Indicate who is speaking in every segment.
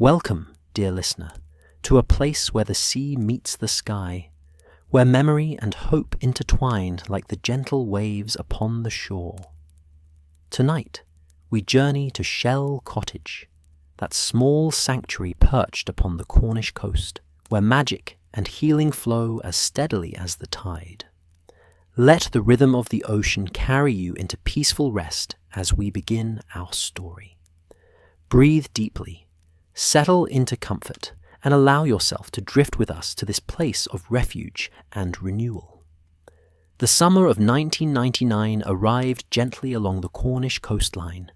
Speaker 1: Welcome, dear listener, to a place where the sea meets the sky, where memory and hope intertwine like the gentle waves upon the shore. Tonight, we journey to Shell Cottage, that small sanctuary perched upon the Cornish coast, where magic and healing flow as steadily as the tide. Let the rhythm of the ocean carry you into peaceful rest as we begin our story. Breathe deeply, settle into comfort, and allow yourself to drift with us to this place of refuge and renewal. The summer of 1999 arrived gently along the Cornish coastline,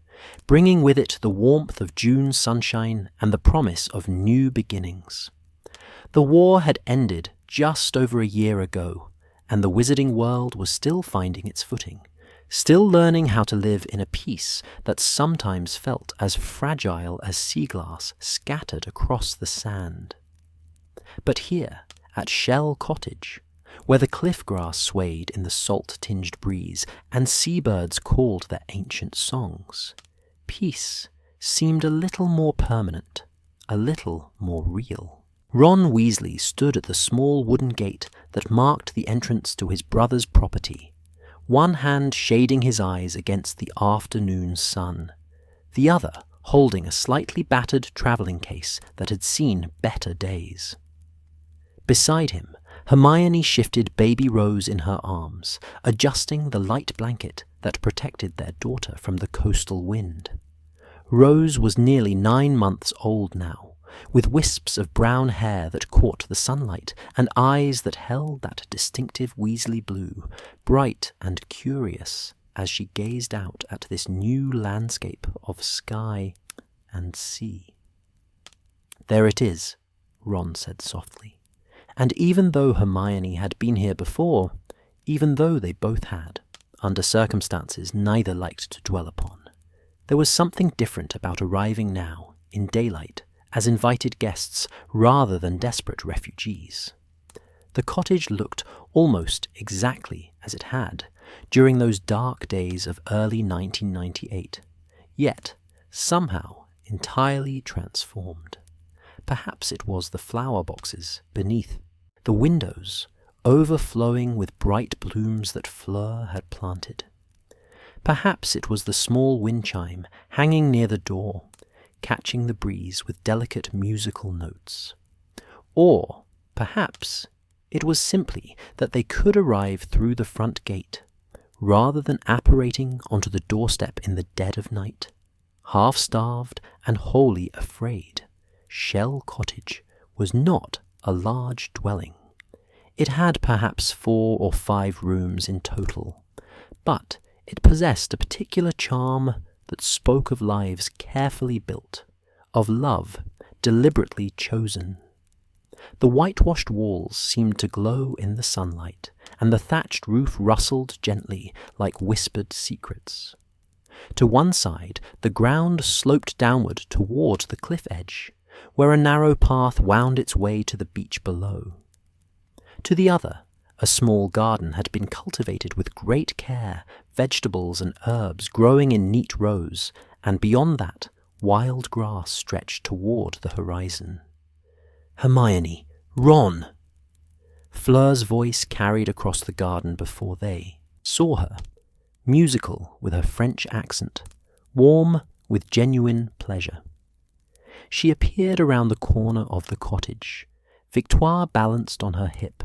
Speaker 1: bringing with it the warmth of June sunshine and the promise of new beginnings. The war had ended just over a year ago, and the wizarding world was still finding its footing, still learning how to live in a peace that sometimes felt as fragile as sea glass scattered across the sand. But here, at Shell Cottage, where the cliff grass swayed in the salt-tinged breeze and seabirds called their ancient songs, peace seemed a little more permanent, a little more real. Ron Weasley stood at the small wooden gate that marked the entrance to his brother's property, one hand shading his eyes against the afternoon sun, the other holding a slightly battered travelling case that had seen better days. Beside him, Hermione shifted baby Rose in her arms, adjusting the light blanket that protected their daughter from the coastal wind. Rose was nearly 9 months old now, with wisps of brown hair that caught the sunlight and eyes that held that distinctive Weasley blue, bright and curious as she gazed out at this new landscape of sky and sea. "There it is," Ron said softly, and even though Hermione had been here before, even though they both had, under circumstances neither liked to dwell upon, there was something different about arriving now, in daylight, as invited guests rather than desperate refugees. The cottage looked almost exactly as it had during those dark days of early 1998, yet somehow entirely transformed. Perhaps it was the flower boxes beneath, the windows overflowing with bright blooms that Fleur had planted. Perhaps it was the small wind chime hanging near the door, catching the breeze with delicate musical notes. Or perhaps it was simply that they could arrive through the front gate, rather than apparating onto the doorstep in the dead of night. Half-starved and wholly afraid, Shell Cottage was not a large dwelling. It had perhaps 4 or 5 rooms in total, but it possessed a particular charm that spoke of lives carefully built, of love deliberately chosen. The whitewashed walls seemed to glow in the sunlight, and the thatched roof rustled gently like whispered secrets. To one side, the ground sloped downward toward the cliff edge, where a narrow path wound its way to the beach below. To the other, a small garden had been cultivated with great care, vegetables and herbs growing in neat rows, and beyond that, wild grass stretched toward the horizon. "Hermione! Ron!" Fleur's voice carried across the garden before they saw her, musical with her French accent, warm with genuine pleasure. She appeared around the corner of the cottage, Victoire balanced on her hip,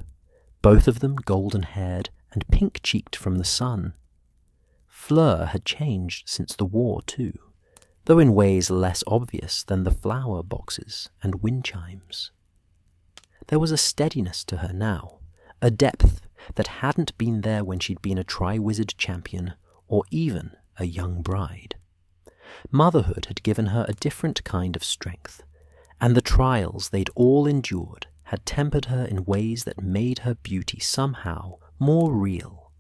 Speaker 1: both of them golden-haired and pink-cheeked from the sun. Fleur had changed since the war too, though in ways less obvious than the flower boxes and wind chimes. There was a steadiness to her now, a depth that hadn't been there when she'd been a Triwizard champion or even a young bride. Motherhood had given her a different kind of strength, and the trials they'd all endured had tempered her in ways that made her beauty somehow more real,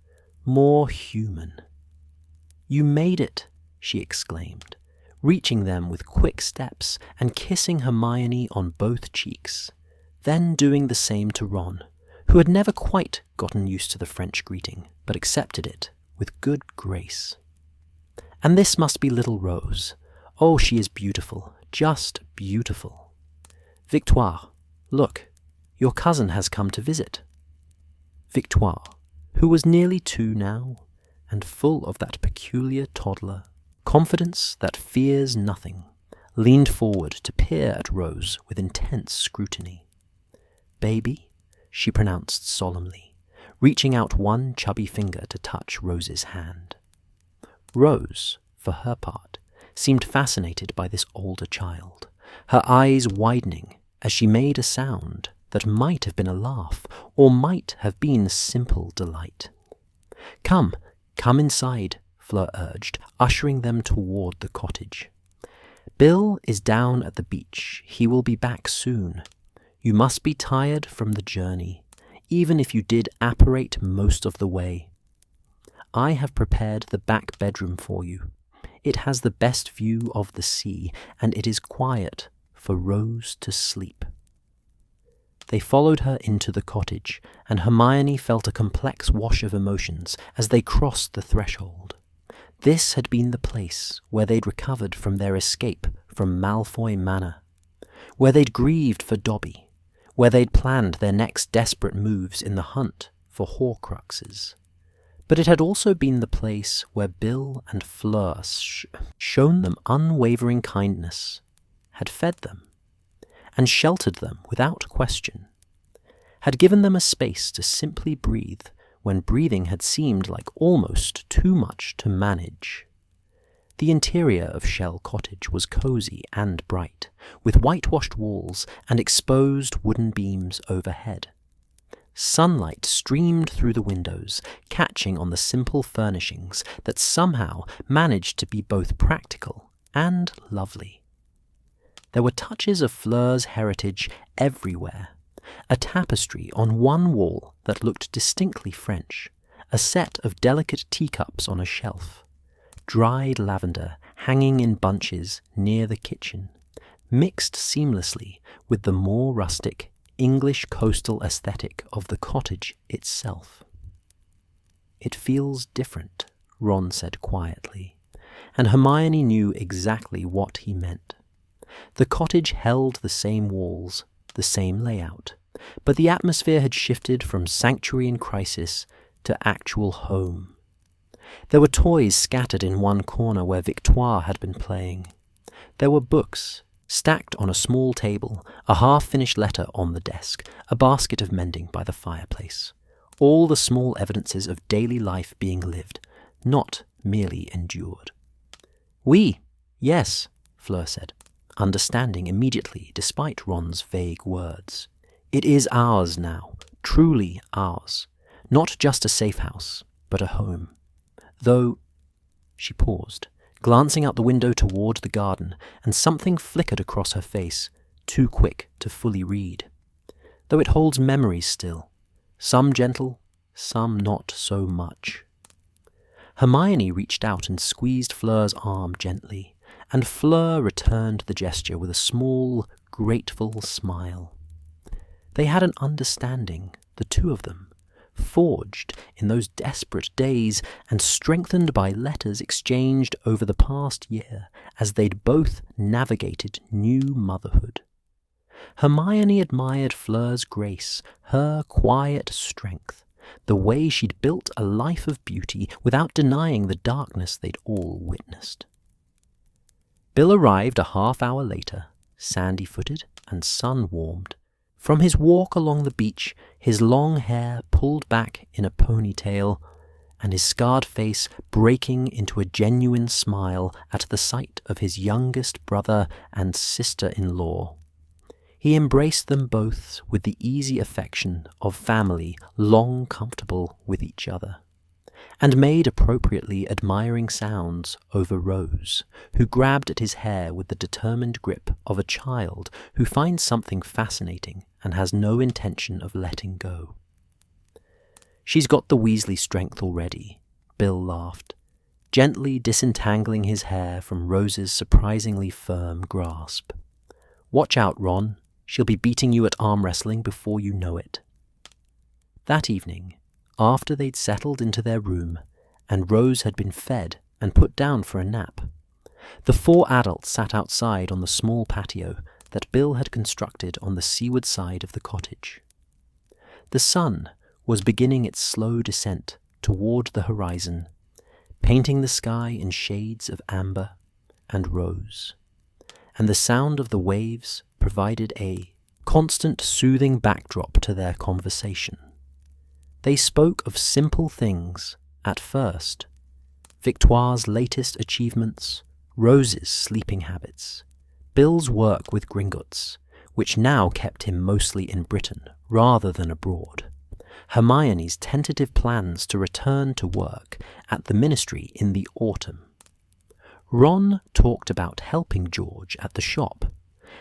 Speaker 1: more human. "You made it," she exclaimed, reaching them with quick steps and kissing Hermione on both cheeks, then doing the same to Ron, who had never quite gotten used to the French greeting, but accepted it with good grace. "And this must be little Rose. Oh, she is beautiful, just beautiful." "Victoire, look, your cousin has come to visit." Victoire, who was nearly 2 now, and full of that peculiar toddler confidence that fears nothing, leaned forward to peer at Rose with intense scrutiny. "Baby," she pronounced solemnly, reaching out one chubby finger to touch Rose's hand. Rose, for her part, seemed fascinated by this older child, her eyes widening as she made a sound that might have been a laugh or might have been simple delight. Come inside," Fleur urged, ushering them toward the cottage. "Bill is down at the beach. He will be back soon. You must be tired from the journey, even if you did apparate most of the way. I have prepared the back bedroom for you. It has the best view of the sea, and it is quiet for Rose to sleep." They followed her into the cottage, and Hermione felt a complex wash of emotions as they crossed the threshold. This had been the place where they'd recovered from their escape from Malfoy Manor, where they'd grieved for Dobby, where they'd planned their next desperate moves in the hunt for Horcruxes. But it had also been the place where Bill and Fleur shown them unwavering kindness, had fed them, and sheltered them without question, had given them a space to simply breathe when breathing had seemed like almost too much to manage. The interior of Shell Cottage was cosy and bright, with whitewashed walls and exposed wooden beams overhead. Sunlight streamed through the windows, catching on the simple furnishings that somehow managed to be both practical and lovely. There were touches of Fleur's heritage everywhere. A tapestry on one wall that looked distinctly French, a set of delicate teacups on a shelf, dried lavender hanging in bunches near the kitchen, mixed seamlessly with the more rustic English coastal aesthetic of the cottage itself. "It feels different," Ron said quietly, and Hermione knew exactly what he meant. The cottage held the same walls, the same layout, but the atmosphere had shifted from sanctuary in crisis to actual home. There were toys scattered in one corner where Victoire had been playing. There were books stacked on a small table, a half-finished letter on the desk, a basket of mending by the fireplace. All the small evidences of daily life being lived, not merely endured. "Oui, yes," Fleur said, understanding immediately despite Ron's vague words. "It is ours now, truly ours. Not just a safe house, but a home. Though," she paused, glancing out the window toward the garden, and something flickered across her face, too quick to fully read. "Though it holds memories still, some gentle, some not so much." Hermione reached out and squeezed Fleur's arm gently, and Fleur returned the gesture with a small, grateful smile. They had an understanding, the two of them, forged in those desperate days and strengthened by letters exchanged over the past year as they'd both navigated new motherhood. Hermione admired Fleur's grace, her quiet strength, the way she'd built a life of beauty without denying the darkness they'd all witnessed. Bill arrived a half-hour later, sandy-footed and sun-warmed. From his walk along the beach, his long hair pulled back in a ponytail, and his scarred face breaking into a genuine smile at the sight of his youngest brother and sister-in-law. He embraced them both with the easy affection of family long comfortable with each other, and made appropriately admiring sounds over Rose, who grabbed at his hair with the determined grip of a child who finds something fascinating and has no intention of letting go. "She's got the Weasley strength already," Bill laughed, gently disentangling his hair from Rose's surprisingly firm grasp. "Watch out, Ron. She'll be beating you at arm wrestling before you know it." That evening, after they'd settled into their room, and Rose had been fed and put down for a nap, the 4 adults sat outside on the small patio, that Bill had constructed on the seaward side of the cottage. The sun was beginning its slow descent toward the horizon, painting the sky in shades of amber and rose, and the sound of the waves provided a constant soothing backdrop to their conversation. They spoke of simple things at first: Victoire's latest achievements, Rose's sleeping habits, Bill's work with Gringotts, which now kept him mostly in Britain rather than abroad, Hermione's tentative plans to return to work at the ministry in the autumn. Ron talked about helping George at the shop,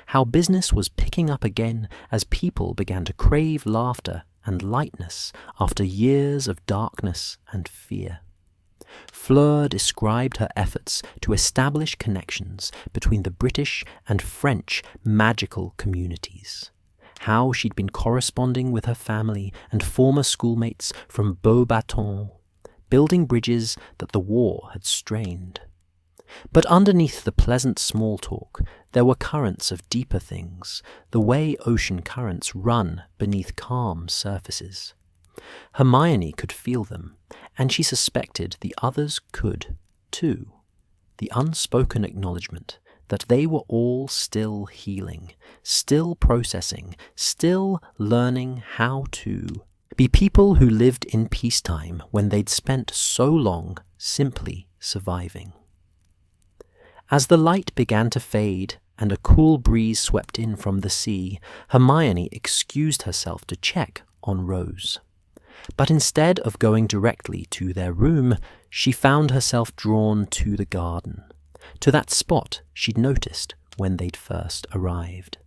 Speaker 1: how business was picking up again as people began to crave laughter and lightness after years of darkness and fear. Fleur described her efforts to establish connections between the British and French magical communities, how she'd been corresponding with her family and former schoolmates from Beauxbatons, building bridges that the war had strained. But underneath the pleasant small talk, there were currents of deeper things, the way ocean currents run beneath calm surfaces. Hermione could feel them, and she suspected the others could, too. The unspoken acknowledgement that they were all still healing, still processing, still learning how to be people who lived in peacetime when they'd spent so long simply surviving. As the light began to fade and a cool breeze swept in from the sea, Hermione excused herself to check on Rose. But instead of going directly to their room, she found herself drawn to the garden, to that spot she'd noticed when they'd first arrived.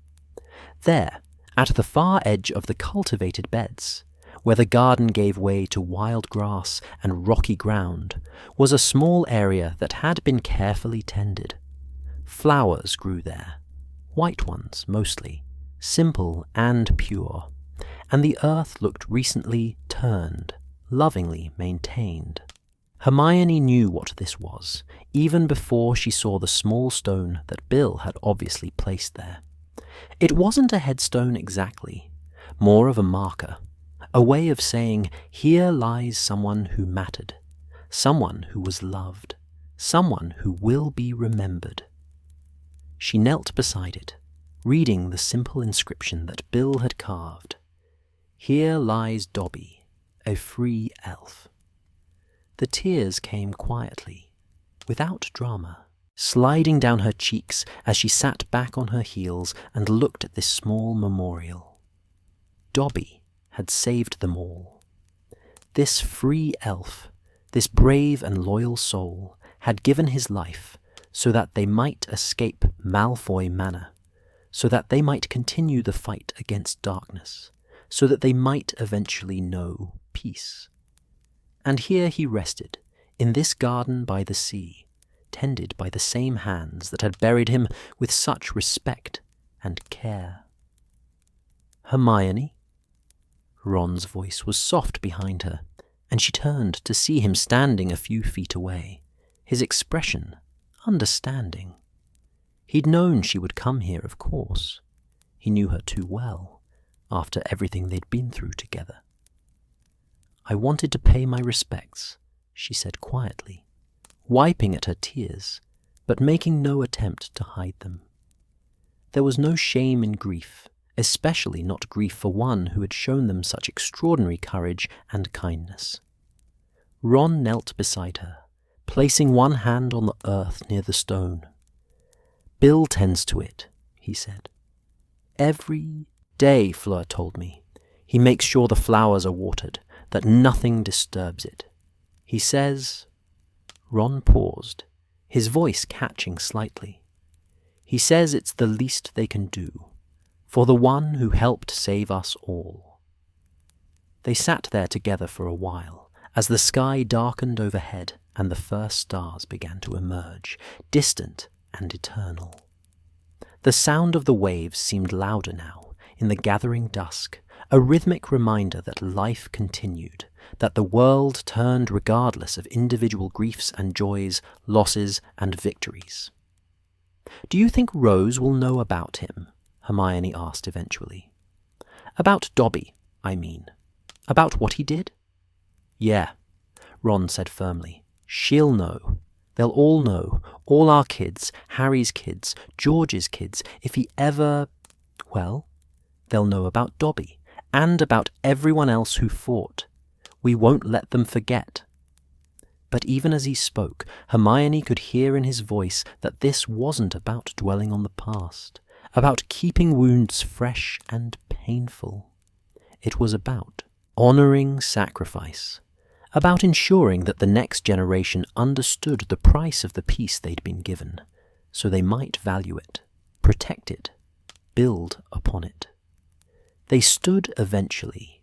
Speaker 1: There, at the far edge of the cultivated beds, where the garden gave way to wild grass and rocky ground, was a small area that had been carefully tended. Flowers grew there, white ones mostly, simple and pure, and the earth looked recently turned, lovingly maintained. Hermione knew what this was, even before she saw the small stone that Bill had obviously placed there. It wasn't a headstone exactly, more of a marker, a way of saying, here lies someone who mattered, someone who was loved, someone who will be remembered. She knelt beside it, reading the simple inscription that Bill had carved. Here lies Dobby, a free elf. The tears came quietly, without drama, sliding down her cheeks as she sat back on her heels and looked at this small memorial. Dobby had saved them all. This free elf, this brave and loyal soul, had given his life so that they might escape Malfoy Manor, so that they might continue the fight against darkness, so that they might eventually know peace. And here he rested, in this garden by the sea, tended by the same hands that had buried him with such respect and care. Hermione? Ron's voice was soft behind her, and she turned to see him standing a few feet away, his expression understanding. He'd known she would come here, of course. He knew her too well, after everything they'd been through together. I wanted to pay my respects, she said quietly, wiping at her tears, but making no attempt to hide them. There was no shame in grief, especially not grief for one who had shown them such extraordinary courage and kindness. Ron knelt beside her, placing one hand on the earth near the stone. Bill tends to it, he said. Every day, Fleur told me. He makes sure the flowers are watered, that nothing disturbs it. He says... Ron paused, his voice catching slightly. He says it's the least they can do, for the one who helped save us all. They sat there together for a while, as the sky darkened overhead and the first stars began to emerge, distant and eternal. The sound of the waves seemed louder now, in the gathering dusk, a rhythmic reminder that life continued, that the world turned regardless of individual griefs and joys, losses and victories. Do you think Rose will know about him? Hermione asked eventually. About Dobby, I mean. About what he did? Yeah, Ron said firmly. She'll know. They'll all know. All our kids, Harry's kids, George's kids. If he ever... Well, they'll know about Dobby, and about everyone else who fought. We won't let them forget. But even as he spoke, Hermione could hear in his voice that this wasn't about dwelling on the past, about keeping wounds fresh and painful. It was about honoring sacrifice, about ensuring that the next generation understood the price of the peace they'd been given, so they might value it, protect it, build upon it. They stood eventually,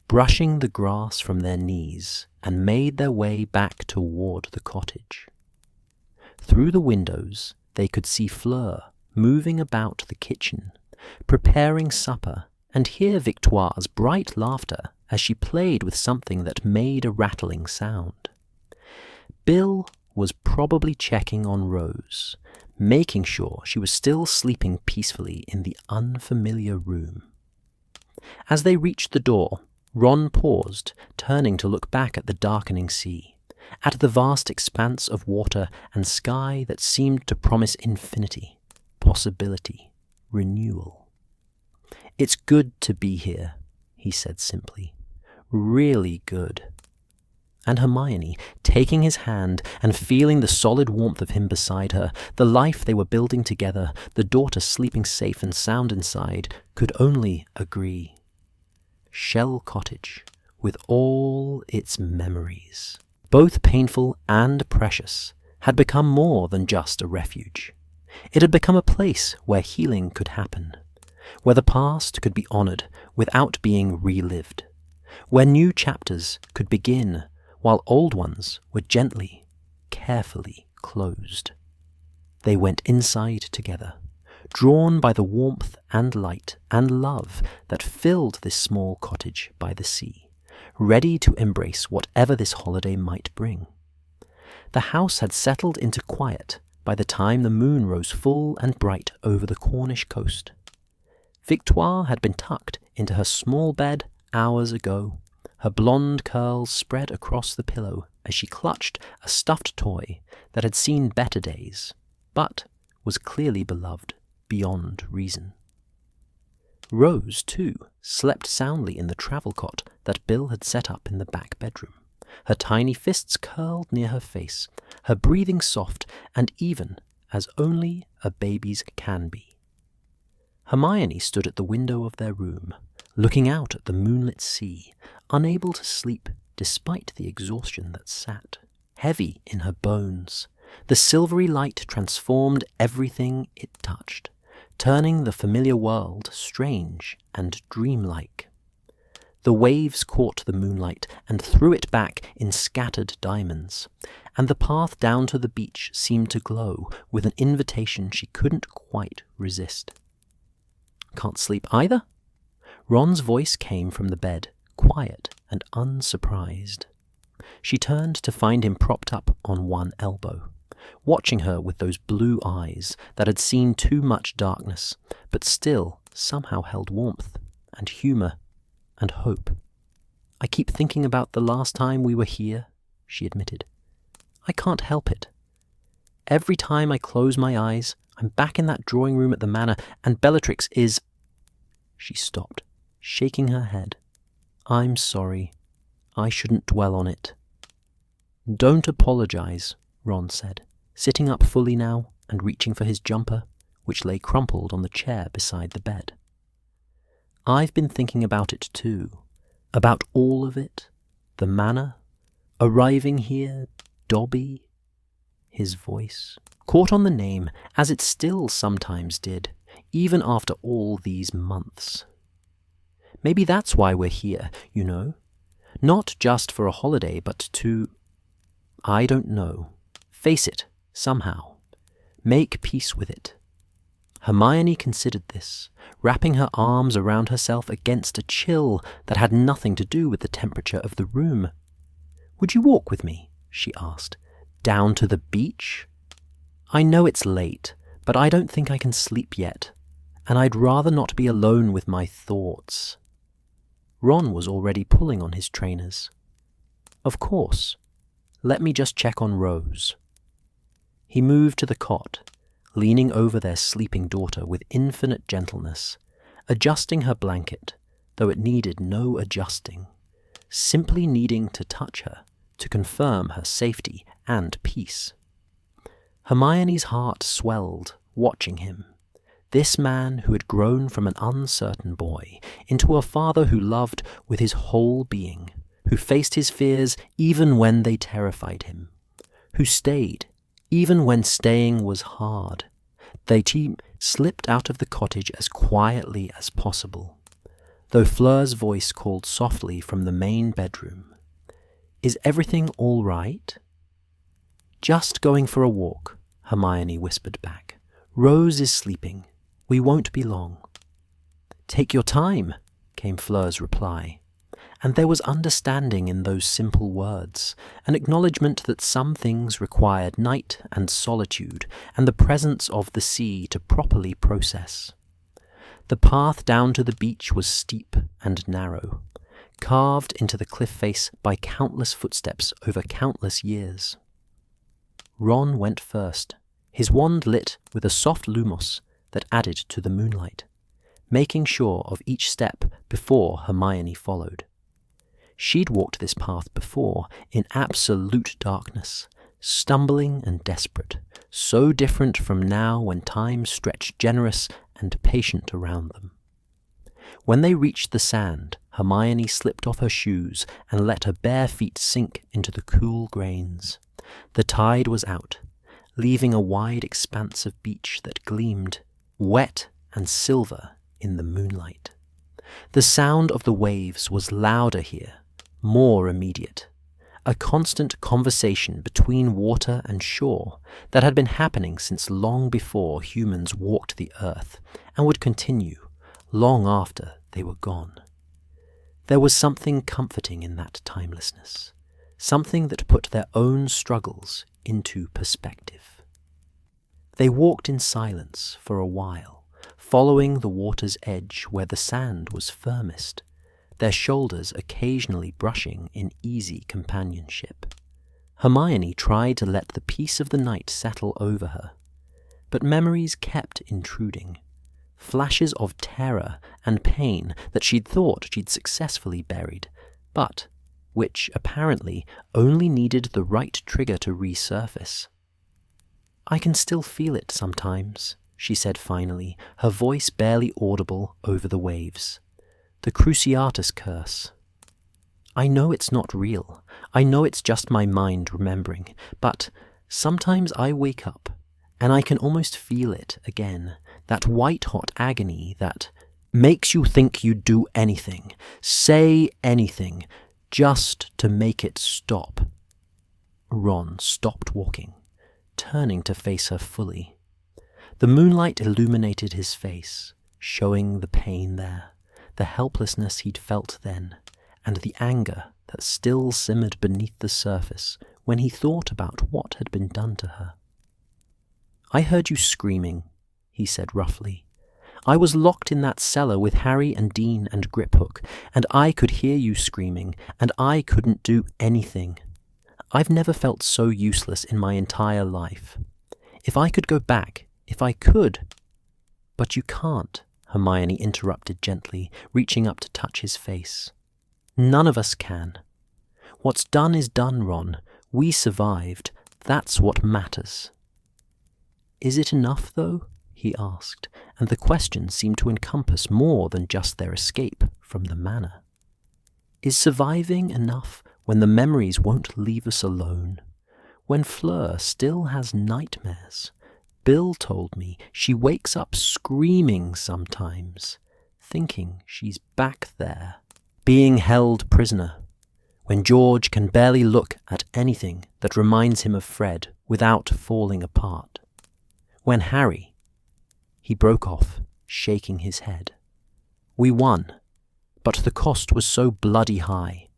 Speaker 1: brushing the grass from their knees, and made their way back toward the cottage. Through the windows they could see Fleur moving about the kitchen, preparing supper, and hear Victoire's bright laughter as she played with something that made a rattling sound. Bill was probably checking on Rose, making sure she was still sleeping peacefully in the unfamiliar room. As they reached the door, Ron paused, turning to look back at the darkening sea, at the vast expanse of water and sky that seemed to promise infinity, possibility, renewal. It's good to be here, he said simply. Really good. And Hermione, taking his hand and feeling the solid warmth of him beside her, the life they were building together, the daughter sleeping safe and sound inside, could only agree. Shell Cottage, with all its memories, both painful and precious, had become more than just a refuge. It had become a place where healing could happen, where the past could be honored without being relived, where new chapters could begin while old ones were gently, carefully closed. They went inside together, drawn by the warmth and light and love that filled this small cottage by the sea, ready to embrace whatever this holiday might bring. The house had settled into quiet by the time the moon rose full and bright over the Cornish coast. Victoire had been tucked into her small bed hours ago, her blonde curls spread across the pillow as she clutched a stuffed toy that had seen better days, but was clearly beloved beyond reason. Rose, too, slept soundly in the travel cot that Bill had set up in the back bedroom, her tiny fists curled near her face, her breathing soft and even as only a baby's can be. Hermione stood at the window of their room, looking out at the moonlit sea, unable to sleep despite the exhaustion that sat heavy in her bones. The silvery light transformed everything it touched, turning the familiar world strange and dreamlike. The waves caught the moonlight and threw it back in scattered diamonds, and the path down to the beach seemed to glow with an invitation she couldn't quite resist. Can't sleep either? Ron's voice came from the bed, quiet and unsurprised. She turned to find him propped up on one elbow, watching her with those blue eyes that had seen too much darkness, but still somehow held warmth and humour and hope. I keep thinking about the last time we were here, she admitted. I can't help it. Every time I close my eyes, I'm back in that drawing room at the manor, and Bellatrix is... She stopped, shaking her head. I'm sorry. I shouldn't dwell on it. Don't apologize, Ron said, sitting up fully now and reaching for his jumper, which lay crumpled on the chair beside the bed. I've been thinking about it too, about all of it, the manor, arriving here, Dobby. His voice caught on the name, as it still sometimes did, even after all these months. Maybe that's why we're here, you know. Not just for a holiday, but to... I don't know. Face it, somehow. Make peace with it. Hermione considered this, wrapping her arms around herself against a chill that had nothing to do with the temperature of the room. Would you walk with me? She asked. Down to the beach? I know it's late, but I don't think I can sleep yet. and I'd rather not be alone with my thoughts. Ron was already pulling on his trainers. Of course. Let me just check on Rose. He moved to the cot, leaning over their sleeping daughter with infinite gentleness, adjusting her blanket, though it needed no adjusting, simply needing to touch her to confirm her safety and peace. Hermione's heart swelled, watching him, this man who had grown from an uncertain boy into a father who loved with his whole being, who faced his fears even when they terrified him, who stayed even when staying was hard. They slipped out of the cottage as quietly as possible, though Fleur's voice called softly from the main bedroom. "Is everything all right?" "Just going for a walk," Hermione whispered back. "Rose is sleeping. We won't be long." "Take your time," came Fleur's reply. And there was understanding in those simple words, an acknowledgement that some things required night and solitude and the presence of the sea to properly process. The path down to the beach was steep and narrow, carved into the cliff face by countless footsteps over countless years. Ron went first, his wand lit with a soft lumos that added to the moonlight, making sure of each step before Hermione followed. She'd walked this path before in absolute darkness, stumbling and desperate, so different from now when time stretched generous and patient around them. When they reached the sand, Hermione slipped off her shoes and let her bare feet sink into the cool grains. The tide was out, leaving a wide expanse of beach that gleamed, wet and silver in the moonlight. The sound of the waves was louder here, more immediate, a constant conversation between water and shore that had been happening since long before humans walked the earth and would continue long after they were gone. There was something comforting in that timelessness, something that put their own struggles into perspective. They walked in silence for a while, following the water's edge where the sand was firmest, their shoulders occasionally brushing in easy companionship. Hermione tried to let the peace of the night settle over her, but memories kept intruding, flashes of terror and pain that she'd thought she'd successfully buried, but which apparently only needed the right trigger to resurface. "I can still feel it sometimes," she said finally, her voice barely audible over the waves. "The Cruciatus curse. I know it's not real. I know it's just my mind remembering, but sometimes I wake up and I can almost feel it again, that white-hot agony that makes you think you'd do anything, say anything, just to make it stop." Ron stopped walking, turning to face her fully. The moonlight illuminated his face, showing the pain there, the helplessness he'd felt then, and the anger that still simmered beneath the surface when he thought about what had been done to her. "I heard you screaming," he said roughly. "I was locked in that cellar with Harry and Dean and Griphook, and I could hear you screaming, and I couldn't do anything. I've never felt so useless in my entire life. If I could go back, if I could—" "But you can't," Hermione interrupted gently, reaching up to touch his face. "None of us can. What's done is done, Ron. We survived. That's what matters." "Is it enough, though?" he asked, and the question seemed to encompass more than just their escape from the manor. "Is surviving enough when the memories won't leave us alone? When Fleur still has nightmares? Bill told me she wakes up screaming sometimes, thinking she's back there, being held prisoner, when George can barely look at anything that reminds him of Fred without falling apart. When Harry—" He broke off, shaking his head. "We won, but the cost was so bloody high."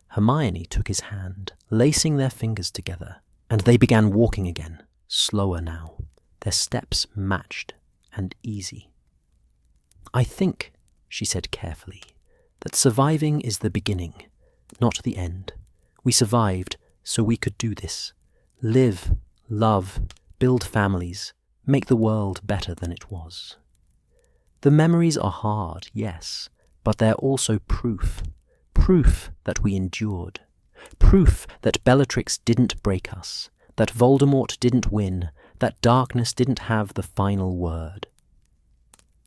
Speaker 1: Hermione took his hand, lacing their fingers together, and they began walking again, slower now, their steps matched and easy. "I think," she said carefully, "that surviving is the beginning, not the end. We survived so we could do this. Live, love, build families, make the world better than it was. The memories are hard, yes, but they're also proof. Proof that we endured. Proof that Bellatrix didn't break us, that Voldemort didn't win, that darkness didn't have the final word."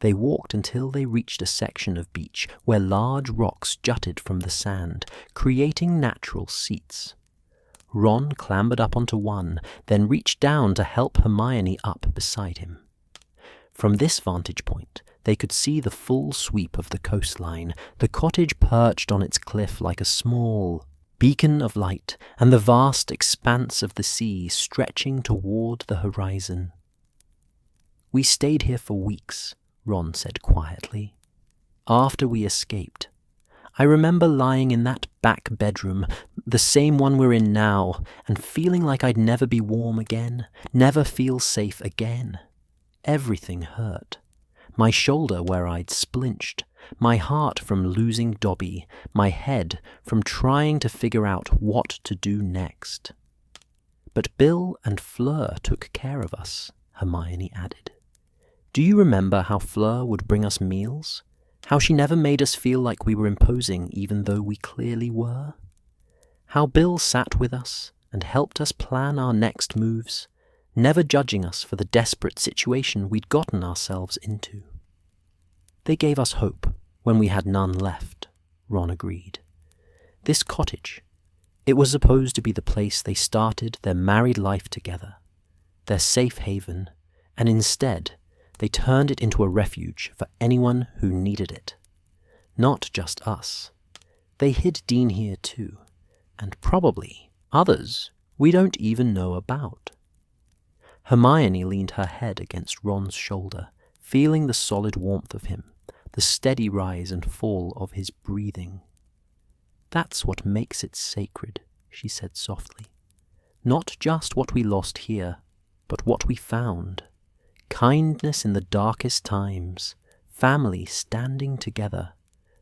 Speaker 1: They walked until they reached a section of beach where large rocks jutted from the sand, creating natural seats. Ron clambered up onto one, then reached down to help Hermione up beside him. From this vantage point, they could see the full sweep of the coastline, the cottage perched on its cliff like a small beacon of light, and the vast expanse of the sea stretching toward the horizon. "We stayed here for weeks," Ron said quietly. "After we escaped. I remember lying in that back bedroom, the same one we're in now, and feeling like I'd never be warm again, never feel safe again. Everything hurt. My shoulder where I'd splinched, my heart from losing Dobby, my head from trying to figure out what to do next. But Bill and Fleur took care of us," Hermione added. "Do you remember how Fleur would bring us meals? How she never made us feel like we were imposing even though we clearly were? How Bill sat with us and helped us plan our next moves, never judging us for the desperate situation we'd gotten ourselves into." "They gave us hope when we had none left," Ron agreed. "This cottage, it was supposed to be the place they started their married life together, their safe haven, and instead they turned it into a refuge for anyone who needed it. Not just us. They hid Dean here too, and probably others we don't even know about." Hermione leaned her head against Ron's shoulder, feeling the solid warmth of him, the steady rise and fall of his breathing. "That's what makes it sacred," she said softly. "Not just what we lost here, but what we found. Kindness in the darkest times, family standing together,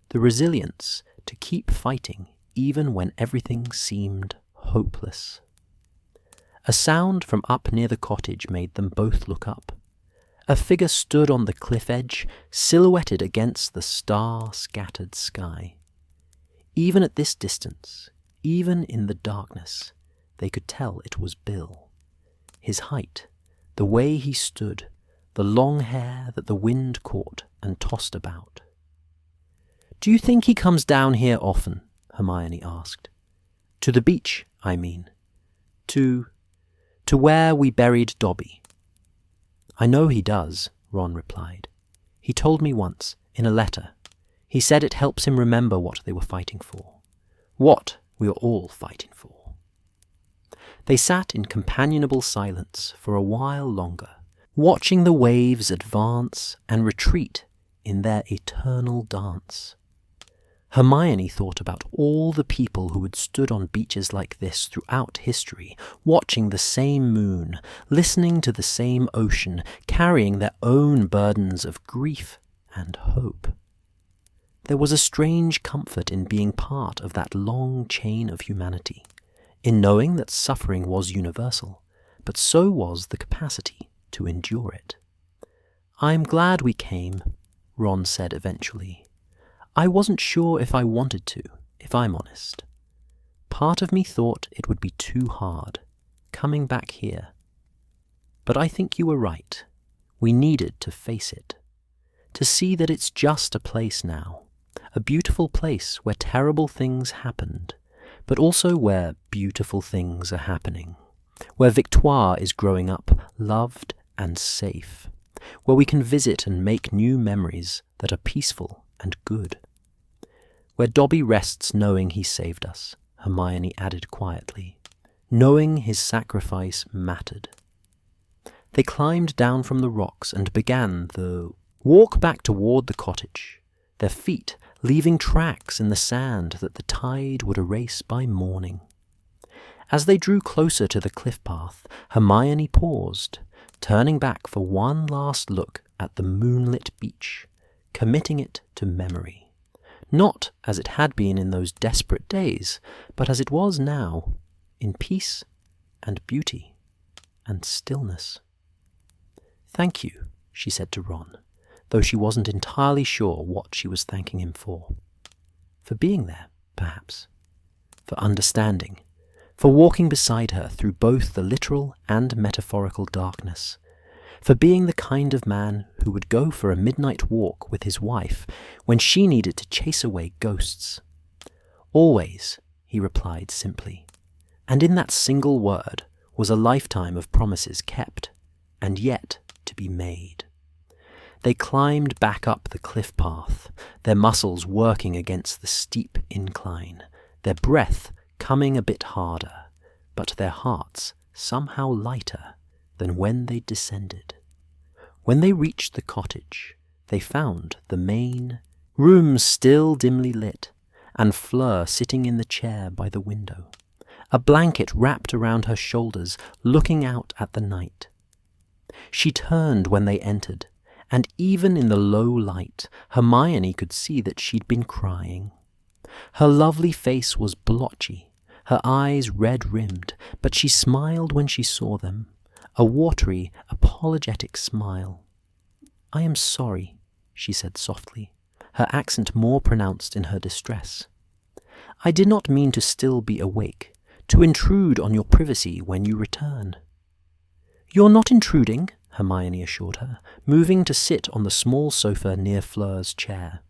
Speaker 1: the resilience to keep fighting even when everything seemed hopeless." A sound from up near the cottage made them both look up. A figure stood on the cliff edge, silhouetted against the star-scattered sky. Even at this distance, even in the darkness, they could tell it was Bill. His height, the way he stood, the long hair that the wind caught and tossed about. "Do you think he comes down here often?" Hermione asked. "To the beach, I mean. To where we buried Dobby." "I know he does," Ron replied. "He told me once, in a letter. He said it helps him remember what they were fighting for. What we were all fighting for." They sat in companionable silence for a while longer, watching the waves advance and retreat in their eternal dance. Hermione thought about all the people who had stood on beaches like this throughout history, watching the same moon, listening to the same ocean, carrying their own burdens of grief and hope. There was a strange comfort in being part of that long chain of humanity, in knowing that suffering was universal, but so was the capacity to endure it. "I'm glad we came," Ron said eventually. "I wasn't sure if I wanted to, if I'm honest. Part of me thought it would be too hard, coming back here. But I think you were right. We needed to face it. To see that it's just a place now, a beautiful place where terrible things happened, but also where beautiful things are happening, where Victoire is growing up loved and safe, where we can visit and make new memories that are peaceful and good. Where Dobby rests knowing he saved us," Hermione added quietly, "knowing his sacrifice mattered." They climbed down from the rocks and began the walk back toward the cottage, their feet leaving tracks in the sand that the tide would erase by morning. As they drew closer to the cliff path, Hermione paused, turning back for one last look at the moonlit beach, committing it to memory, not as it had been in those desperate days, but as it was now, in peace and beauty and stillness. "Thank you," she said to Ron, though she wasn't entirely sure what she was thanking him for. For being there, perhaps. For understanding. For walking beside her through both the literal and metaphorical darkness. For being the kind of man who would go for a midnight walk with his wife when she needed to chase away ghosts. "Always," he replied simply. And in that single word was a lifetime of promises kept, and yet to be made. They climbed back up the cliff path, their muscles working against the steep incline, their breath coming a bit harder, but their hearts somehow lighter than when they descended. When they reached the cottage, they found the main room still dimly lit, and Fleur sitting in the chair by the window, a blanket wrapped around her shoulders, looking out at the night. She turned when they entered, and even in the low light, Hermione could see that she'd been crying. Her lovely face was blotchy, her eyes red-rimmed, but she smiled when she saw them, a watery, apologetic smile. "I am sorry," she said softly, her accent more pronounced in her distress. "I did not mean to still be awake, to intrude on your privacy when you return." "You're not intruding," Hermione assured her, moving to sit on the small sofa near Fleur's chair.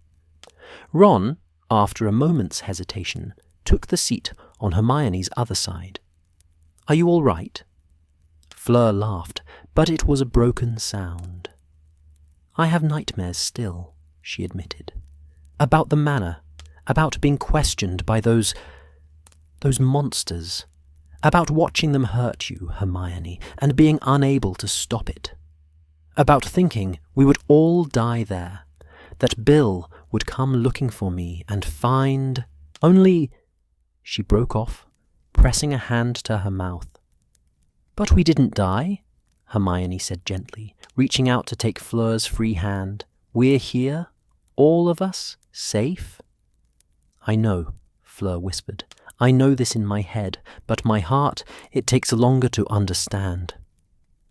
Speaker 1: Ron, after a moment's hesitation, took the seat on Hermione's other side. "Are you all right?" Fleur laughed, but it was a broken sound. "I have nightmares still," she admitted. "About the manor, about being questioned by those monsters, about watching them hurt you, Hermione, and being unable to stop it. About thinking we would all die there, that Bill would come looking for me and find... Only..." She broke off, pressing a hand to her mouth. "But we didn't die," Hermione said gently, reaching out to take Fleur's free hand. "We're here, all of us, safe." "I know," Fleur whispered. "I know this in my head, but my heart, it takes longer to understand.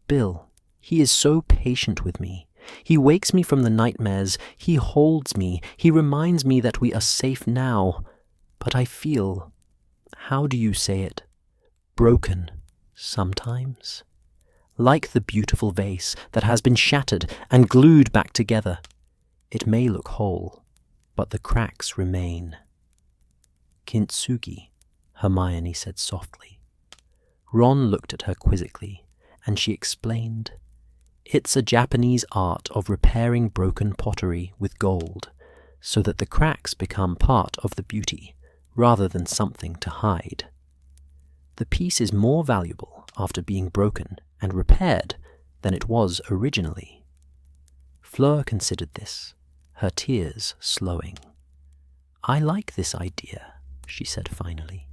Speaker 1: Bill, he is so patient with me. He wakes me from the nightmares, he holds me, he reminds me that we are safe now. But I feel, how do you say it, broken sometimes. Like the beautiful vase that has been shattered and glued back together. It may look whole, but the cracks remain." "Kintsugi," Hermione said softly. Ron looked at her quizzically, and she explained, "It's a Japanese art of repairing broken pottery with gold, so that the cracks become part of the beauty, rather than something to hide. The piece is more valuable after being broken and repaired than it was originally." Fleur considered this, her tears slowing. "I like this idea," she said finally,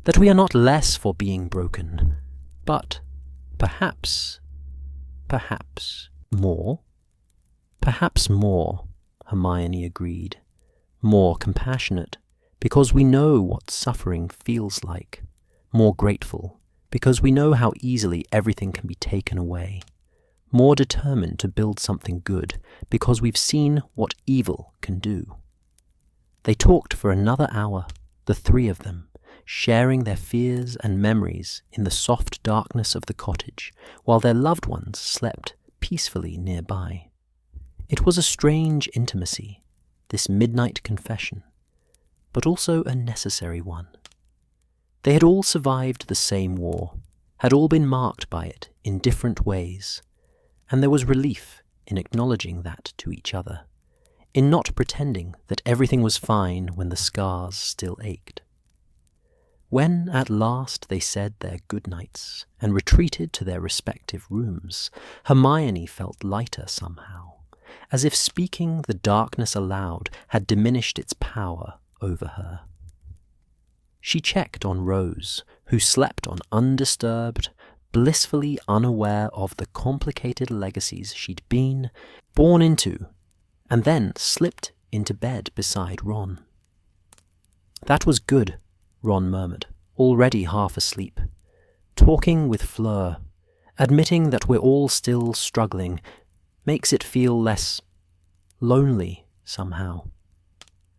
Speaker 1: "that we are not less for being broken, but perhaps more." "Perhaps more," Hermione agreed. "More compassionate, because we know what suffering feels like. More grateful, because we know how easily everything can be taken away. More determined to build something good, because we've seen what evil can do." They talked for another hour, the three of them, sharing their fears and memories in the soft darkness of the cottage, while their loved ones slept peacefully nearby. It was a strange intimacy, this midnight confession, but also a necessary one. They had all survived the same war, had all been marked by it in different ways, and there was relief in acknowledging that to each other, in not pretending that everything was fine when the scars still ached. When at last they said their good nights and retreated to their respective rooms, Hermione felt lighter somehow, as if speaking the darkness aloud had diminished its power over her. She checked on Rose, who slept on undisturbed, blissfully unaware of the complicated legacies she'd been born into, and then slipped into bed beside Ron. "That was good," Ron murmured, already half asleep. "Talking with Fleur, admitting that we're all still struggling, makes it feel less lonely somehow."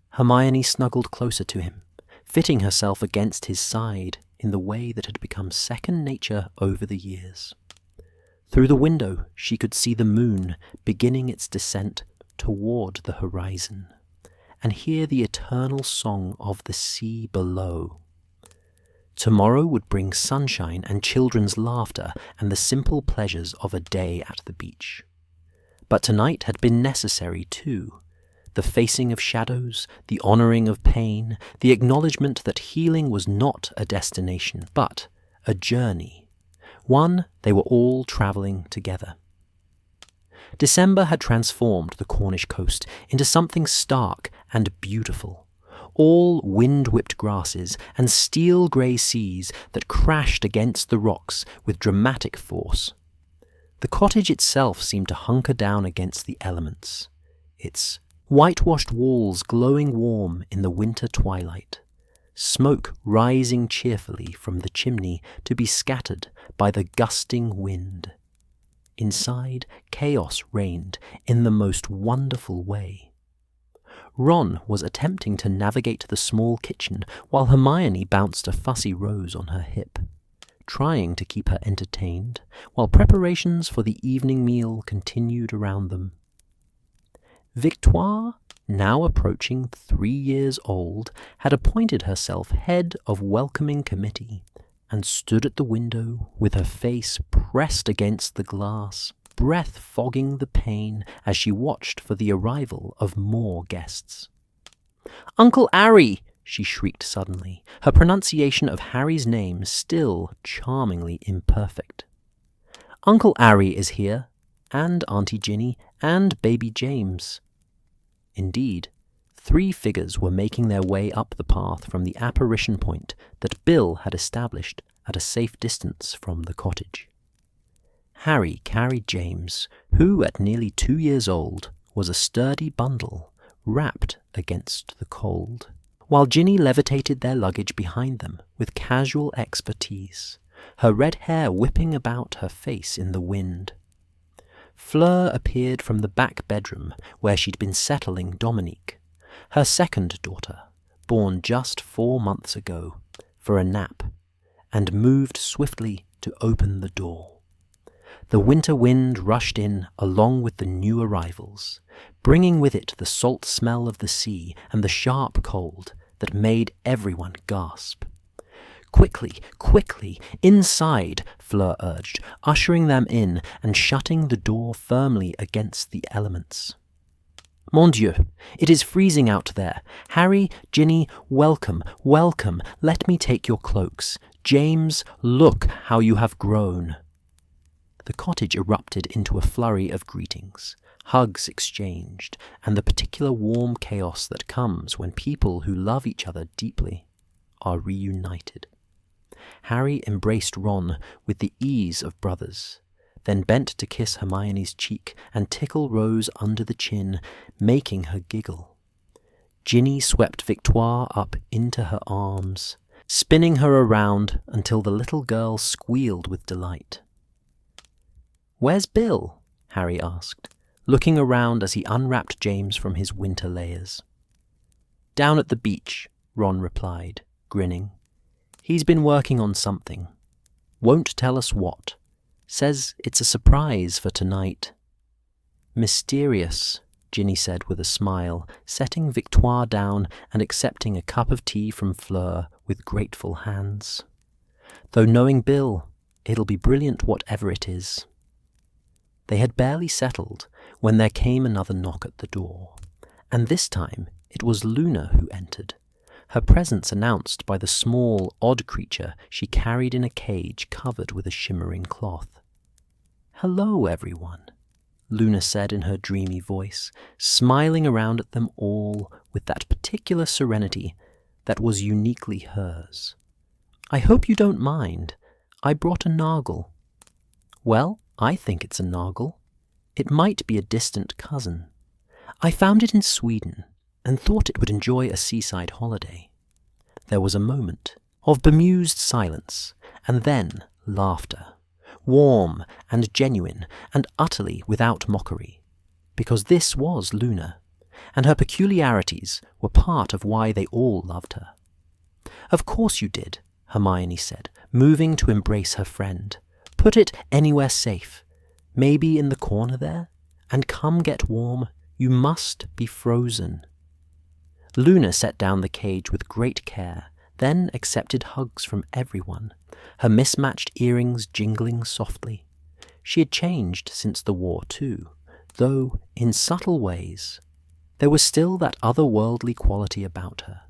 Speaker 1: Hermione snuggled closer to him, fitting herself against his side in the way that had become second nature over the years. Through the window she could see the moon beginning its descent toward the horizon, and hear the eternal song of the sea below. Tomorrow would bring sunshine and children's laughter and the simple pleasures of a day at the beach. But tonight had been necessary too. The facing of shadows, the honouring of pain, the acknowledgement that healing was not a destination, but a journey, one they were all travelling together. December had transformed the Cornish coast into something stark and beautiful, all wind-whipped grasses and steel-grey seas that crashed against the rocks with dramatic force. The cottage itself seemed to hunker down against the elements, its whitewashed walls glowing warm in the winter twilight, smoke rising cheerfully from the chimney to be scattered by the gusting wind. Inside, chaos reigned in the most wonderful way. Ron was attempting to navigate the small kitchen while Hermione bounced a fussy rose on her hip, trying to keep her entertained while preparations for the evening meal continued around them. Victoire, now approaching 3 years old, had appointed herself head of welcoming committee and stood at the window with her face pressed against the glass, breath fogging the pane as she watched for the arrival of more guests. "Uncle Harry!" she shrieked suddenly, her pronunciation of Harry's name still charmingly imperfect. "Uncle Harry is here, and Auntie Ginny, and baby James." Indeed, 3 figures were making their way up the path from the apparition point that Bill had established at a safe distance from the cottage. Harry carried James, who, at nearly 2 years old, was a sturdy bundle, wrapped against the cold, while Ginny levitated their luggage behind them with casual expertise, her red hair whipping about her face in the wind. Fleur appeared from the back bedroom where she'd been settling Dominique, her second daughter, born just 4 months ago, for a nap, and moved swiftly to open the door. The winter wind rushed in along with the new arrivals, bringing with it the salt smell of the sea and the sharp cold that made everyone gasp. "Quickly, quickly, inside," Fleur urged, ushering them in and shutting the door firmly against the elements. "Mon Dieu, it is freezing out there. Harry, Ginny, welcome, welcome. Let me take your cloaks. James, look how you have grown." The cottage erupted into a flurry of greetings, hugs exchanged, and the particular warm chaos that comes when people who love each other deeply are reunited. Harry embraced Ron with the ease of brothers, then bent to kiss Hermione's cheek and tickle Rose under the chin, making her giggle. Ginny swept Victoire up into her arms, spinning her around until the little girl squealed with delight. "Where's Bill?" Harry asked, looking around as he unwrapped James from his winter layers. "Down at the beach," Ron replied, grinning. "He's been working on something. Won't tell us what. Says it's a surprise for tonight." "Mysterious," Ginny said with a smile, setting Victoire down and accepting a cup of tea from Fleur with grateful hands. "Though knowing Bill, it'll be brilliant whatever it is." They had barely settled when there came another knock at the door, and this time it was Luna who entered, her presence announced by the small, odd creature she carried in a cage covered with a shimmering cloth. "Hello, everyone," Luna said in her dreamy voice, smiling around at them all with that particular serenity that was uniquely hers. "I hope you don't mind. I brought a nargle." "Well, I think it's a nargle. It might be a distant cousin. I found it in Sweden and thought it would enjoy a seaside holiday. There was a moment of bemused silence, and then laughter, warm and genuine and utterly without mockery, because this was Luna, and her peculiarities were part of why they all loved her. "Of course you did," Hermione said, moving to embrace her friend. "Put it anywhere safe, maybe in the corner there, and come get warm. You must be frozen." Luna set down the cage with great care, then accepted hugs from everyone, her mismatched earrings jingling softly. She had changed since the war too, though in subtle ways. There was still that otherworldly quality about her,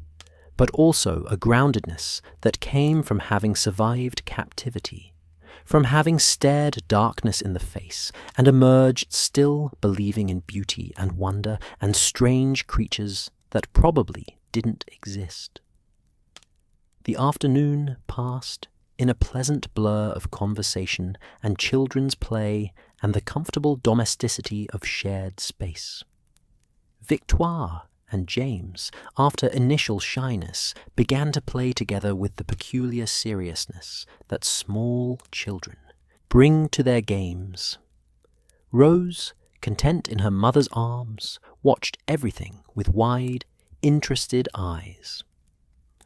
Speaker 1: but also a groundedness that came from having survived captivity, from having stared darkness in the face and emerged still believing in beauty and wonder and strange creatures that probably didn't exist. The afternoon passed in a pleasant blur of conversation and children's play and the comfortable domesticity of shared space. Victoire and James, after initial shyness, began to play together with the peculiar seriousness that small children bring to their games. Rose, content in her mother's arms, watched everything with wide, interested eyes.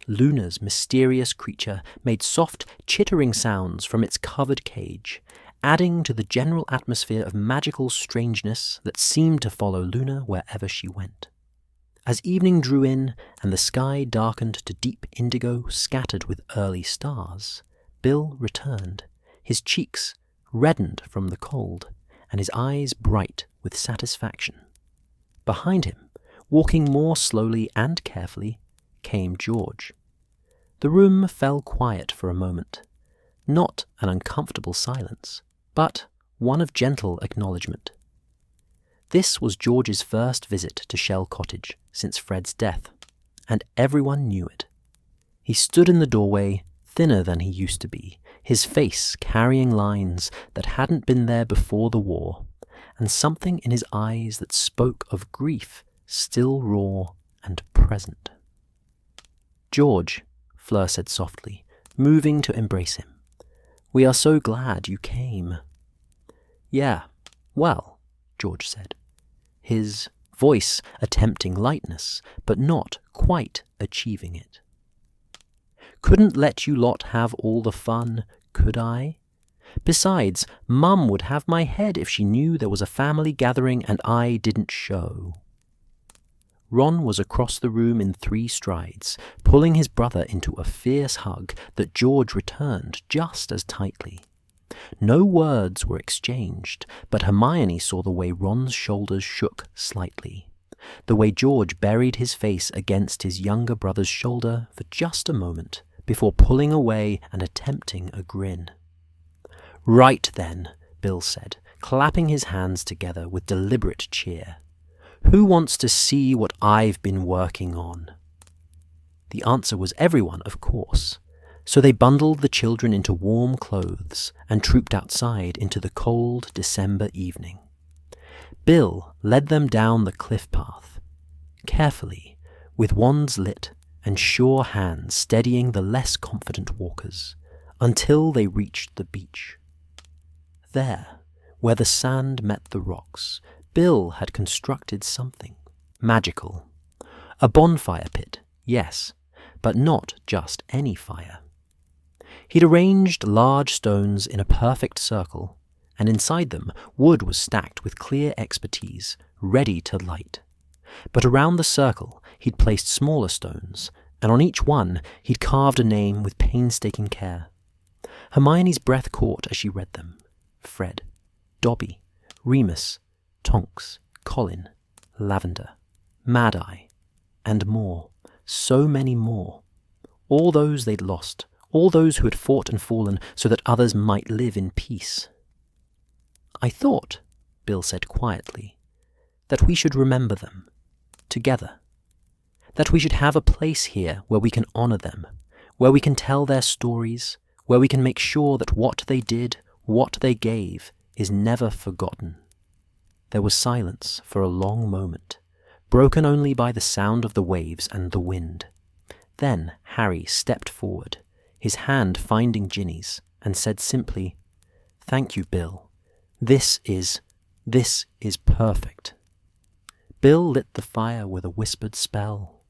Speaker 1: Luna's mysterious creature made soft, chittering sounds from its covered cage, adding to the general atmosphere of magical strangeness that seemed to follow Luna wherever she went. As evening drew in and the sky darkened to deep indigo scattered with early stars, Bill returned, his cheeks reddened from the cold, and his eyes bright with satisfaction. Behind him, walking more slowly and carefully, came George. The room fell quiet for a moment, not an uncomfortable silence, but one of gentle acknowledgement. This was George's first visit to Shell Cottage since Fred's death, and everyone knew it. He stood in the doorway, thinner than he used to be, his face carrying lines that hadn't been there before the war, and something in his eyes that spoke of grief still raw and present. "George," Fleur said softly, moving to embrace him, "we are so glad you came." "Yeah, well," George said, his voice attempting lightness, but not quite achieving it. "Couldn't let you lot have all the fun, could I? Besides, Mum would have my head if she knew there was a family gathering and I didn't show." Ron was across the room in 3 strides, pulling his brother into a fierce hug that George returned just as tightly. No words were exchanged, but Hermione saw the way Ron's shoulders shook slightly, the way George buried his face against his younger brother's shoulder for just a moment before pulling away and attempting a grin. "Right then," Bill said, clapping his hands together with deliberate cheer. "Who wants to see what I've been working on?" The answer was everyone, of course, so they bundled the children into warm clothes and trooped outside into the cold December evening. Bill led them down the cliff path, carefully, with wands lit and sure hands steadying the less confident walkers, until they reached the beach. There, where the sand met the rocks, Bill had constructed something magical. A bonfire pit, yes, but not just any fire. He'd arranged large stones in a perfect circle, and inside them wood was stacked with clear expertise, ready to light. But around the circle he'd placed smaller stones, and on each one he'd carved a name with painstaking care. Hermione's breath caught as she read them. Fred, Dobby, Remus, Tonks, Colin, Lavender, Mad-Eye, and more, so many more. All those they'd lost, all those who had fought and fallen so that others might live in peace. "I thought," Bill said quietly, "that we should remember them, together. That we should have a place here where we can honor them, where we can tell their stories, where we can make sure that what they did, what they gave, is never forgotten." There was silence for a long moment, broken only by the sound of the waves and the wind. Then Harry stepped forward, his hand finding Ginny's, and said simply, "Thank you, Bill. This is perfect." Bill lit the fire with a whispered spell,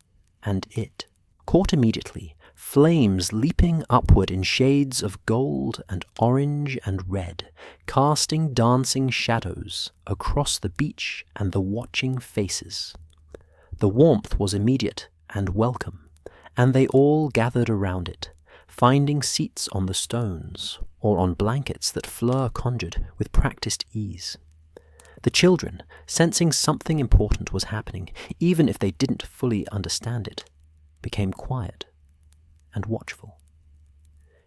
Speaker 1: and it caught immediately, flames leaping upward in shades of gold and orange and red, casting dancing shadows across the beach and the watching faces. The warmth was immediate and welcome, and they all gathered around it, finding seats on the stones or on blankets that Fleur conjured with practiced ease. The children, sensing something important was happening, even if they didn't fully understand it, became quiet and watchful.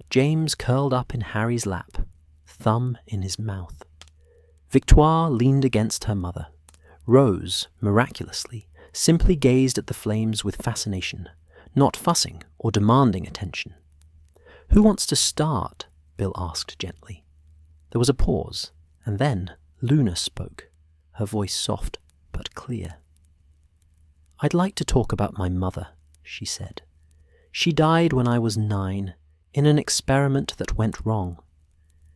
Speaker 1: James curled up in Harry's lap, thumb in his mouth. Victoire leaned against her mother. Rose, miraculously, simply gazed at the flames with fascination, not fussing or demanding attention. "Who wants to start?" Bill asked gently. There was a pause, and then Luna spoke, her voice soft but clear. "I'd like to talk about my mother," she said. "She died when I was 9, in an experiment that went wrong.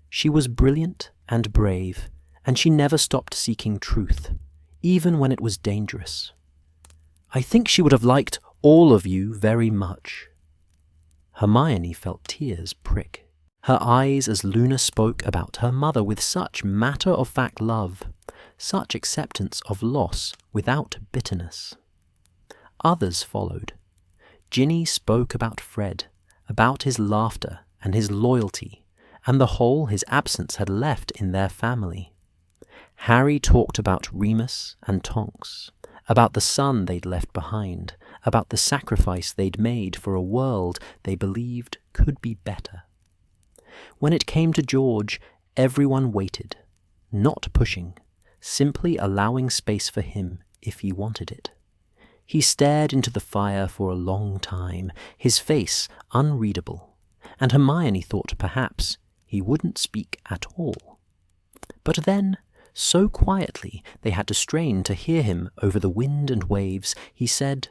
Speaker 1: She was brilliant and brave, and she never stopped seeking truth, even when it was dangerous. I think she would have liked all of you very much." Hermione felt tears prick her eyes as Luna spoke about her mother with such matter-of-fact love, such acceptance of loss without bitterness. Others followed. Ginny spoke about Fred, about his laughter and his loyalty, and the hole his absence had left in their family. Harry talked about Remus and Tonks, about the son they'd left behind, about the sacrifice they'd made for a world they believed could be better. When it came to George, everyone waited, not pushing, simply allowing space for him if he wanted it. He stared into the fire for a long time, his face unreadable, and Hermione thought perhaps he wouldn't speak at all. But then, so quietly they had to strain to hear him over the wind and waves, he said,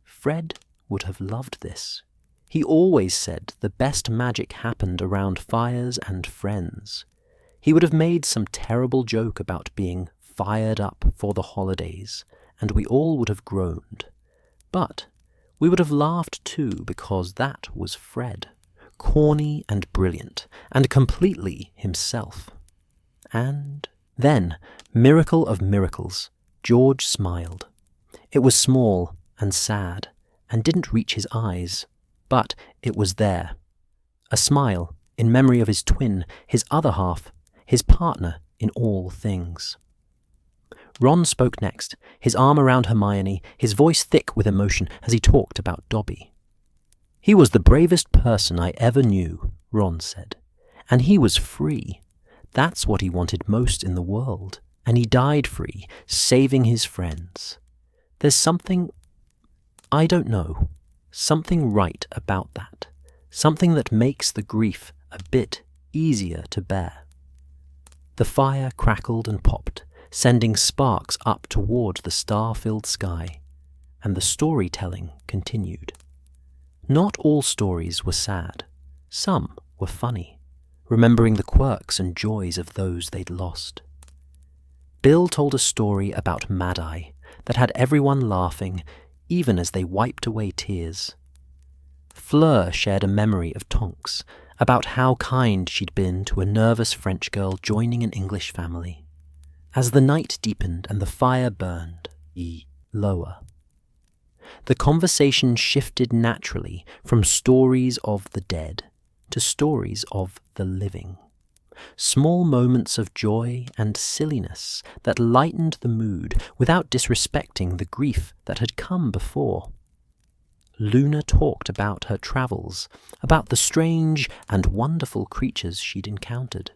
Speaker 1: "Fred would have loved this. He always said the best magic happened around fires and friends. He would have made some terrible joke about being fired up for the holidays, and we all would have groaned. But we would have laughed too, because that was Fred, corny and brilliant, and completely himself." And then, miracle of miracles, George smiled. It was small and sad, and didn't reach his eyes, but it was there. A smile in memory of his twin, his other half, his partner in all things. Ron spoke next, his arm around Hermione, his voice thick with emotion as he talked about Dobby. "He was the bravest person I ever knew," Ron said, "and he was free. That's what he wanted most in the world, and he died free, saving his friends. There's something, I don't know, something right about that, something that makes the grief a bit easier to bear." The fire crackled and popped, sending sparks up toward the star-filled sky, and the storytelling continued. Not all stories were sad. Some were funny, remembering the quirks and joys of those they'd lost. Bill told a story about Mad-Eye that had everyone laughing, even as they wiped away tears. Fleur shared a memory of Tonks, about how kind she'd been to a nervous French girl joining an English family. As the night deepened and the fire burned lower, the conversation shifted naturally from stories of the dead to stories of the living. Small moments of joy and silliness that lightened the mood without disrespecting the grief that had come before. Luna talked about her travels, about the strange and wonderful creatures she'd encountered.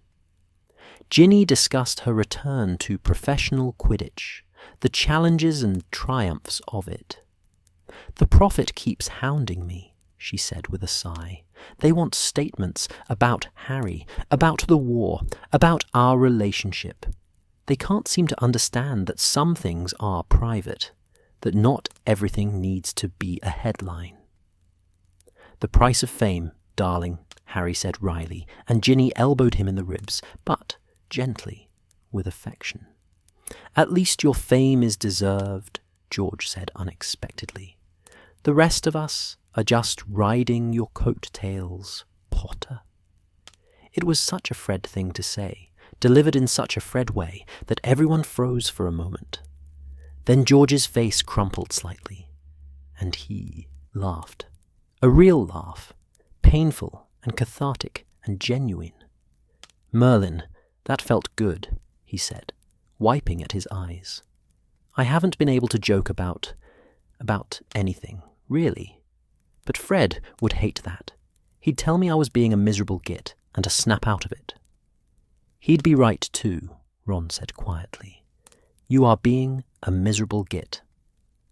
Speaker 1: Ginny discussed her return to professional Quidditch, the challenges and triumphs of it. "The Prophet keeps hounding me," she said with a sigh. "They want statements about Harry, about the war, about our relationship. They can't seem to understand that some things are private, that not everything needs to be a headline. "The price of fame, darling," Harry said wryly, and Ginny elbowed him in the ribs, but gently, with affection. "At least your fame is deserved," George said unexpectedly. "The rest of us are just riding your coat-tails, Potter." It was such a Fred thing to say, delivered in such a Fred way, that everyone froze for a moment. Then George's face crumpled slightly, and he laughed. A real laugh, painful and cathartic and genuine. "Merlin, that felt good," he said, wiping at his eyes. "I haven't been able to joke about anything, really. But Fred would hate that. He'd tell me I was being a miserable git and to snap out of it." "He'd be right too," Ron said quietly. "You are being a miserable git,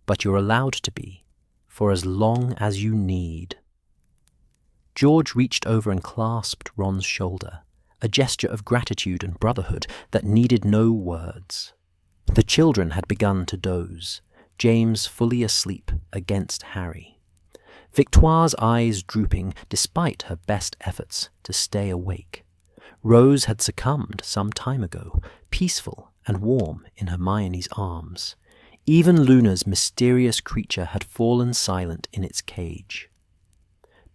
Speaker 1: but you're allowed to be, for as long as you need." George reached over and clasped Ron's shoulder, a gesture of gratitude and brotherhood that needed no words. The children had begun to doze, James fully asleep against Harry. Victoire's eyes drooping despite her best efforts to stay awake. Rose had succumbed some time ago, peaceful and warm in Hermione's arms. Even Luna's mysterious creature had fallen silent in its cage.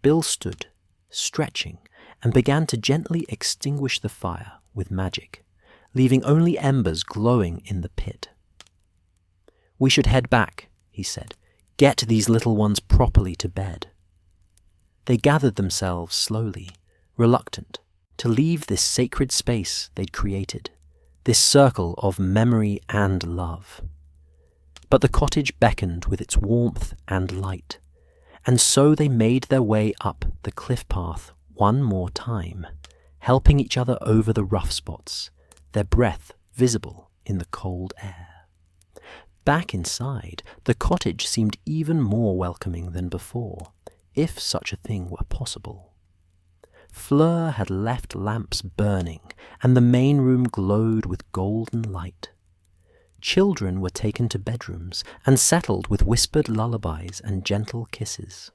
Speaker 1: Bill stood, stretching, and began to gently extinguish the fire with magic, leaving only embers glowing in the pit. "We should head back," he said. "Get these little ones properly to bed." They gathered themselves slowly, reluctant, to leave this sacred space they'd created, this circle of memory and love. But the cottage beckoned with its warmth and light, and so they made their way up the cliff path one more time, helping each other over the rough spots, their breath visible in the cold air. Back inside, the cottage seemed even more welcoming than before, if such a thing were possible. Fleur had left lamps burning, and the main room glowed with golden light. Children were taken to bedrooms and settled with whispered lullabies and gentle kisses.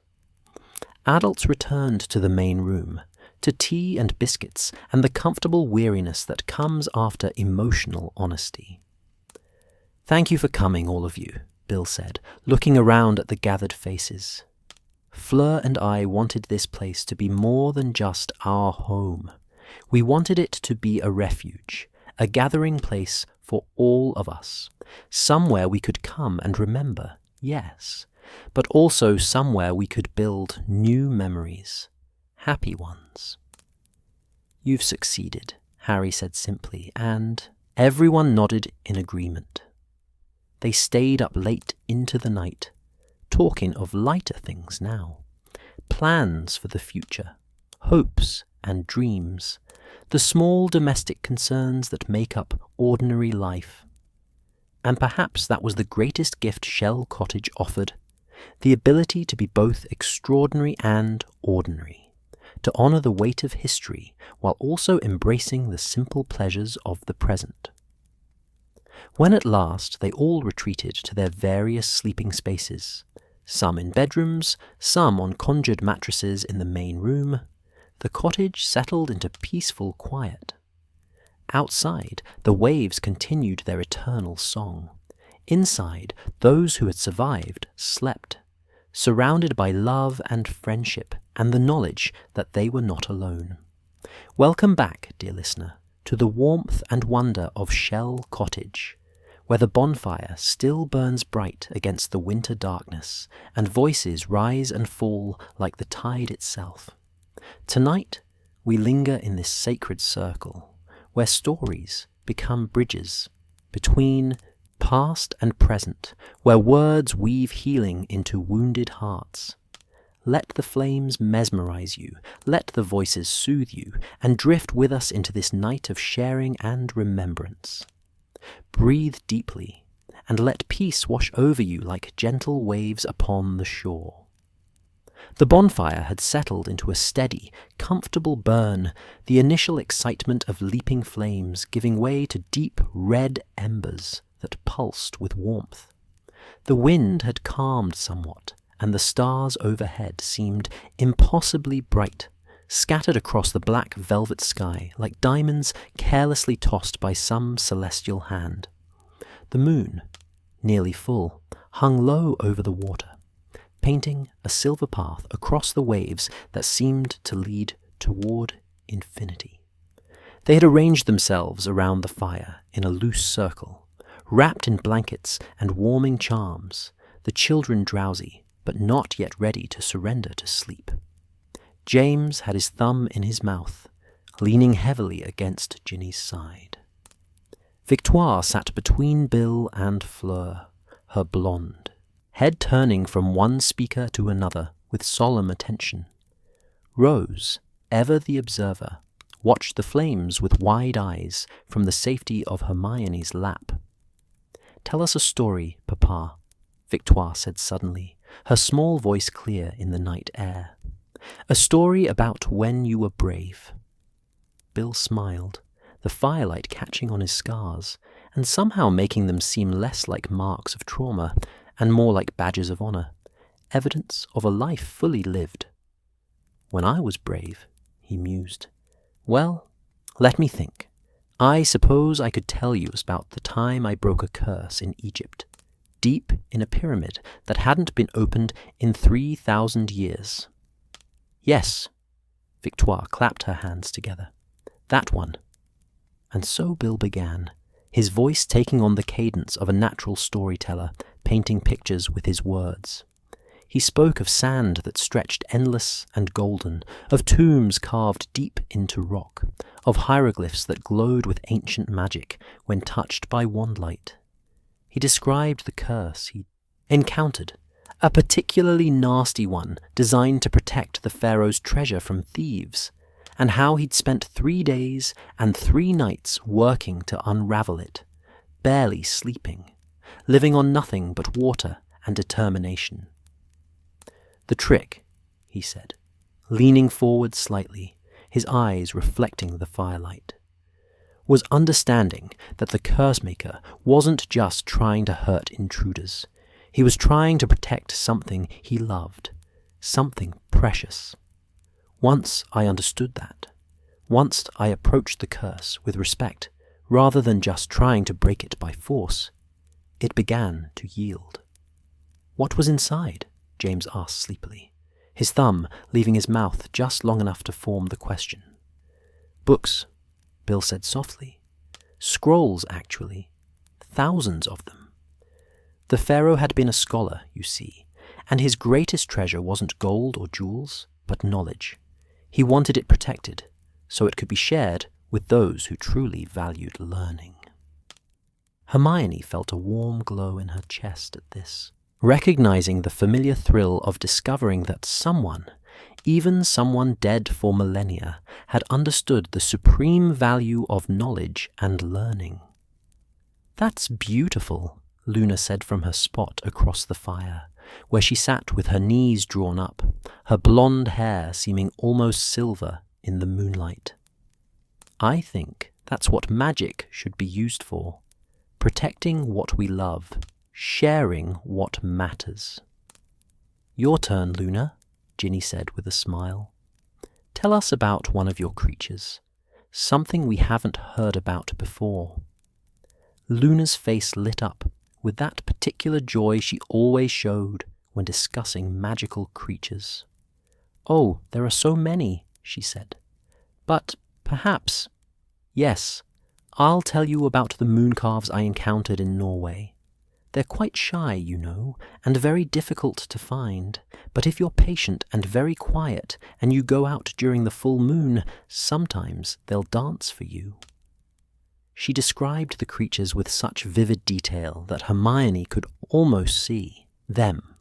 Speaker 1: Adults returned to the main room, to tea and biscuits and the comfortable weariness that comes after emotional honesty. "Thank you for coming, all of you," Bill said, looking around at the gathered faces. "Fleur and I wanted this place to be more than just our home. We wanted it to be a refuge, a gathering place for all of us, somewhere we could come and remember, yes, but also somewhere we could build new memories, happy ones." "You've succeeded," Harry said simply, and everyone nodded in agreement. They stayed up late into the night, talking of lighter things now, plans for the future, hopes and dreams, the small domestic concerns that make up ordinary life. And perhaps that was the greatest gift Shell Cottage offered, the ability to be both extraordinary and ordinary, to honour the weight of history while also embracing the simple pleasures of the present. When at last they all retreated to their various sleeping spaces, some in bedrooms, some on conjured mattresses in the main room, the cottage settled into peaceful quiet. Outside, the waves continued their eternal song. Inside, those who had survived slept, surrounded by love and friendship and the knowledge that they were not alone. Welcome back, dear listener, to the warmth and wonder of Shell Cottage, where the bonfire still burns bright against the winter darkness, and voices rise and fall like the tide itself. Tonight, we linger in this sacred circle, where stories become bridges between past and present, where words weave healing into wounded hearts. Let the flames mesmerize you, let the voices soothe you, and drift with us into this night of sharing and remembrance. Breathe deeply, and let peace wash over you like gentle waves upon the shore. The bonfire had settled into a steady, comfortable burn, the initial excitement of leaping flames giving way to deep red embers that pulsed with warmth. The wind had calmed somewhat, and the stars overhead seemed impossibly bright, scattered across the black velvet sky like diamonds carelessly tossed by some celestial hand. The moon, nearly full, hung low over the water, painting a silver path across the waves that seemed to lead toward infinity. They had arranged themselves around the fire in a loose circle, wrapped in blankets and warming charms, the children drowsy, but not yet ready to surrender to sleep. James had his thumb in his mouth, leaning heavily against Ginny's side. Victoire sat between Bill and Fleur, her blonde, head turning from one speaker to another with solemn attention. Rose, ever the observer, watched the flames with wide eyes from the safety of Hermione's lap. "Tell us a story, Papa," Victoire said suddenly, her small voice clear in the night air. "A story about when you were brave." Bill smiled, the firelight catching on his scars, and somehow making them seem less like marks of trauma and more like badges of honor, evidence of a life fully lived. "When I was brave," he mused. "Well, let me think. I suppose I could tell you about the time I broke a curse in Egypt, deep in a pyramid that hadn't been opened in 3,000 years. Yes," Victoire clapped her hands together. "That one." And so Bill began, his voice taking on the cadence of a natural storyteller, painting pictures with his words. He spoke of sand that stretched endless and golden, of tombs carved deep into rock, of hieroglyphs that glowed with ancient magic when touched by wandlight. He described the curse he encountered, a particularly nasty one designed to protect the pharaoh's treasure from thieves, and how he'd spent 3 days and 3 nights working to unravel it, barely sleeping, living on nothing but water and determination. "The trick," he said, leaning forward slightly, his eyes reflecting the firelight, "was understanding that the curse-maker wasn't just trying to hurt intruders. He was trying to protect something he loved, something precious. Once I understood that, once I approached the curse with respect rather than just trying to break it by force, it began to yield." "What was inside?" James asked sleepily, his thumb leaving his mouth just long enough to form the question. "Books," Bill said softly. "Scrolls, actually. Thousands of them. The pharaoh had been a scholar, you see, and his greatest treasure wasn't gold or jewels, but knowledge. He wanted it protected, so it could be shared with those who truly valued learning." Hermione felt a warm glow in her chest at this, recognizing the familiar thrill of discovering that someone, even someone dead for millennia, had understood the supreme value of knowledge and learning. "That's beautiful," Luna said from her spot across the fire, where she sat with her knees drawn up, her blonde hair seeming almost silver in the moonlight. "I think that's what magic should be used for, protecting what we love, sharing what matters." "Your turn, Luna," Ginny said with a smile. "Tell us about one of your creatures, something we haven't heard about before." Luna's face lit up with that particular joy she always showed when discussing magical creatures. "Oh, there are so many," she said. "But perhaps, yes, I'll tell you about the mooncalves I encountered in Norway. They're quite shy, you know, and very difficult to find, but if you're patient and very quiet and you go out during the full moon, sometimes they'll dance for you." She described the creatures with such vivid detail that Hermione could almost see them,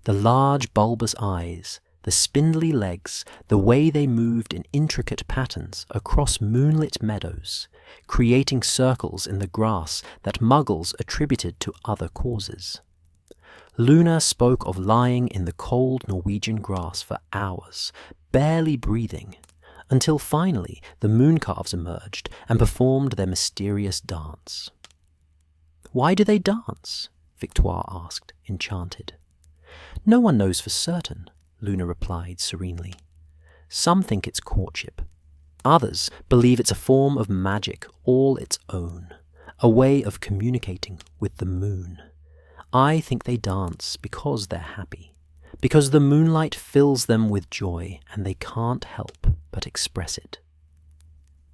Speaker 1: the large bulbous eyes, the spindly legs, the way they moved in intricate patterns across moonlit meadows, creating circles in the grass that muggles attributed to other causes. Luna spoke of lying in the cold Norwegian grass for hours, barely breathing, until finally the mooncalves emerged and performed their mysterious dance. "Why do they dance?" Victoire asked, enchanted. No one knows for certain, Luna replied serenely. Some think it's courtship. Others believe it's a form of magic all its own, a way of communicating with the moon. I think they dance because they're happy, because the moonlight fills them with joy and they can't help but express it.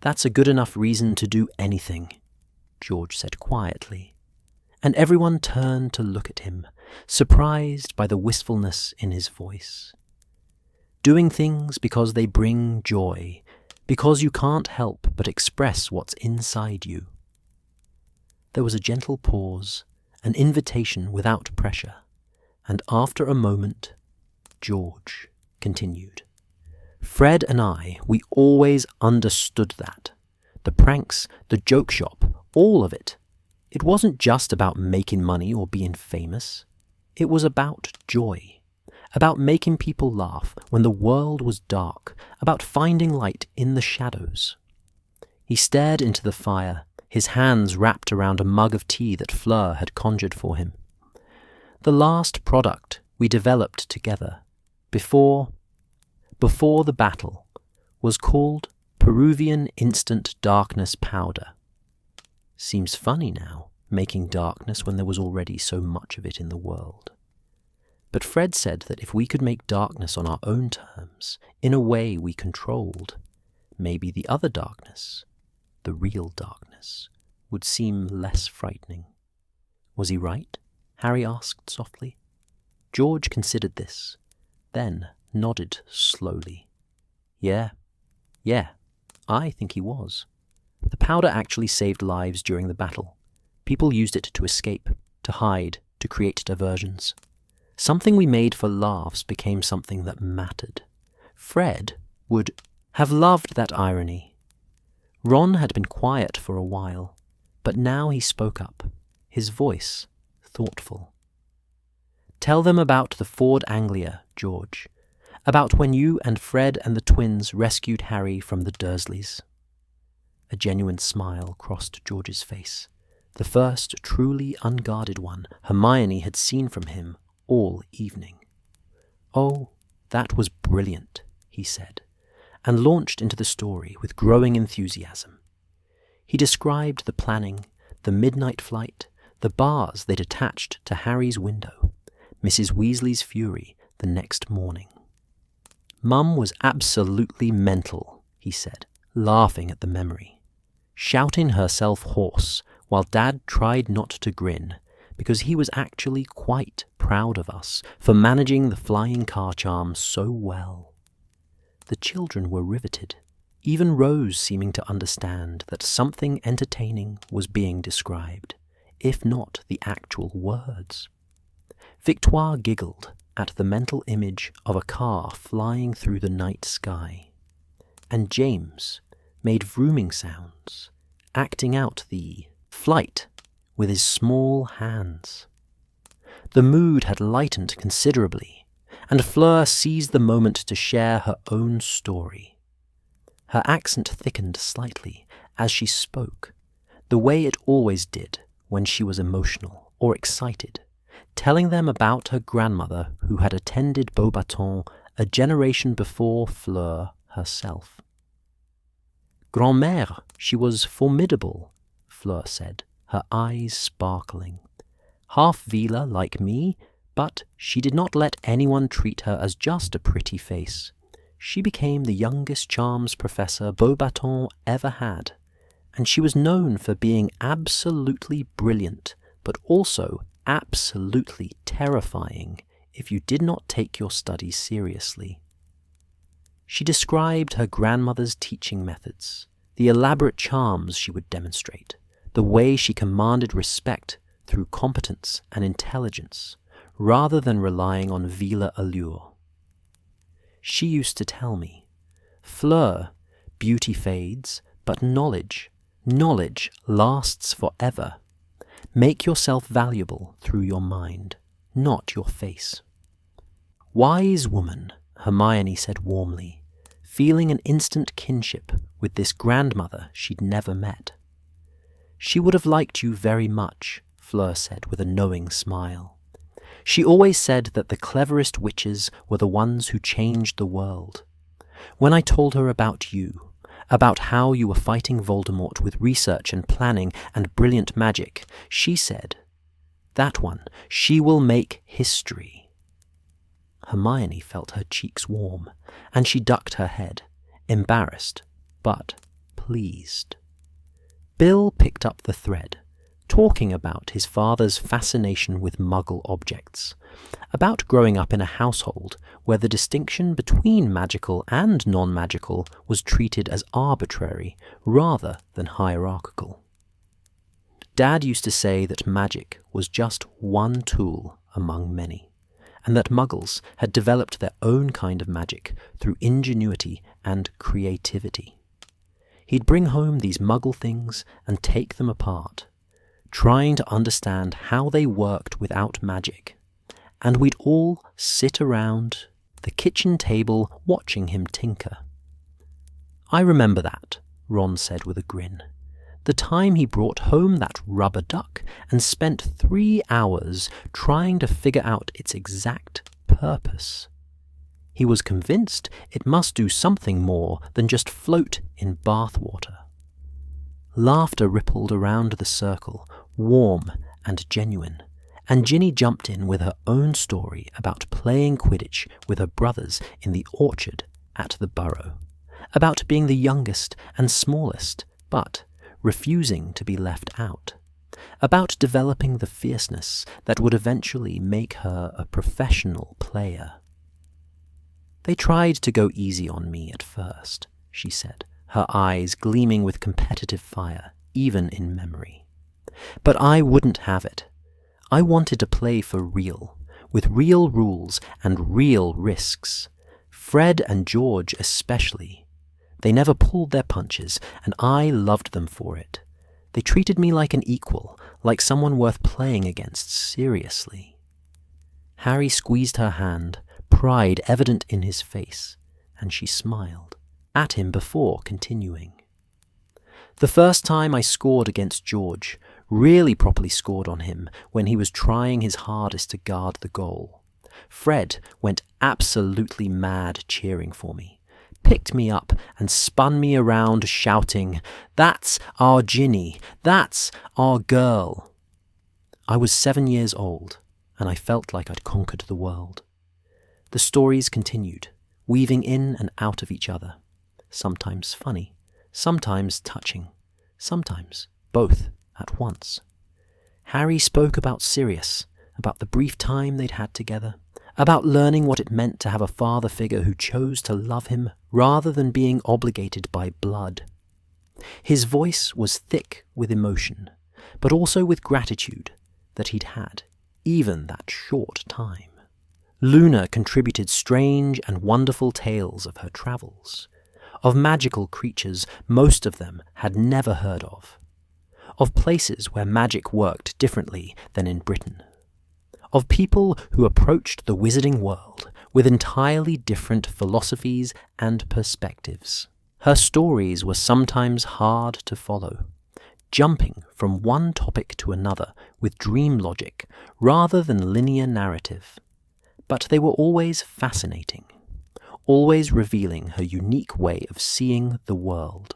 Speaker 1: That's a good enough reason to do anything, George said quietly, and everyone turned to look at him, surprised by the wistfulness in his voice. Doing things because they bring joy, because you can't help but express what's inside you. There was a gentle pause, an invitation without pressure, and after a moment, George continued. Fred and I, we always understood that. The pranks, the joke shop, all of it. It wasn't just about making money or being famous. It was about joy, about making people laugh when the world was dark, about finding light in the shadows. He stared into the fire, his hands wrapped around a mug of tea that Fleur had conjured for him. The last product we developed together, before the battle, was called Peruvian Instant Darkness Powder. Seems funny now, making darkness when there was already so much of it in the world. But Fred said that if we could make darkness on our own terms, in a way we controlled, maybe the other darkness, the real darkness, would seem less frightening. Was he right? Harry asked softly. George considered this, then nodded slowly. Yeah, I think he was. The powder actually saved lives during the battle. People used it to escape, to hide, to create diversions. Something we made for laughs became something that mattered. Fred would have loved that irony. Ron had been quiet for a while, but now he spoke up, his voice thoughtful. Tell them about the Ford Anglia, George. About when you and Fred and the twins rescued Harry from the Dursleys. A genuine smile crossed George's face, the first truly unguarded one Hermione had seen from him all evening. Oh, that was brilliant, he said, and launched into the story with growing enthusiasm. He described the planning, the midnight flight, the bars they'd attached to Harry's window, Mrs. Weasley's fury the next morning. Mum was absolutely mental, he said, laughing at the memory, shouting herself hoarse while Dad tried not to grin, because he was actually quite proud of us for managing the flying car charm so well. The children were riveted, even Rose seeming to understand that something entertaining was being described, if not the actual words. Victoire giggled at the mental image of a car flying through the night sky, and James made vrooming sounds, acting out the flight with his small hands. The mood had lightened considerably, and Fleur seized the moment to share her own story. Her accent thickened slightly as she spoke, the way it always did when she was emotional or excited, telling them about her grandmother who had attended Beauxbatons a generation before Fleur herself. Grand-mère, she was formidable, Fleur said, her eyes sparkling. Half Vila like me, but she did not let anyone treat her as just a pretty face. She became the youngest charms professor Beauxbatons ever had, and she was known for being absolutely brilliant, but also absolutely terrifying if you did not take your studies seriously. She described her grandmother's teaching methods, the elaborate charms she would demonstrate, the way she commanded respect through competence and intelligence, rather than relying on Vila allure. She used to tell me, Fleur, beauty fades, but knowledge lasts forever. Make yourself valuable through your mind, not your face. Wise woman, Hermione said warmly, feeling an instant kinship with this grandmother she'd never met. She would have liked you very much, Fleur said with a knowing smile. She always said that the cleverest witches were the ones who changed the world. When I told her about you, about how you were fighting Voldemort with research and planning and brilliant magic, she said, "That one, she will make history." Hermione felt her cheeks warm, and she ducked her head, embarrassed, but pleased. Bill picked up the thread, talking about his father's fascination with Muggle objects, about growing up in a household where the distinction between magical and non-magical was treated as arbitrary rather than hierarchical. Dad used to say that magic was just one tool among many, and that Muggles had developed their own kind of magic through ingenuity and creativity. He'd bring home these Muggle things and take them apart, trying to understand how they worked without magic, and we'd all sit around the kitchen table watching him tinker. "I remember that," Ron said with a grin. "The time he brought home that rubber duck and spent 3 hours trying to figure out its exact purpose. He was convinced it must do something more than just float in bathwater." Laughter rippled around the circle, warm and genuine, and Ginny jumped in with her own story about playing Quidditch with her brothers in the orchard at the Burrow, about being the youngest and smallest, but refusing to be left out, about developing the fierceness that would eventually make her a professional player. "They tried to go easy on me at first," she said, her eyes gleaming with competitive fire, even in memory. "But I wouldn't have it. I wanted to play for real, with real rules and real risks. Fred and George especially. They never pulled their punches, and I loved them for it. They treated me like an equal, like someone worth playing against seriously." Harry squeezed her hand, pride evident in his face, and she smiled at him before continuing. "The first time I scored against George, really properly scored on him when he was trying his hardest to guard the goal. Fred went absolutely mad cheering for me, picked me up and spun me around shouting, 'That's our Ginny! That's our girl!' I was 7 years old, and I felt like I'd conquered the world." The stories continued, weaving in and out of each other, sometimes funny, sometimes touching, sometimes both at once. Harry spoke about Sirius, about the brief time they'd had together, about learning what it meant to have a father figure who chose to love him rather than being obligated by blood. His voice was thick with emotion, but also with gratitude that he'd had even that short time. Luna contributed strange and wonderful tales of her travels, of magical creatures most of them had never heard of places where magic worked differently than in Britain, of people who approached the wizarding world with entirely different philosophies and perspectives. Her stories were sometimes hard to follow, jumping from one topic to another with dream logic rather than linear narrative. But they were always fascinating, always revealing her unique way of seeing the world.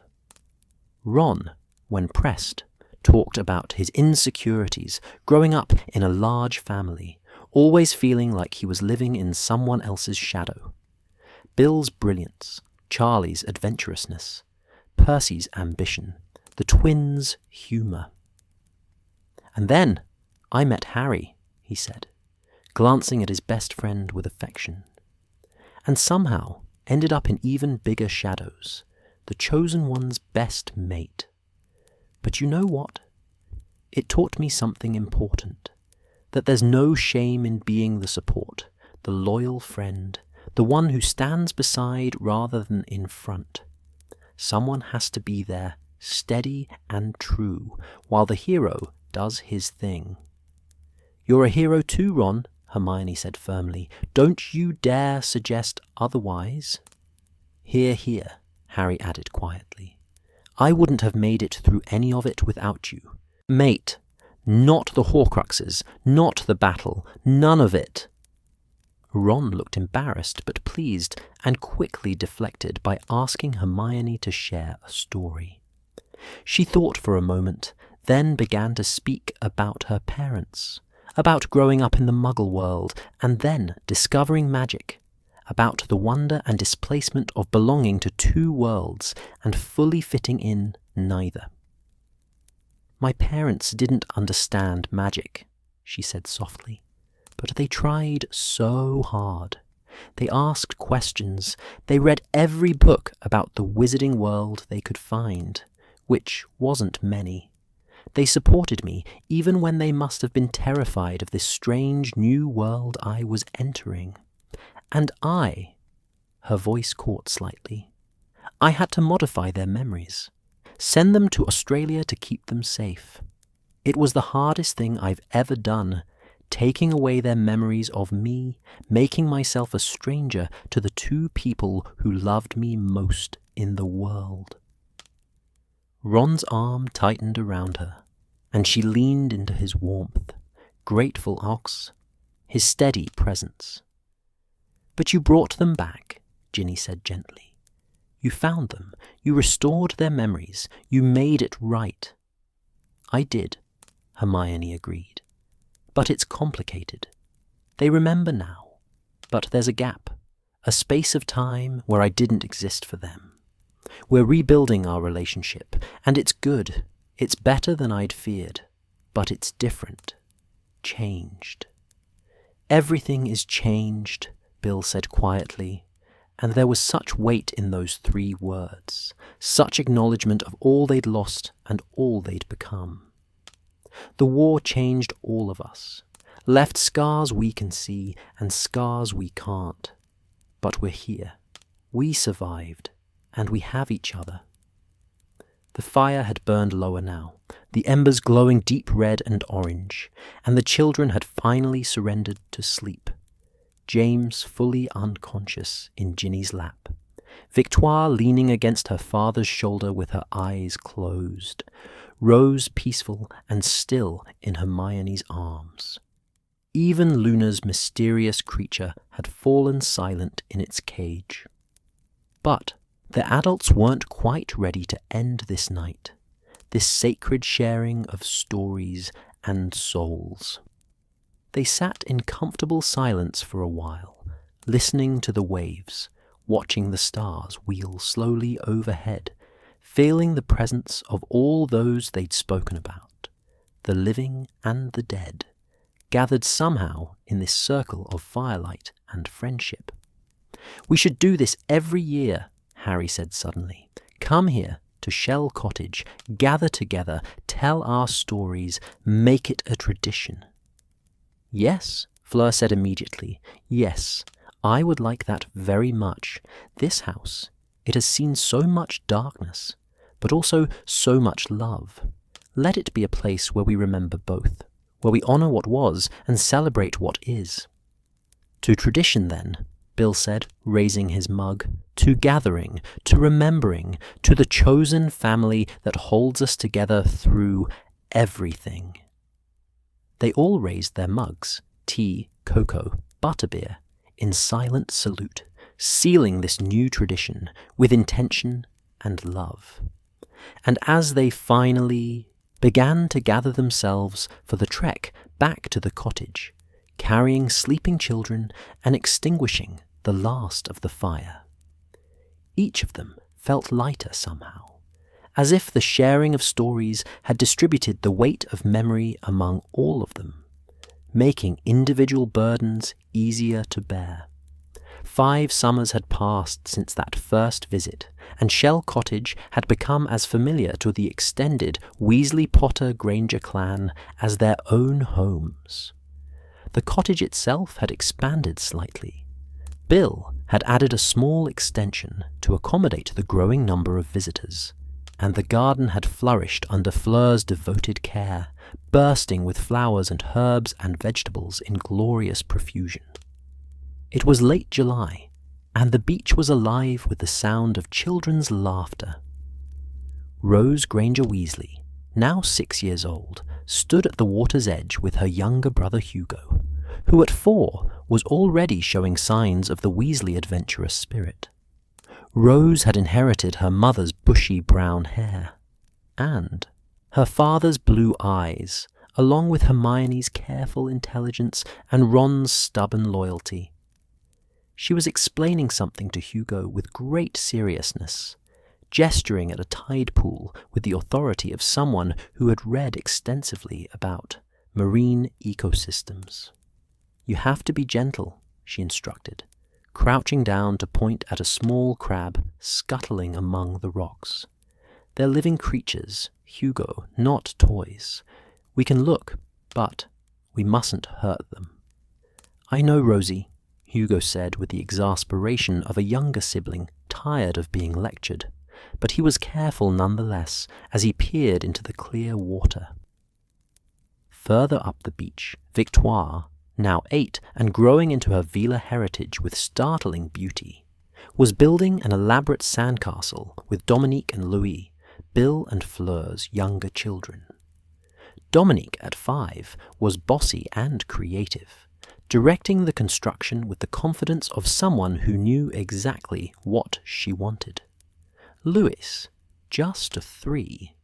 Speaker 1: Ron, when pressed, talked about his insecurities growing up in a large family, always feeling like he was living in someone else's shadow. Bill's brilliance, Charlie's adventurousness, Percy's ambition, the twins' humour. "And then I met Harry," he said, glancing at his best friend with affection, "and somehow ended up in even bigger shadows, the chosen one's best mate. But you know what? It taught me something important, that there's no shame in being the support, the loyal friend, the one who stands beside rather than in front. Someone has to be there, steady and true, while the hero does his thing." "You're a hero too, Ron," Hermione said firmly. "Don't you dare suggest otherwise." "Hear, hear," Harry added quietly. "I wouldn't have made it through any of it without you. Mate, Not the Horcruxes, not the battle, none of it. Ron looked embarrassed but pleased, and quickly deflected by asking Hermione to share a story. She thought for a moment, then began to speak about her parents, about growing up in the Muggle world, and then discovering magic, about the wonder and displacement of belonging to two worlds and fully fitting in neither. "My parents didn't understand magic," she said softly, "but they tried so hard. They asked questions. They read every book about the wizarding world they could find, which wasn't many. They supported me even when they must have been terrified of this strange new world I was entering. And her voice caught slightly, I had to modify their memories, send them to Australia to keep them safe. It was the hardest thing I've ever done, taking away their memories of me, making myself a stranger to the two people who loved me most in the world." Ron's arm tightened around her, and she leaned into his warmth, grateful his steady presence. "But you brought them back," Ginny said gently. "You found them, you restored their memories, you made it right." "I did," Hermione agreed. "But it's complicated. They remember now, but there's a gap, a space of time where I didn't exist for them. We're rebuilding our relationship, and it's good. It's better than I'd feared, but it's different. Changed." "Everything is changed," Bill said quietly, and there was such weight in those 3 words, such acknowledgement of all they'd lost and all they'd become. "The war changed all of us, left scars we can see and scars we can't. But we're here. We survived, and we have each other." The fire had burned lower now, the embers glowing deep red and orange, and the children had finally surrendered to sleep. James fully unconscious in Ginny's lap, Victoire leaning against her father's shoulder with her eyes closed, Rose peaceful and still in Hermione's arms. Even Luna's mysterious creature had fallen silent in its cage. But the adults weren't quite ready to end this night, this sacred sharing of stories and souls. They sat in comfortable silence for a while, listening to the waves, watching the stars wheel slowly overhead, feeling the presence of all those they'd spoken about, the living and the dead, gathered somehow in this circle of firelight and friendship. "We should do this every year," Harry said suddenly. "Come here to Shell Cottage, gather together, tell our stories, make it a tradition." "Yes," Fleur said immediately. "Yes, I would like that very much. This house, it has seen so much darkness, but also so much love. Let it be a place where we remember both, where we honor what was and celebrate what is." "To tradition, then," Bill said, raising his mug. "To gathering, to remembering, to the chosen family that holds us together through everything." They all raised their mugs, tea, cocoa, butterbeer, in silent salute, sealing this new tradition with intention and love. And as they finally began to gather themselves for the trek back to the cottage, carrying sleeping children and extinguishing the last of the fire, each of them felt lighter somehow, as if the sharing of stories had distributed the weight of memory among all of them, making individual burdens easier to bear. 5 summers had passed since that first visit, and Shell Cottage had become as familiar to the extended Weasley Potter Granger clan as their own homes. The cottage itself had expanded slightly. Bill had added a small extension to accommodate the growing number of visitors, and the garden had flourished under Fleur's devoted care, bursting with flowers and herbs and vegetables in glorious profusion. It was late July, and the beach was alive with the sound of children's laughter. Rose Granger Weasley, now 6 years old, stood at the water's edge with her younger brother Hugo, who at 4 was already showing signs of the Weasley adventurous spirit. Rose had inherited her mother's bushy brown hair, and her father's blue eyes, along with Hermione's careful intelligence and Ron's stubborn loyalty. She was explaining something to Hugo with great seriousness, gesturing at a tide pool with the authority of someone who had read extensively about marine ecosystems. "You have to be gentle," she instructed, crouching down to point at a small crab scuttling among the rocks. "They're living creatures, Hugo, not toys. We can look, but we mustn't hurt them." "I know, Rosie," Hugo said with the exasperation of a younger sibling tired of being lectured, but he was careful nonetheless as he peered into the clear water. Further up the beach, Victoire, now 8 and growing into her Vila heritage with startling beauty, was building an elaborate sandcastle with Dominique and Louis, Bill and Fleur's younger children. Dominique, at 5, was bossy and creative, directing the construction with the confidence of someone who knew exactly what she wanted. Louis, just 3,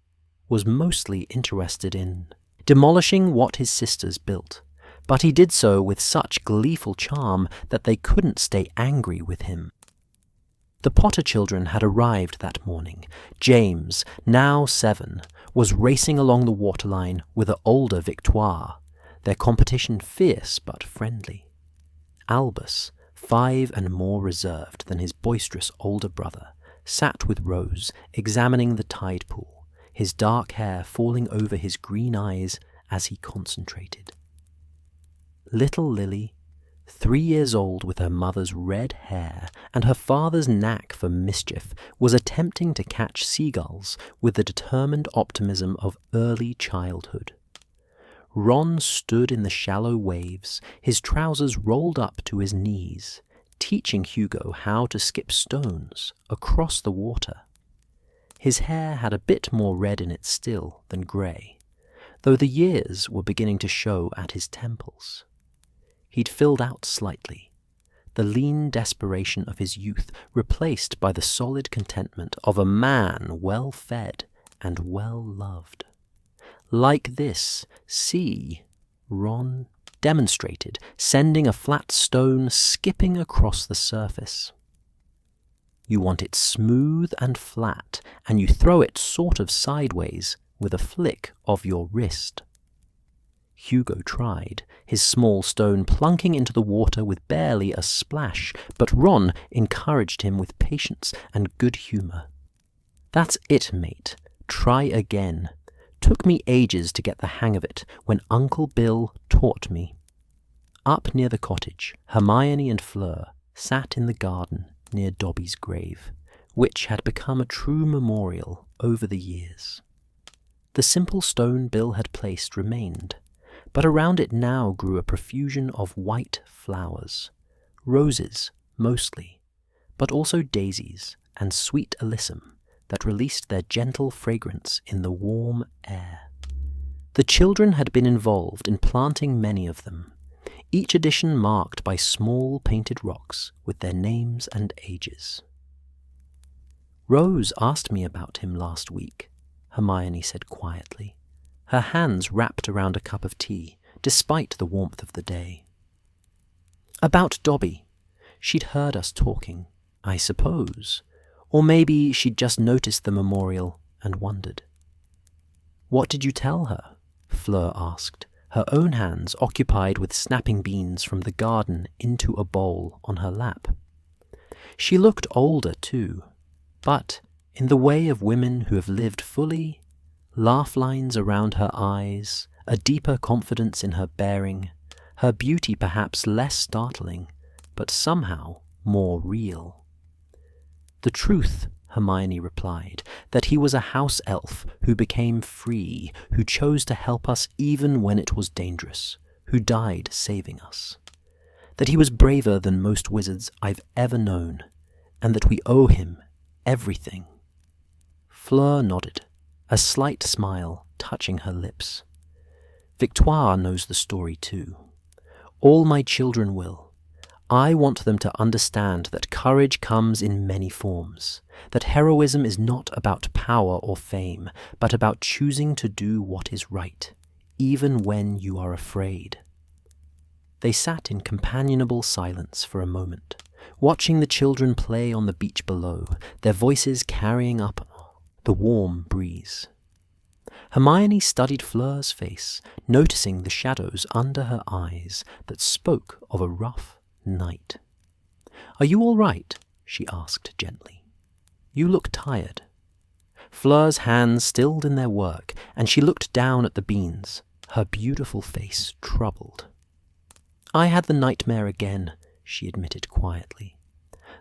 Speaker 1: was mostly interested in demolishing what his sisters built, but he did so with such gleeful charm that they couldn't stay angry with him. The Potter children had arrived that morning. James, now 7, was racing along the waterline with the older Victoire, their competition fierce but friendly. Albus, 5 and more reserved than his boisterous older brother, sat with Rose, examining the tide pool, his dark hair falling over his green eyes as he concentrated. Little Lily, 3 years old with her mother's red hair and her father's knack for mischief, was attempting to catch seagulls with the determined optimism of early childhood. Ron stood in the shallow waves, his trousers rolled up to his knees, teaching Hugo how to skip stones across the water. His hair had a bit more red in it still than grey, though the years were beginning to show at his temples. He'd filled out slightly, the lean desperation of his youth replaced by the solid contentment of a man well-fed and well-loved. "Like this, see," Ron demonstrated, sending a flat stone skipping across the surface. "You want it smooth and flat, and you throw it sort of sideways with a flick of your wrist." Hugo tried, his small stone plunking into the water with barely a splash, but Ron encouraged him with patience and good humour. "That's it, mate. Try again. Took me ages to get the hang of it when Uncle Bill taught me." Up near the cottage, Hermione and Fleur sat in the garden near Dobby's grave, which had become a true memorial over the years. The simple stone Bill had placed remained, but around it now grew a profusion of white flowers, roses mostly, but also daisies and sweet alyssum that released their gentle fragrance in the warm air. The children had been involved in planting many of them, each edition marked by small painted rocks with their names and ages. "Rose asked me about him last week," Hermione said quietly, her hands wrapped around a cup of tea, despite the warmth of the day. "About Dobby. She'd heard us talking, I suppose, or maybe she'd just noticed the memorial and wondered." "What did you tell her?" Fleur asked, her own hands occupied with snapping beans from the garden into a bowl on her lap. She looked older too, but in the way of women who have lived fully, laugh lines around her eyes, a deeper confidence in her bearing, her beauty perhaps less startling, but somehow more real. "The truth," Hermione replied, "that he was a house elf who became free, who chose to help us even when it was dangerous, who died saving us. That he was braver than most wizards I've ever known, and that we owe him everything." Fleur nodded, a slight smile touching her lips. Victoire knows the story too. All my children will. I want them to understand that courage comes in many forms, that heroism is not about power or fame, but about choosing to do what is right, even when you are afraid. They sat in companionable silence for a moment, watching the children play on the beach below, their voices carrying up the warm breeze. Hermione studied Fleur's face, noticing the shadows under her eyes that spoke of a rough night. "Are you all right?" she asked gently. "You look tired." Fleur's hands stilled in their work, and she looked down at the beans, her beautiful face troubled. "I had the nightmare again," she admitted quietly.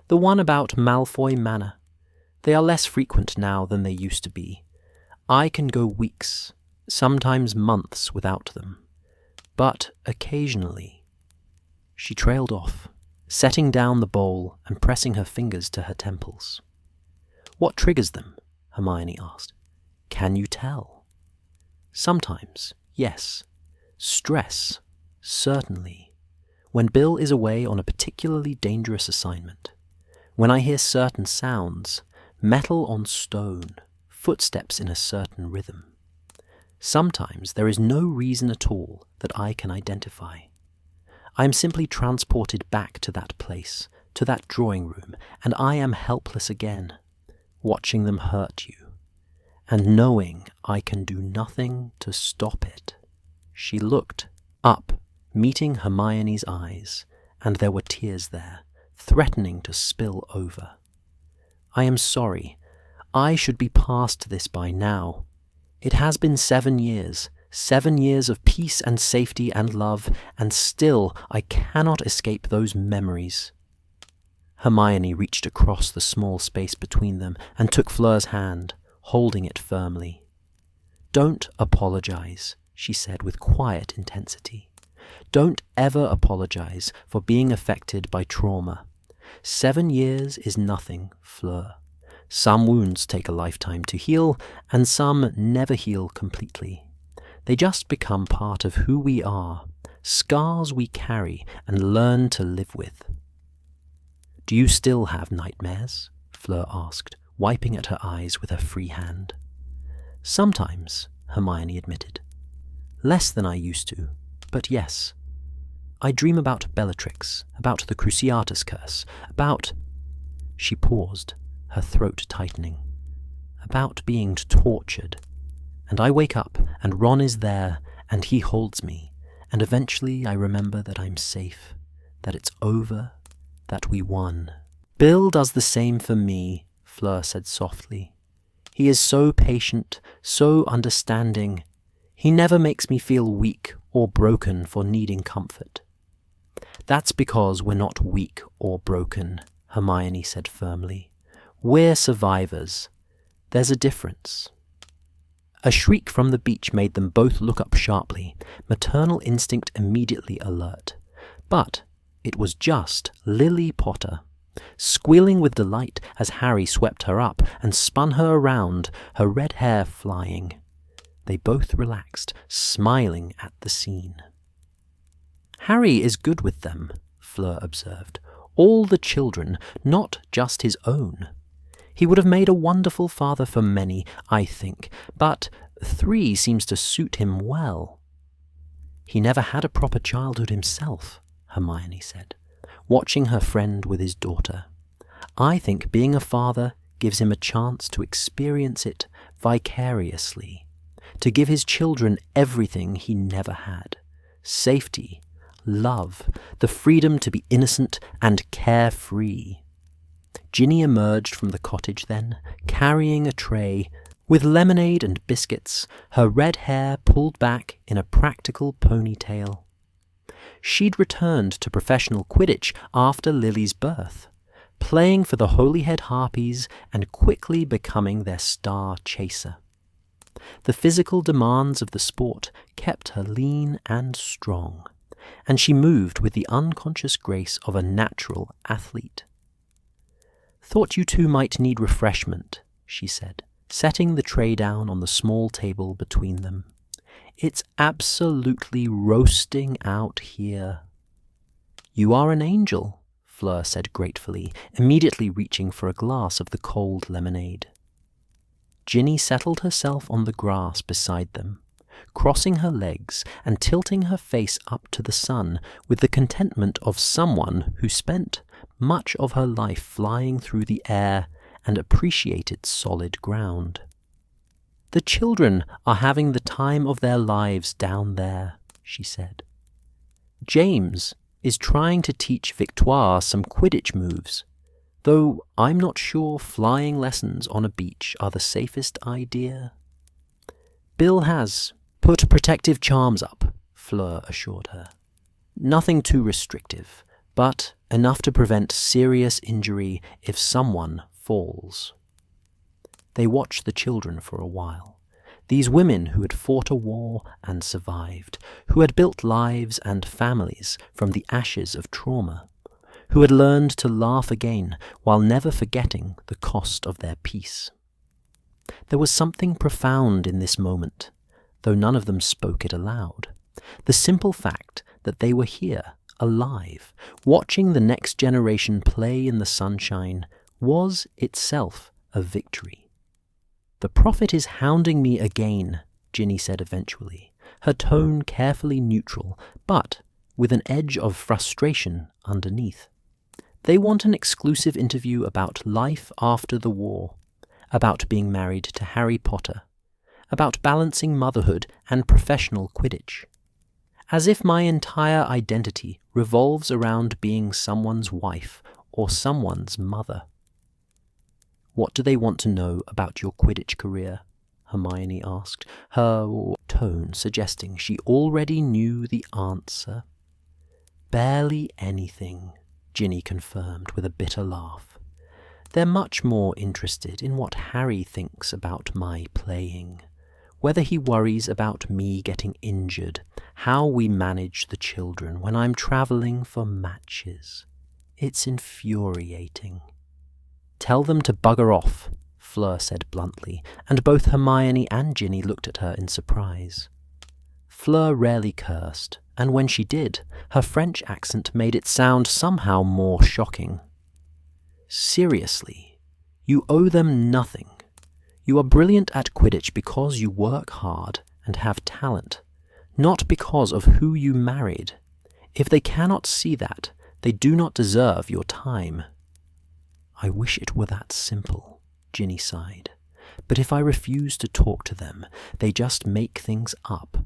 Speaker 1: "The one about Malfoy Manor. They are less frequent now than they used to be. I can go weeks, sometimes months without them. But occasionally—" She trailed off, setting down the bowl and pressing her fingers to her temples. "What triggers them?" Hermione asked. "Can you tell?" "Sometimes, yes. Stress, certainly. When Bill is away on a particularly dangerous assignment. When I hear certain sounds, metal on stone, footsteps in a certain rhythm. Sometimes there is no reason at all that I can identify. I am simply transported back to that place, to that drawing room, and I am helpless again, watching them hurt you, and knowing I can do nothing to stop it." She looked up, meeting Hermione's eyes, and there were tears there, threatening to spill over. "I am sorry. I should be past this by now. It has been 7 years, 7 years of peace and safety and love, and still I cannot escape those memories." Hermione reached across the small space between them and took Fleur's hand, holding it firmly. "Don't apologize," she said with quiet intensity. "Don't ever apologize for being affected by trauma. 7 years is nothing, Fleur. Some wounds take a lifetime to heal, and some never heal completely. They just become part of who we are, scars we carry and learn to live with." "Do you still have nightmares?" Fleur asked, wiping at her eyes with her free hand. "Sometimes," Hermione admitted. "Less than I used to, but yes. I dream about Bellatrix, about the Cruciatus curse, about—" She paused, her throat tightening. "About being tortured. And I wake up, and Ron is there, and he holds me, and eventually I remember that I'm safe, that it's over, that we won." "Bill does the same for me," Fleur said softly. "He is so patient, so understanding. He never makes me feel weak or broken for needing comfort." "That's because we're not weak or broken," Hermione said firmly. "We're survivors. There's a difference." A shriek from the beach made them both look up sharply, maternal instinct immediately alert. But it was just Lily Potter, squealing with delight as Harry swept her up and spun her around, her red hair flying. They both relaxed, smiling at the scene. "Harry is good with them," Fleur observed. "All the children, not just his own. He would have made a wonderful father for many, I think, but 3 seems to suit him well." "He never had a proper childhood himself," Hermione said, watching her friend with his daughter. "I think being a father gives him a chance to experience it vicariously, to give his children everything he never had: safety, love, the freedom to be innocent and carefree." Ginny emerged from the cottage then, carrying a tray with lemonade and biscuits, her red hair pulled back in a practical ponytail. She'd returned to professional Quidditch after Lily's birth, playing for the Holyhead Harpies and quickly becoming their star chaser. The physical demands of the sport kept her lean and strong, and she moved with the unconscious grace of a natural athlete. "Thought you two might need refreshment," she said, setting the tray down on the small table between them. "It's absolutely roasting out here." "You are an angel," Fleur said gratefully, immediately reaching for a glass of the cold lemonade. Ginny settled herself on the grass beside them, crossing her legs and tilting her face up to the sun with the contentment of someone who spent much of her life flying through the air and appreciated solid ground. "The children are having the time of their lives down there," she said. "James is trying to teach Victoire some Quidditch moves, though I'm not sure flying lessons on a beach are the safest idea." "Bill has put protective charms up," Fleur assured her. "Nothing too restrictive, but enough to prevent serious injury if someone falls." They watched the children for a while. These women who had fought a war and survived, who had built lives and families from the ashes of trauma, who had learned to laugh again while never forgetting the cost of their peace. There was something profound in this moment, though none of them spoke it aloud. The simple fact that they were here, alive, watching the next generation play in the sunshine, was itself a victory. "The prophet is hounding me again," Ginny said eventually, her tone carefully neutral, but with an edge of frustration underneath. "They want an exclusive interview about life after the war, about being married to Harry Potter, about balancing motherhood and professional Quidditch. As if my entire identity revolves around being someone's wife or someone's mother." "What do they want to know about your Quidditch career?" Hermione asked, her tone suggesting she already knew the answer. "Barely anything," Ginny confirmed with a bitter laugh. "They're much more interested in what Harry thinks about my playing, whether he worries about me getting injured, how we manage the children when I'm traveling for matches. It's infuriating." "Tell them to bugger off," Fleur said bluntly, and both Hermione and Ginny looked at her in surprise. Fleur rarely cursed, and when she did, her French accent made it sound somehow more shocking. "Seriously, you owe them nothing. You are brilliant at Quidditch because you work hard and have talent, not because of who you married. If they cannot see that, they do not deserve your time." "I wish it were that simple," Ginny sighed. "But if I refuse to talk to them, they just make things up.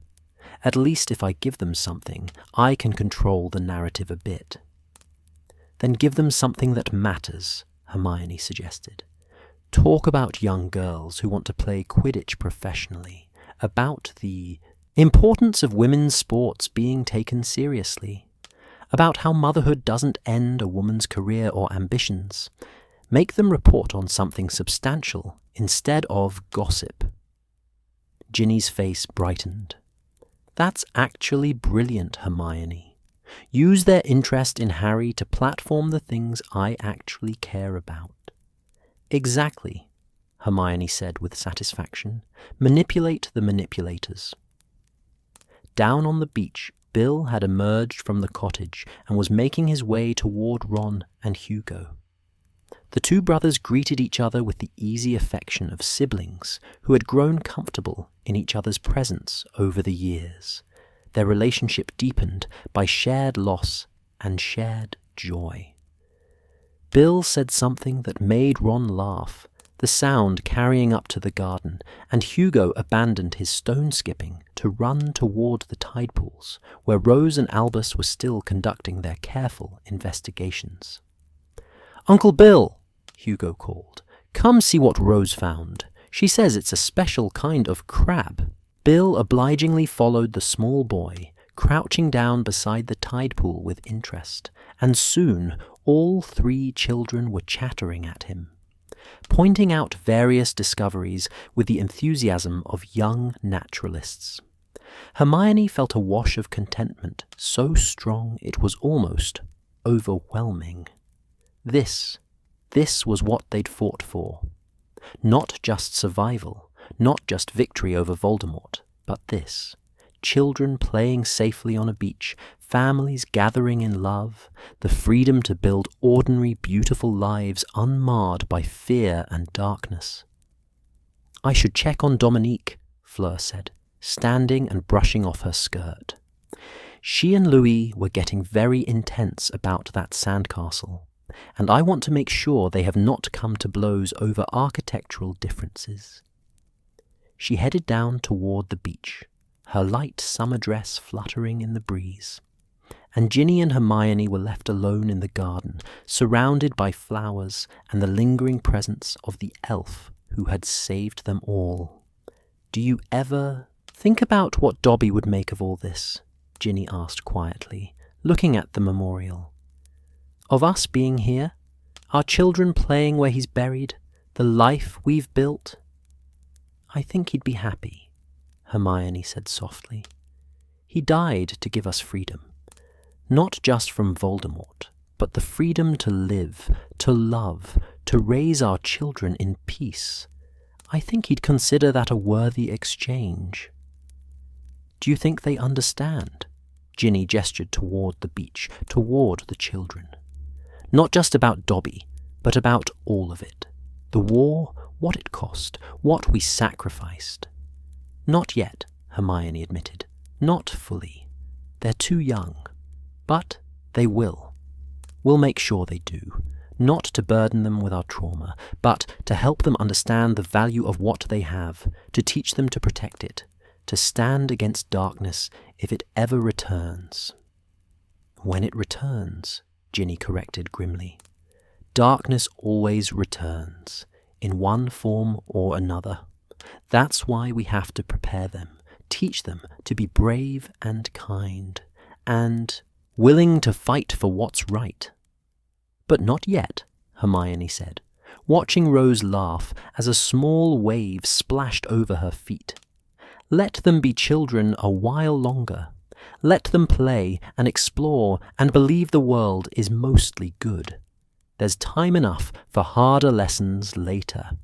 Speaker 1: At least if I give them something, I can control the narrative a bit." "Then give them something that matters," Hermione suggested. "Talk about young girls who want to play Quidditch professionally, about the importance of women's sports being taken seriously, about how motherhood doesn't end a woman's career or ambitions. Make them report on something substantial instead of gossip." Ginny's face brightened. "That's actually brilliant, Hermione. Use their interest in Harry to platform the things I actually care about." "Exactly," Hermione said with satisfaction. "Manipulate the manipulators." Down on the beach, Bill had emerged from the cottage and was making his way toward Ron and Hugo. The two brothers greeted each other with the easy affection of siblings who had grown comfortable in each other's presence over the years. Their relationship deepened by shared loss and shared joy. Bill said something that made Ron laugh, the sound carrying up to the garden, and Hugo abandoned his stone skipping to run toward the tide pools, where Rose and Albus were still conducting their careful investigations. "Uncle Bill," Hugo called, "come see what Rose found. She says it's a special kind of crab." Bill obligingly followed the small boy, crouching down beside the tide pool with interest, and soon all three children were chattering at him, pointing out various discoveries with the enthusiasm of young naturalists. Hermione felt a wash of contentment so strong it was almost overwhelming. This was what they'd fought for. Not just survival, not just victory over Voldemort, but this. Children playing safely on a beach, families gathering in love, the freedom to build ordinary, beautiful lives unmarred by fear and darkness. "I should check on Dominique," Fleur said, standing and brushing off her skirt. She and Louis were getting very intense about that sandcastle, and I want to make sure they have not come to blows over architectural differences. She headed down toward the beach, her light summer dress fluttering in the breeze, and Ginny and Hermione were left alone in the garden, surrounded by flowers and the lingering presence of the elf who had saved them all. "Do you ever think about what Dobby would make of all this?" Ginny asked quietly, looking at the memorial. "Of us being here, our children playing where he's buried, the life we've built?" "I think he'd be happy," Hermione said softly. "He died to give us freedom. Not just from Voldemort, but the freedom to live, to love, to raise our children in peace. I think he'd consider that a worthy exchange." "Do you think they understand?" Ginny gestured toward the beach, toward the children. "Not just about Dobby, but about all of it. The war, what it cost, what we sacrificed." "Not yet," Hermione admitted. "Not fully. They're too young. But they will. We'll make sure they do. Not to burden them with our trauma, but to help them understand the value of what they have, to teach them to protect it, to stand against darkness if it ever returns." "When it returns," Ginny corrected grimly. "Darkness always returns, in one form or another. That's why we have to prepare them, teach them to be brave and kind, and willing to fight for what's right." "But not yet," Hermione said, watching Rose laugh as a small wave splashed over her feet. "Let them be children a while longer. Let them play and explore and believe the world is mostly good. There's time enough for harder lessons later."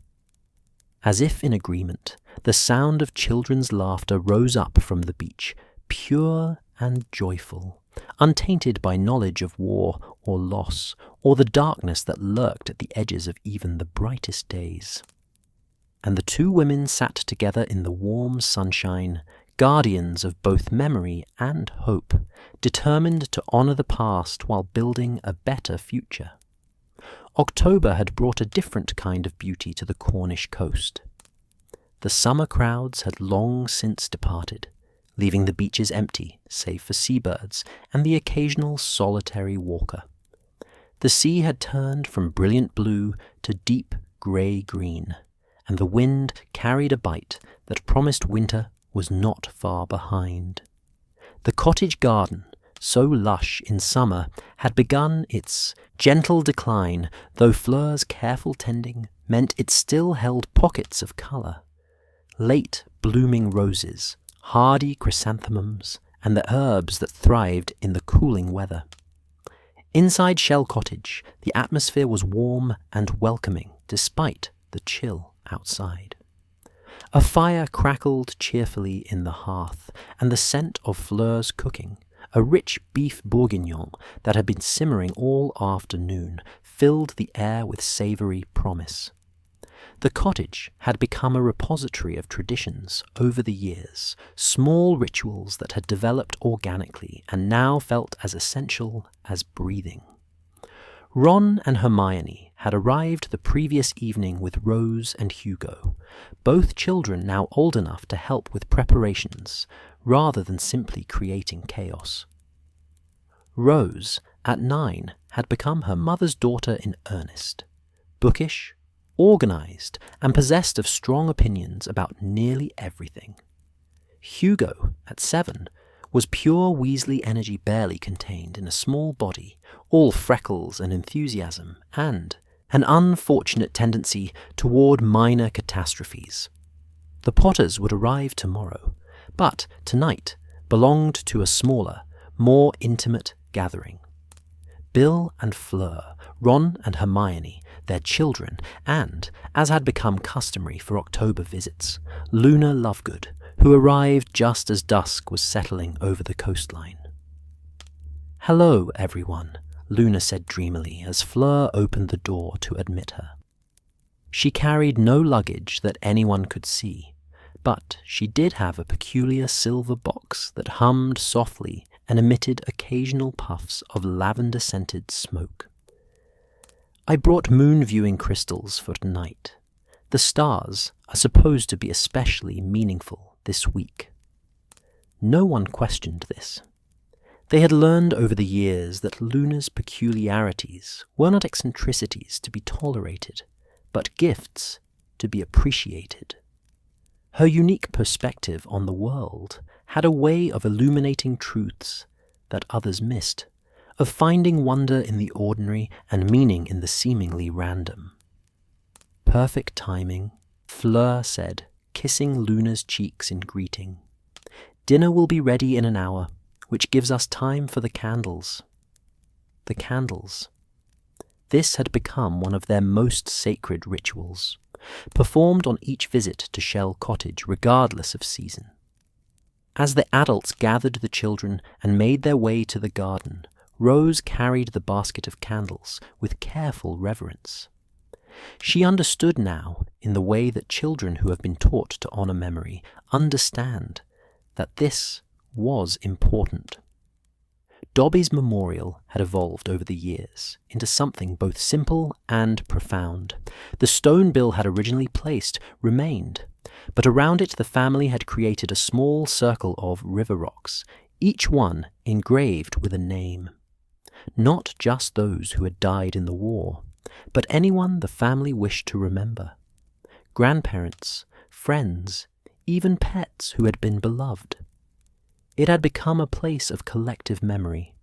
Speaker 1: As if in agreement, the sound of children's laughter rose up from the beach, pure and joyful, untainted by knowledge of war or loss, or the darkness that lurked at the edges of even the brightest days. And the two women sat together in the warm sunshine, guardians of both memory and hope, determined to honor the past while building a better future. October had brought a different kind of beauty to the Cornish coast. The summer crowds had long since departed, leaving the beaches empty, save for seabirds and the occasional solitary walker. The sea had turned from brilliant blue to deep grey-green, and the wind carried a bite that promised winter was not far behind. The cottage garden, so lush in summer, had begun its gentle decline, though Fleur's careful tending meant it still held pockets of colour. Late blooming roses, hardy chrysanthemums, and the herbs that thrived in the cooling weather. Inside Shell Cottage, the atmosphere was warm and welcoming despite the chill outside. A fire crackled cheerfully in the hearth, and the scent of Fleur's cooking, a rich beef bourguignon that had been simmering all afternoon, filled the air with savoury promise. The cottage had become a repository of traditions over the years, small rituals that had developed organically and now felt as essential as breathing. Ron and Hermione had arrived the previous evening with Rose and Hugo, both children now old enough to help with preparations, rather than simply creating chaos. Rose, at 9, had become her mother's daughter in earnest, bookish, organised, and possessed of strong opinions about nearly everything. Hugo, at 7, was pure Weasley energy barely contained in a small body, all freckles and enthusiasm, and an unfortunate tendency toward minor catastrophes. The Potters would arrive tomorrow, but tonight belonged to a smaller, more intimate gathering. Bill and Fleur, Ron and Hermione, their children, and, as had become customary for October visits, Luna Lovegood, who arrived just as dusk was settling over the coastline. "Hello, everyone," Luna said dreamily as Fleur opened the door to admit her. She carried no luggage that anyone could see, but she did have a peculiar silver box that hummed softly and emitted occasional puffs of lavender-scented smoke. "I brought moon-viewing crystals for tonight. The stars are supposed to be especially meaningful this week." No one questioned this. They had learned over the years that Luna's peculiarities were not eccentricities to be tolerated, but gifts to be appreciated. Her unique perspective on the world had a way of illuminating truths that others missed, of finding wonder in the ordinary and meaning in the seemingly random. "Perfect timing," Fleur said, kissing Luna's cheeks in greeting. "Dinner will be ready in an hour, which gives us time for the candles." The candles. This had become one of their most sacred rituals, performed on each visit to Shell Cottage regardless of season. As the adults gathered the children and made their way to the garden, Rose carried the basket of candles with careful reverence. She understood now, in the way that children who have been taught to honor memory understand, that this was important. Dobby's memorial had evolved over the years into something both simple and profound. The stone Bill had originally placed remained, but around it the family had created a small circle of river rocks, each one engraved with a name. Not just those who had died in the war, but anyone the family wished to remember. Grandparents, friends, even pets who had been beloved. It had become a place of collective memory,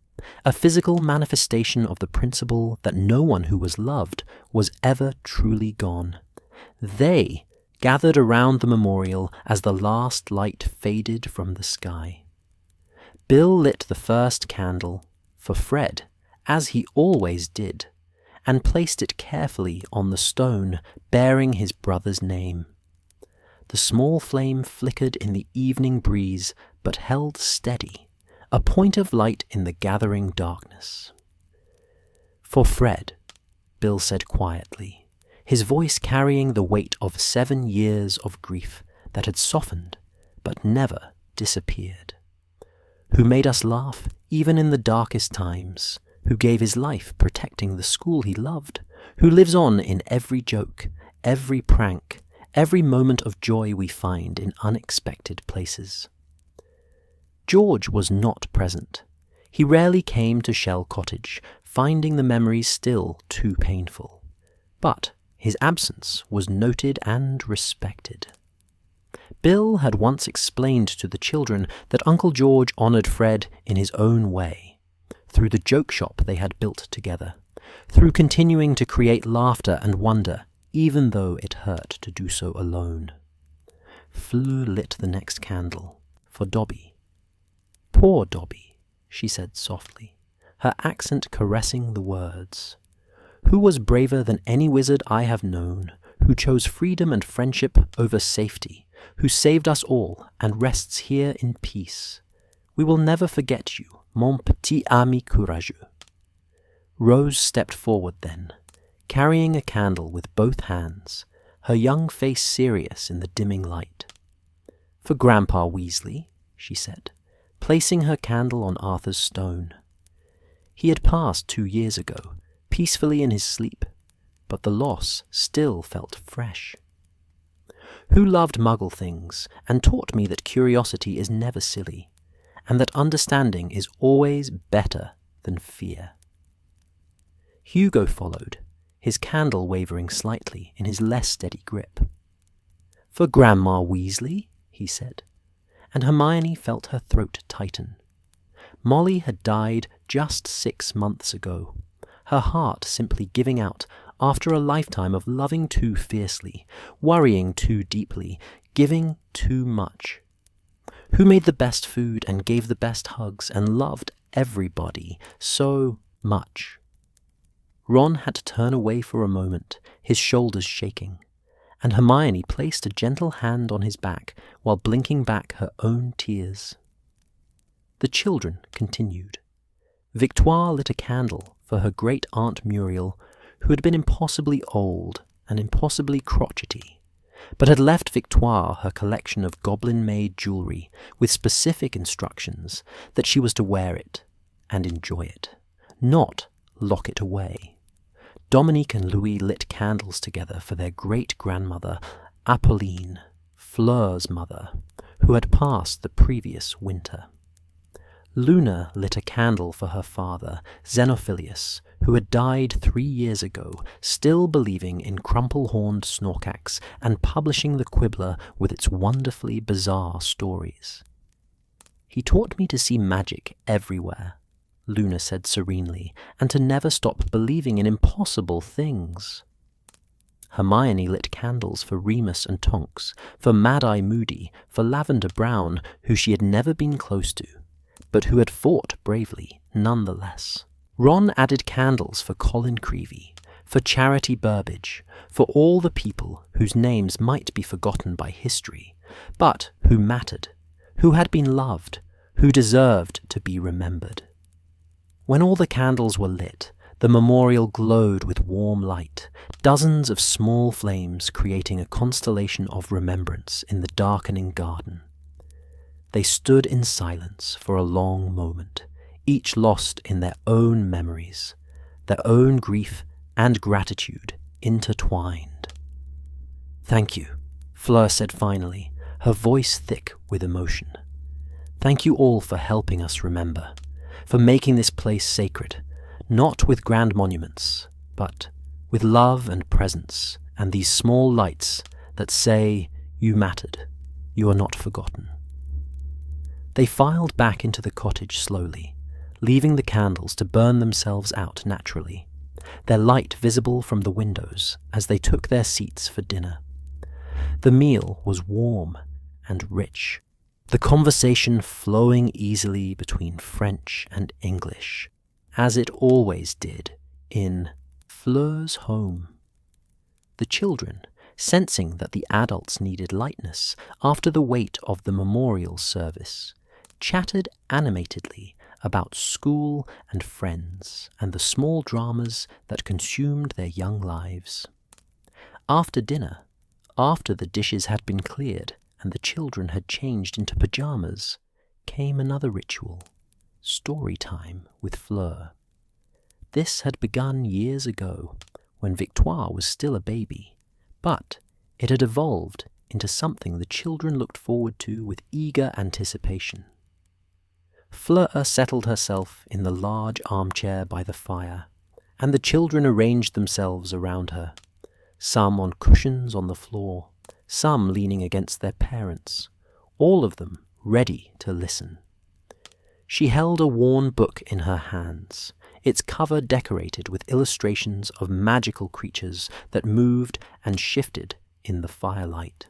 Speaker 1: a physical manifestation of the principle that no one who was loved was ever truly gone. They gathered around the memorial as the last light faded from the sky. Bill lit the first candle, for Fred, as he always did, and placed it carefully on the stone bearing his brother's name. The small flame flickered in the evening breeze, but held steady, a point of light in the gathering darkness. "For Fred," Bill said quietly, his voice carrying the weight of 7 years of grief that had softened but never disappeared. "Who made us laugh even in the darkest times, who gave his life protecting the school he loved, who lives on in every joke, every prank, every moment of joy we find in unexpected places." George was not present. He rarely came to Shell Cottage, finding the memories still too painful. But his absence was noted and respected. Bill had once explained to the children that Uncle George honored Fred in his own way, through the joke shop they had built together, through continuing to create laughter and wonder, even though it hurt to do so alone. Fleur lit the next candle, for Dobby. "Poor Dobby," she said softly, her accent caressing the words. "Who was braver than any wizard I have known, who chose freedom and friendship over safety, who saved us all and rests here in peace. We will never forget you, mon petit ami courageux." Rose stepped forward then, carrying a candle with both hands, her young face serious in the dimming light. "For Grandpa Weasley," she said, placing her candle on Arthur's stone. He had passed 2 years ago, peacefully in his sleep, but the loss still felt fresh. "Who loved Muggle things and taught me that curiosity is never silly, and that understanding is always better than fear." Hugo followed, his candle wavering slightly in his less steady grip. "For Grandma Weasley," he said, and Hermione felt her throat tighten. Molly had died just 6 months ago, her heart simply giving out after a lifetime of loving too fiercely, worrying too deeply, giving too much. Who made the best food and gave the best hugs and loved everybody so much? Ron had to turn away for a moment, his shoulders shaking, and Hermione placed a gentle hand on his back while blinking back her own tears. The children continued. Victoire lit a candle for her great-aunt Muriel, who had been impossibly old and impossibly crotchety, but had left Victoire her collection of goblin-made jewellery with specific instructions that she was to wear it and enjoy it, not lock it away. Dominique and Louis lit candles together for their great-grandmother, Apolline, Fleur's mother, who had passed the previous winter. Luna lit a candle for her father, Xenophilius, who had died 3 years ago, still believing in crumple-horned Snorkax and publishing the Quibbler with its wonderfully bizarre stories. "He taught me to see magic everywhere," Luna said serenely, "and to never stop believing in impossible things." Hermione lit candles for Remus and Tonks, for Mad-Eye Moody, for Lavender Brown, who she had never been close to, but who had fought bravely nonetheless. Ron added candles for Colin Creevey, for Charity Burbage, for all the people whose names might be forgotten by history, but who mattered, who had been loved, who deserved to be remembered. When all the candles were lit, the memorial glowed with warm light, dozens of small flames creating a constellation of remembrance in the darkening garden. They stood in silence for a long moment, each lost in their own memories, their own grief and gratitude intertwined. "Thank you," Fleur said finally, her voice thick with emotion. "Thank you all for helping us remember, for making this place sacred, not with grand monuments, but with love and presence and these small lights that say, 'You mattered, you are not forgotten.'" They filed back into the cottage slowly, leaving the candles to burn themselves out naturally, their light visible from the windows as they took their seats for dinner. The meal was warm and rich, the conversation flowing easily between French and English, as it always did in Fleur's home. The children, sensing that the adults needed lightness after the weight of the memorial service, chatted animatedly about school and friends and the small dramas that consumed their young lives. After dinner, after the dishes had been cleared and the children had changed into pajamas, came another ritual, story time with Fleur. This had begun years ago, when Victoire was still a baby, but it had evolved into something the children looked forward to with eager anticipation. Fleur settled herself in the large armchair by the fire, and the children arranged themselves around her, some on cushions on the floor, some leaning against their parents, all of them ready to listen. She held a worn book in her hands, its cover decorated with illustrations of magical creatures that moved and shifted in the firelight.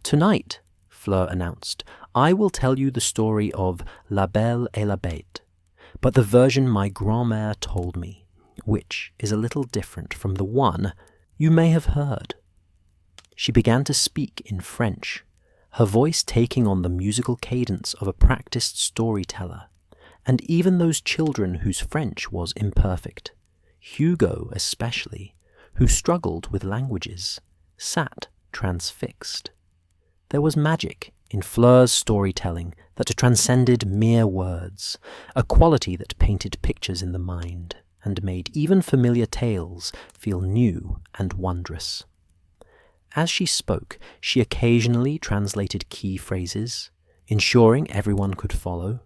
Speaker 1: "Tonight," Fleur announced, "I will tell you the story of La Belle et la Bête, but the version my grand-mère told me, which is a little different from the one you may have heard." She began to speak in French, her voice taking on the musical cadence of a practiced storyteller, and even those children whose French was imperfect, Hugo especially, who struggled with languages, sat transfixed. There was magic in Fleur's storytelling that transcended mere words, a quality that painted pictures in the mind and made even familiar tales feel new and wondrous. As she spoke, she occasionally translated key phrases, ensuring everyone could follow,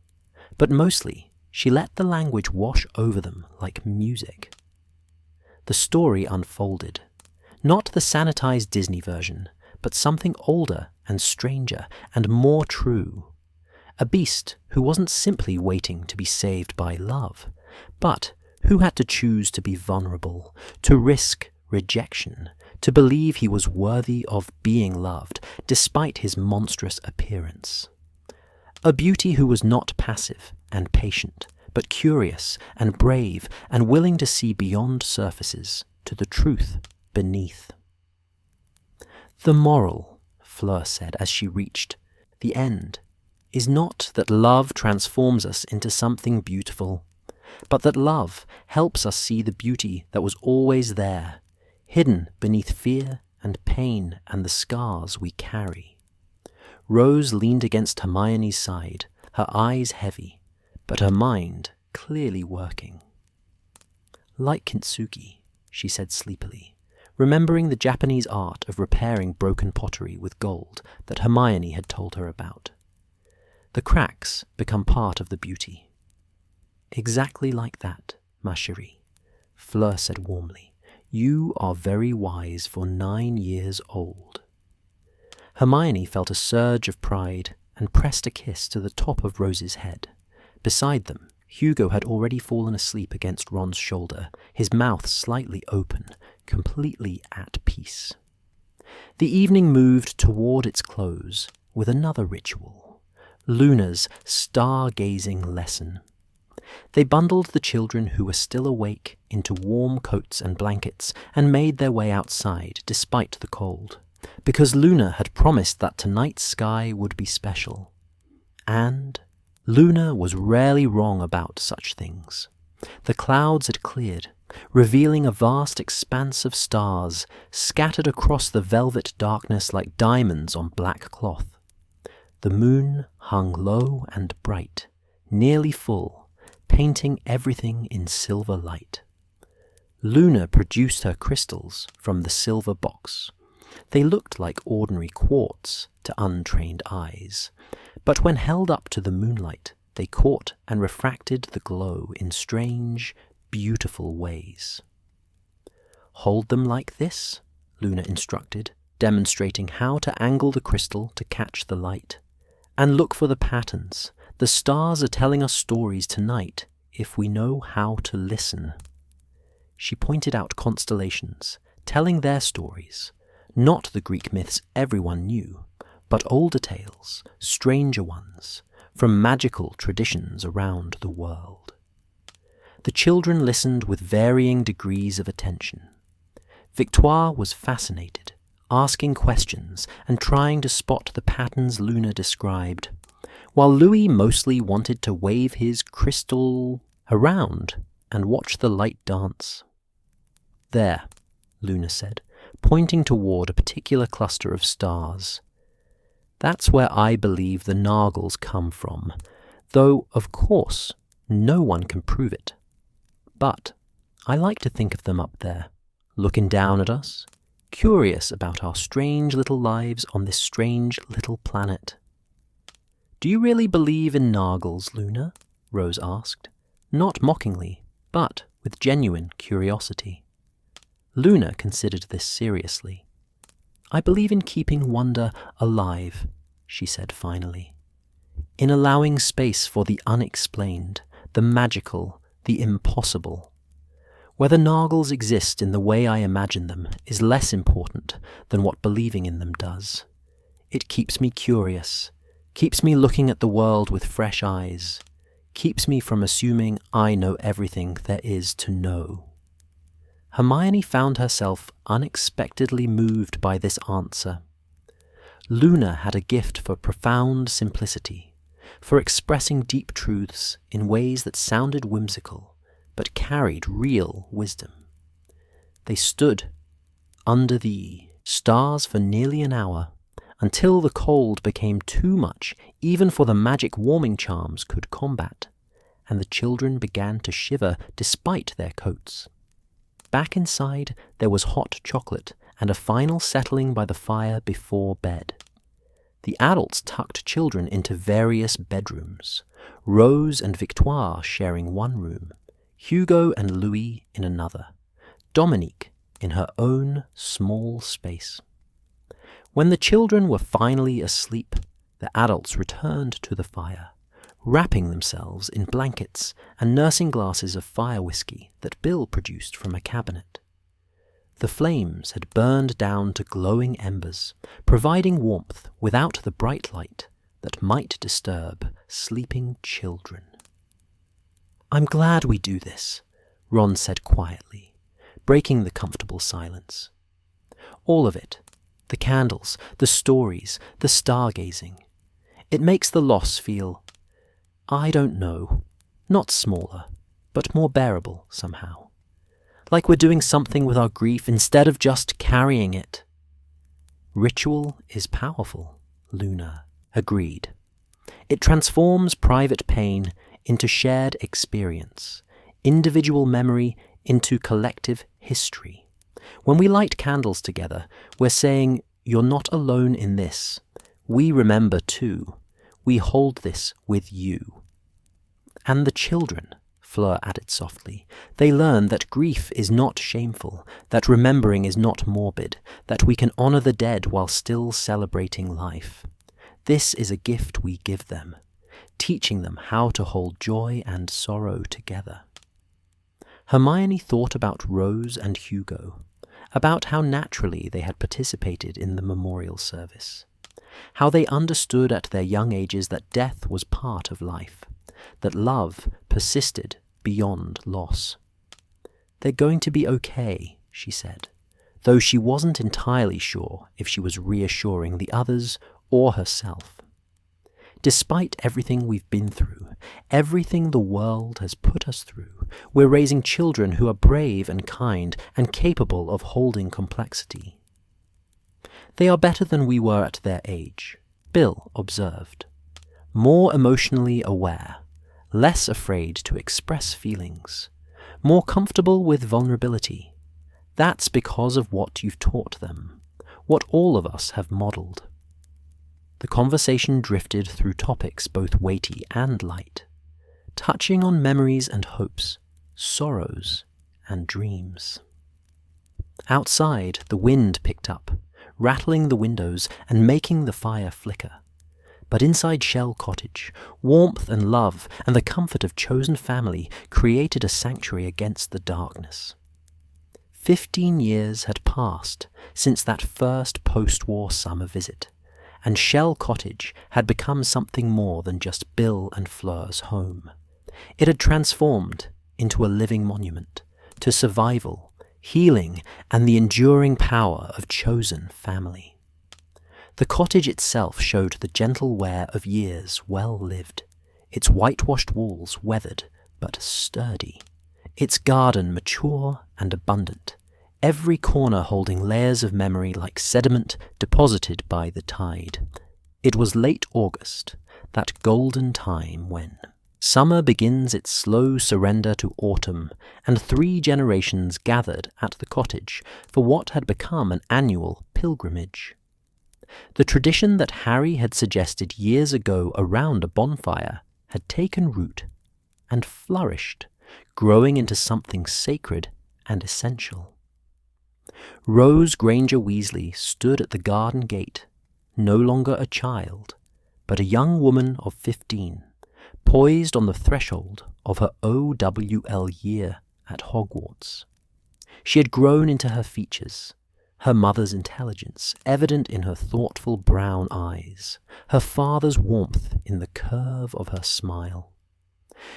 Speaker 1: but mostly she let the language wash over them like music. The story unfolded, not the sanitized Disney version, but something older and stranger and more true. A beast who wasn't simply waiting to be saved by love, but who had to choose to be vulnerable, to risk rejection, to believe he was worthy of being loved despite his monstrous appearance. A beauty who was not passive and patient, but curious and brave and willing to see beyond surfaces to the truth beneath. "The moral," Fleur said as she reached the end, "is not that love transforms us into something beautiful, but that love helps us see the beauty that was always there, hidden beneath fear and pain and the scars we carry." Rose leaned against Hermione's side, her eyes heavy, but her mind clearly working. "Like Kintsugi," she said sleepily, remembering the Japanese art of repairing broken pottery with gold that Hermione had told her about. "The cracks become part of the beauty." "Exactly like that, ma chérie," Fleur said warmly. "You are very wise for 9 years old." Hermione felt a surge of pride and pressed a kiss to the top of Rose's head. Beside them, Hugo had already fallen asleep against Ron's shoulder, his mouth slightly open, completely at peace. The evening moved toward its close with another ritual, Luna's star-gazing lesson. They bundled the children who were still awake into warm coats and blankets and made their way outside despite the cold, because Luna had promised that tonight's sky would be special. And Luna was rarely wrong about such things. The clouds had cleared, revealing a vast expanse of stars scattered across the velvet darkness like diamonds on black cloth. The moon hung low and bright, nearly full, painting everything in silver light. Luna produced her crystals from the silver box. They looked like ordinary quartz to untrained eyes, but when held up to the moonlight, they caught and refracted the glow in strange, beautiful ways. "Hold them like this," Luna instructed, demonstrating how to angle the crystal to catch the light. "And look for the patterns. The stars are telling us stories tonight if we know how to listen." She pointed out constellations, telling their stories, not the Greek myths everyone knew, but older tales, stranger ones, from magical traditions around the world. The children listened with varying degrees of attention. Victoire was fascinated, asking questions and trying to spot the patterns Luna described, while Louis mostly wanted to wave his crystal around and watch the light dance. "There," Luna said, pointing toward a particular cluster of stars. "That's where I believe the Nargles come from, though, of course, no one can prove it. But I like to think of them up there, looking down at us, curious about our strange little lives on this strange little planet." "Do you really believe in Nargles, Luna?" Rose asked, not mockingly, but with genuine curiosity. Luna considered this seriously. "I believe in keeping wonder alive," she said finally. "In allowing space for the unexplained, the magical, the impossible. Whether Nargles exist in the way I imagine them is less important than what believing in them does. It keeps me curious, keeps me looking at the world with fresh eyes, keeps me from assuming I know everything there is to know." Hermione found herself unexpectedly moved by this answer. Luna had a gift for profound simplicity, for expressing deep truths in ways that sounded whimsical, but carried real wisdom. They stood under the stars for nearly an hour, until the cold became too much even for the magic warming charms could combat, and the children began to shiver despite their coats. Back inside, there was hot chocolate and a final settling by the fire before bed. The adults tucked children into various bedrooms, Rose and Victoire sharing one room, Hugo and Louis in another, Dominique in her own small space. When the children were finally asleep, the adults returned to the fire, wrapping themselves in blankets and nursing glasses of fire whiskey that Bill produced from a cabinet. The flames had burned down to glowing embers, providing warmth without the bright light that might disturb sleeping children. "I'm glad we do this," Ron said quietly, breaking the comfortable silence. "All of it. The candles, the stories, the stargazing. It makes the loss feel, I don't know, not smaller, but more bearable somehow. Like we're doing something with our grief instead of just carrying it." "Ritual is powerful," Luna agreed. "It transforms private pain into shared experience, individual memory into collective history. When we light candles together, we're saying, you're not alone in this. We remember too. We hold this with you." "And the children," Fleur added softly. "They learn that grief is not shameful, that remembering is not morbid, that we can honor the dead while still celebrating life. This is a gift we give them, teaching them how to hold joy and sorrow together." Hermione thought about Rose and Hugo, about how naturally they had participated in the memorial service, how they understood at their young ages that death was part of life, that love persisted beyond loss. "They're going to be okay," she said, though she wasn't entirely sure if she was reassuring the others or herself. "Despite everything we've been through, everything the world has put us through, we're raising children who are brave and kind and capable of holding complexity." "They are better than we were at their age," Bill observed. "More emotionally aware, less afraid to express feelings, more comfortable with vulnerability. That's because of what you've taught them, what all of us have modeled." The conversation drifted through topics both weighty and light, touching on memories and hopes, sorrows and dreams. Outside, the wind picked up, rattling the windows and making the fire flicker. But inside Shell Cottage, warmth and love and the comfort of chosen family created a sanctuary against the darkness. 15 years had passed since that first post-war summer visit, and Shell Cottage had become something more than just Bill and Fleur's home. It had transformed into a living monument to survival, healing, and the enduring power of chosen family. The cottage itself showed the gentle wear of years well lived, its whitewashed walls weathered but sturdy, its garden mature and abundant, every corner holding layers of memory like sediment deposited by the tide. It was late August, that golden time when summer begins its slow surrender to autumn, and 3 generations gathered at the cottage for what had become an annual pilgrimage. The tradition that Harry had suggested years ago around a bonfire had taken root and flourished, growing into something sacred and essential. Rose Granger Weasley stood at the garden gate, no longer a child, but a young woman of 15, poised on the threshold of her OWL year at Hogwarts. She had grown into her features, her mother's intelligence evident in her thoughtful brown eyes, her father's warmth in the curve of her smile.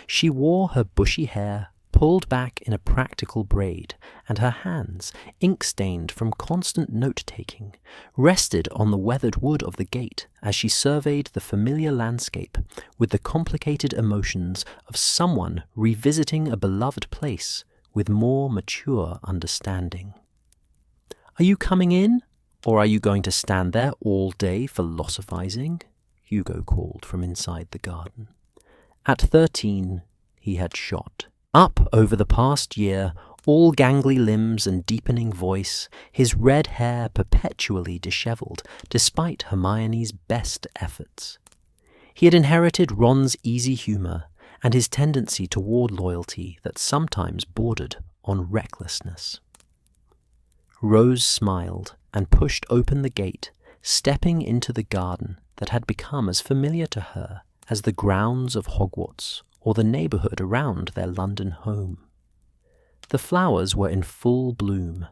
Speaker 1: She wore her bushy hair pulled back in a practical braid, and her hands, ink-stained from constant note-taking, rested on the weathered wood of the gate as she surveyed the familiar landscape with the complicated emotions of someone revisiting a beloved place with more mature understanding. "Are you coming in, or are you going to stand there all day philosophizing?" Hugo called from inside the garden. At 13, he had shot. Up over the past year, all gangly limbs and deepening voice, his red hair perpetually dishevelled despite Hermione's best efforts. He had inherited Ron's easy humour and his tendency toward loyalty that sometimes bordered on recklessness. Rose smiled and pushed open the gate, stepping into the garden that had become as familiar to her as the grounds of Hogwarts or the neighbourhood around their London home. The flowers were in full bloom,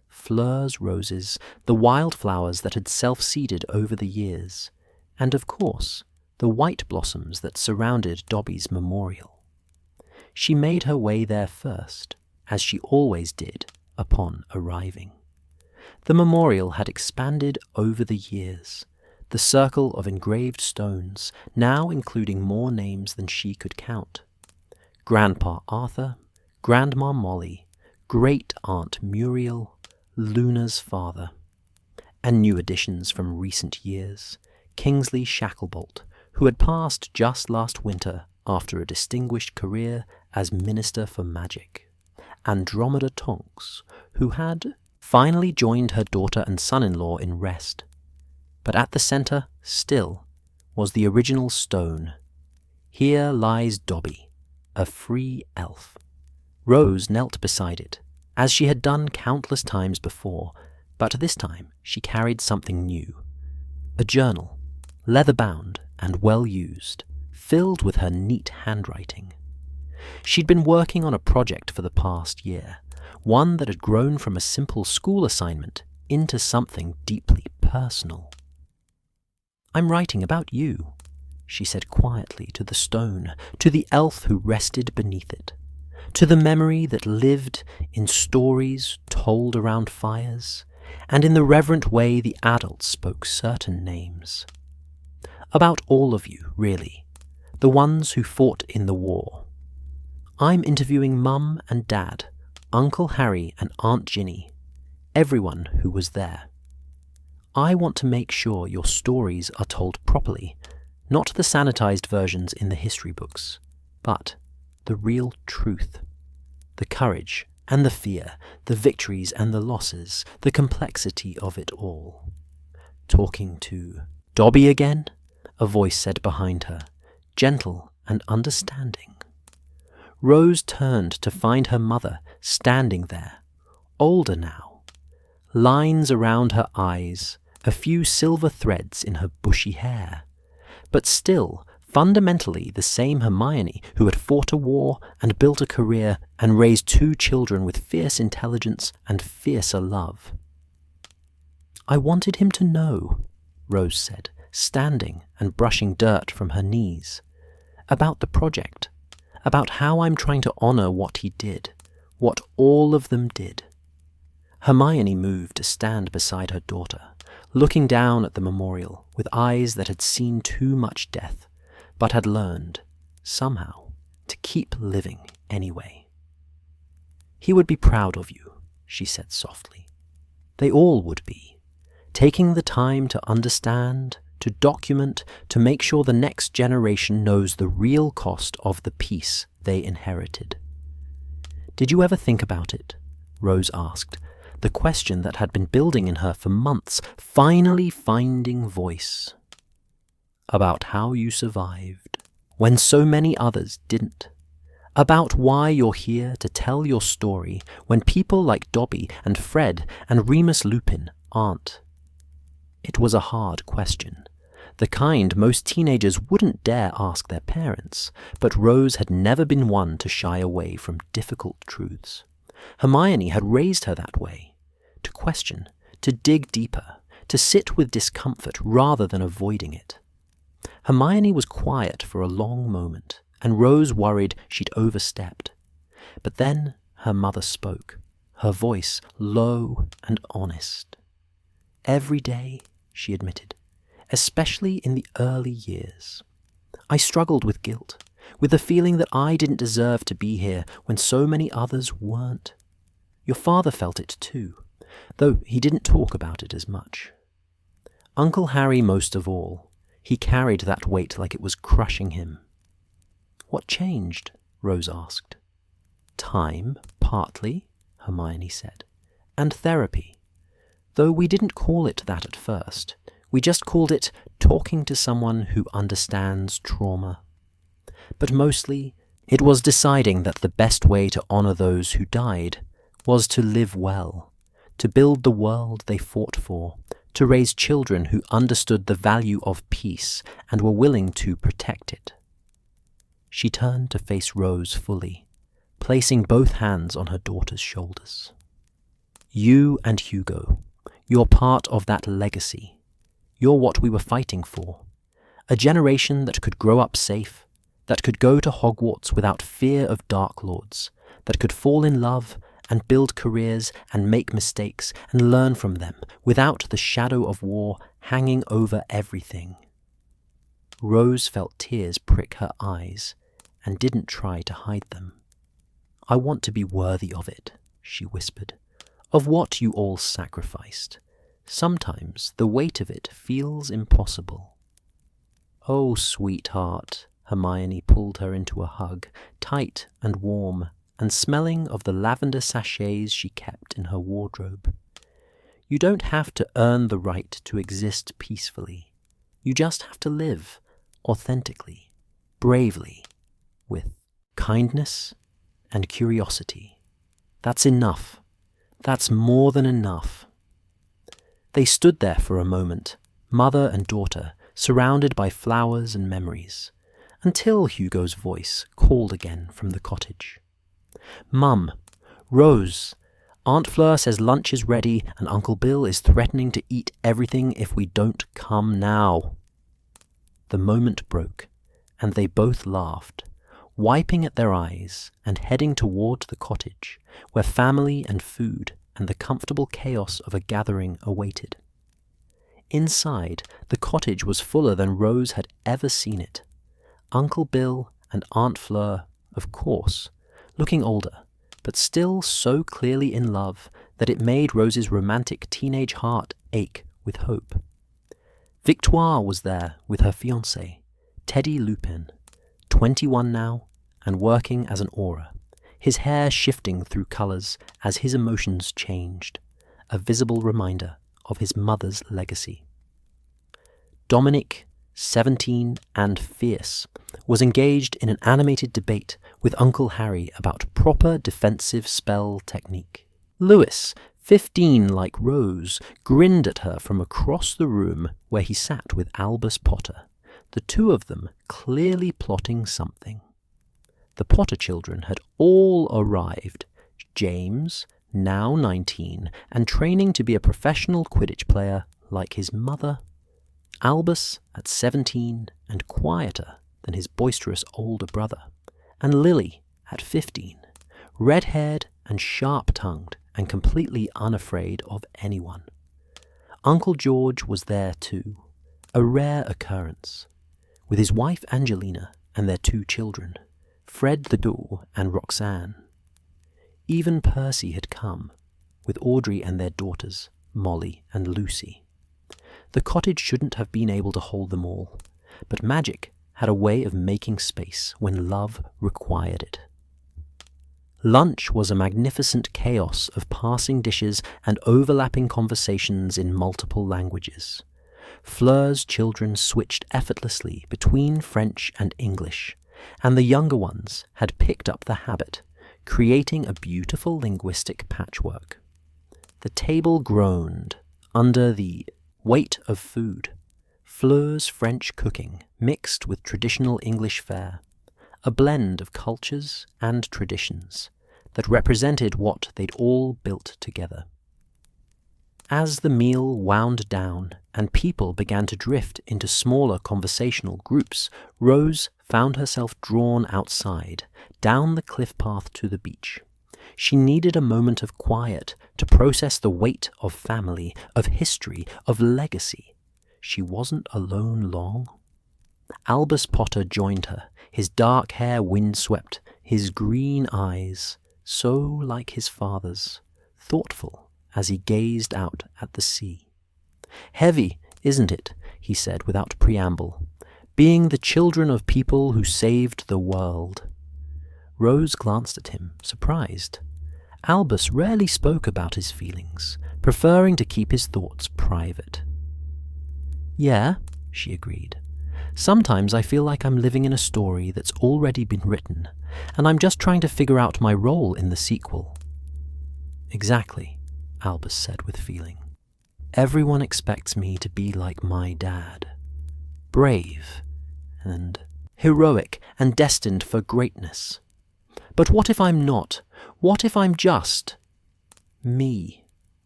Speaker 1: Fleur's roses, the wildflowers that had self-seeded over the years, and of course, the white blossoms that surrounded Dobby's memorial. she made her way there first, as she always did upon arriving. The memorial had expanded over the years, the circle of engraved stones now including more names than she could count. Grandpa Arthur, Grandma Molly, Great-Aunt Muriel, Luna's father, and new additions from recent years, Kingsley Shacklebolt, who had passed just last winter after a distinguished career as Minister for Magic, Andromeda Tonks, who had finally joined her daughter and son-in-law in rest. But at the centre, still, was the original stone. Here lies Dobby, a free elf. Rose knelt beside it, as she had done countless times before, but this time she carried something new. A journal, leather-bound and well-used, filled with her neat handwriting. She'd been working on a project for the past year, one that had grown from a simple school assignment into something deeply personal. "I'm writing about you," she said quietly to the stone, to the elf who rested beneath it, to the memory that lived in stories told around fires, and in the reverent way the adults spoke certain names. About all of you, really, the ones who fought in the war. I'm interviewing Mum and Dad, Uncle Harry and Aunt Ginny, everyone who was there. I want to make sure your stories are told properly, not the sanitized versions in the history books, but the real truth. The courage and the fear, the victories and the losses, the complexity of it all. Talking to Dobby again? A voice said behind her, gentle and understanding. Rose turned to find her mother standing there, older now. Lines around her eyes, a few silver threads in her bushy hair, but still fundamentally the same Hermione who had fought a war and built a career and raised 2 children with fierce intelligence and fiercer love. "I wanted him to know," Rose said, standing and brushing dirt from her knees, "about the project, about how I'm trying to honor what he did, what all of them did." Hermione moved to stand beside her daughter, looking down at the memorial with eyes that had seen too much death, but had learned, somehow, to keep living anyway. "He would be proud of you," she said softly. "They all would be, taking the time to understand, to document, to make sure the next generation knows the real cost of the peace they inherited." "Did you ever think about it?" Rose asked, the question that had been building in her for months, finally finding voice. "About how you survived, when so many others didn't. About why you're here to tell your story when people like Dobby and Fred and Remus Lupin aren't." It was a hard question, the kind most teenagers wouldn't dare ask their parents, but Rose had never been one to shy away from difficult truths. Hermione had raised her that way, to question, to dig deeper, to sit with discomfort rather than avoiding it. Hermione was quiet for a long moment, and Rose worried she'd overstepped. But then her mother spoke, her voice low and honest. "Every day," she admitted, "especially in the early years, I struggled with guilt, with the feeling that I didn't deserve to be here when so many others weren't. Your father felt it too, though he didn't talk about it as much. Uncle Harry most of all. He carried that weight like it was crushing him." "What changed?" Rose asked. "Time, partly," Hermione said, "and therapy. Though we didn't call it that at first. We just called it talking to someone who understands trauma. But mostly, it was deciding that the best way to honor those who died was to live well, to build the world they fought for, to raise children who understood the value of peace and were willing to protect it." She turned to face Rose fully, placing both hands on her daughter's shoulders. "You and Hugo, you're part of that legacy. You're what we were fighting for. A generation that could grow up safe, that could go to Hogwarts without fear of Dark Lords, that could fall in love and build careers and make mistakes and learn from them without the shadow of war hanging over everything. Rose felt tears prick her eyes and didn't try to hide them. "I want to be worthy of it," she whispered, "of what you all sacrificed. Sometimes the weight of it feels impossible." "Oh, sweetheart," Hermione pulled her into a hug, tight and warm, and smelling of the lavender sachets she kept in her wardrobe. "You don't have to earn the right to exist peacefully. You just have to live authentically, bravely, with kindness and curiosity. That's enough. That's more than enough." They stood there for a moment, mother and daughter, surrounded by flowers and memories, until Hugo's voice called again from the cottage. "Mum, Rose, Aunt Fleur says lunch is ready and Uncle Bill is threatening to eat everything if we don't come now." The moment broke, and they both laughed, wiping at their eyes and heading toward the cottage, where family and food and the comfortable chaos of a gathering awaited. Inside, the cottage was fuller than Rose had ever seen it. Uncle Bill and Aunt Fleur, of course, looking older, but still so clearly in love that it made Rose's romantic teenage heart ache with hope. Victoire was there with her fiancé, Teddy Lupin, 21 now and working as an aura, his hair shifting through colours as his emotions changed, a visible reminder of his mother's legacy. Dominic, 17 and fierce, was engaged in an animated debate with Uncle Harry about proper defensive spell technique. Lewis, 15 like Rose, grinned at her from across the room where he sat with Albus Potter, the two of them clearly plotting something. The Potter children had all arrived. James, now 19, and training to be a professional Quidditch player like his mother. Albus at 17 and quieter than his boisterous older brother. And Lily at 15, red-haired and sharp-tongued and completely unafraid of anyone. Uncle George was there too, a rare occurrence, with his wife Angelina and their two children, Fred the Ghoul and Roxanne. Even Percy had come, with Audrey and their daughters, Molly and Lucy. The cottage shouldn't have been able to hold them all, but magic had a way of making space when love required it. Lunch was a magnificent chaos of passing dishes and overlapping conversations in multiple languages. Fleur's children switched effortlessly between French and English, and the younger ones had picked up the habit, creating a beautiful linguistic patchwork. The table groaned under the weight of food, Fleur's French cooking mixed with traditional English fare, a blend of cultures and traditions that represented what they'd all built together. As the meal wound down and people began to drift into smaller conversational groups, Rose found herself drawn outside, down the cliff path to the beach. She needed a moment of quiet to process the weight of family, of history, of legacy. She wasn't alone long. Albus Potter joined her, his dark hair windswept, his green eyes, so like his father's, thoughtful as he gazed out at the sea. "Heavy, isn't it?" he said without preamble, "being the children of people who saved the world." Rose glanced at him, surprised. Albus rarely spoke about his feelings, preferring to keep his thoughts private. "Yeah," she agreed. "Sometimes I feel like I'm living in a story that's already been written, and I'm just trying to figure out my role in the sequel." "Exactly," Albus said with feeling. "Everyone expects me to be like my dad. Brave, and heroic, and destined for greatness. But what if I'm not? What if I'm just me?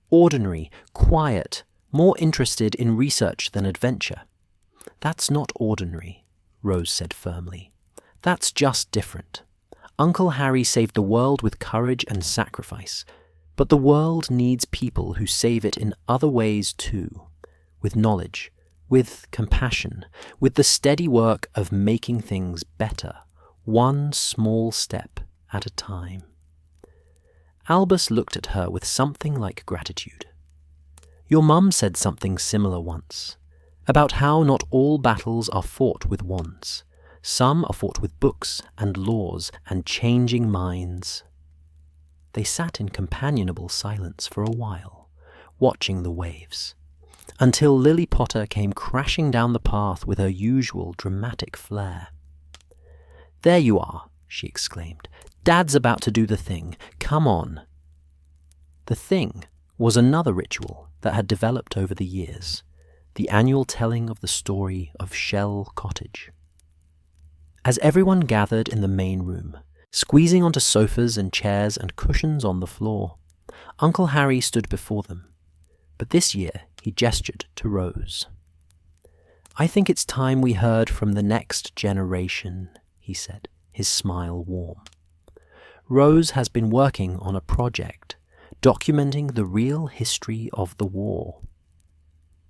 Speaker 1: Ordinary, quiet, more interested in research than adventure. That's not ordinary," Rose said firmly. That's just different. Uncle Harry saved the world with courage and sacrifice, but the world needs people who save it in other ways too, with knowledge, with compassion, with the steady work of making things better, one small step at a time. Albus looked at her with something like gratitude. Your mum said something similar once, about how not all battles are fought with wands. Some are fought with books and laws and changing minds. They sat in companionable silence for a while, watching the waves, until Lily Potter came crashing down the path with her usual dramatic flair. "There you are," she exclaimed. "Dad's about to do the thing. Come on." The thing was another ritual that had developed over the years, the annual telling of the story of Shell Cottage. As everyone gathered in the main room, squeezing onto sofas and chairs and cushions on the floor, Uncle Harry stood before them, but this year he gestured to Rose. "I think it's time we heard from the next generation," he said, his smile warm. "Rose has been working on a project, documenting the real history of the war.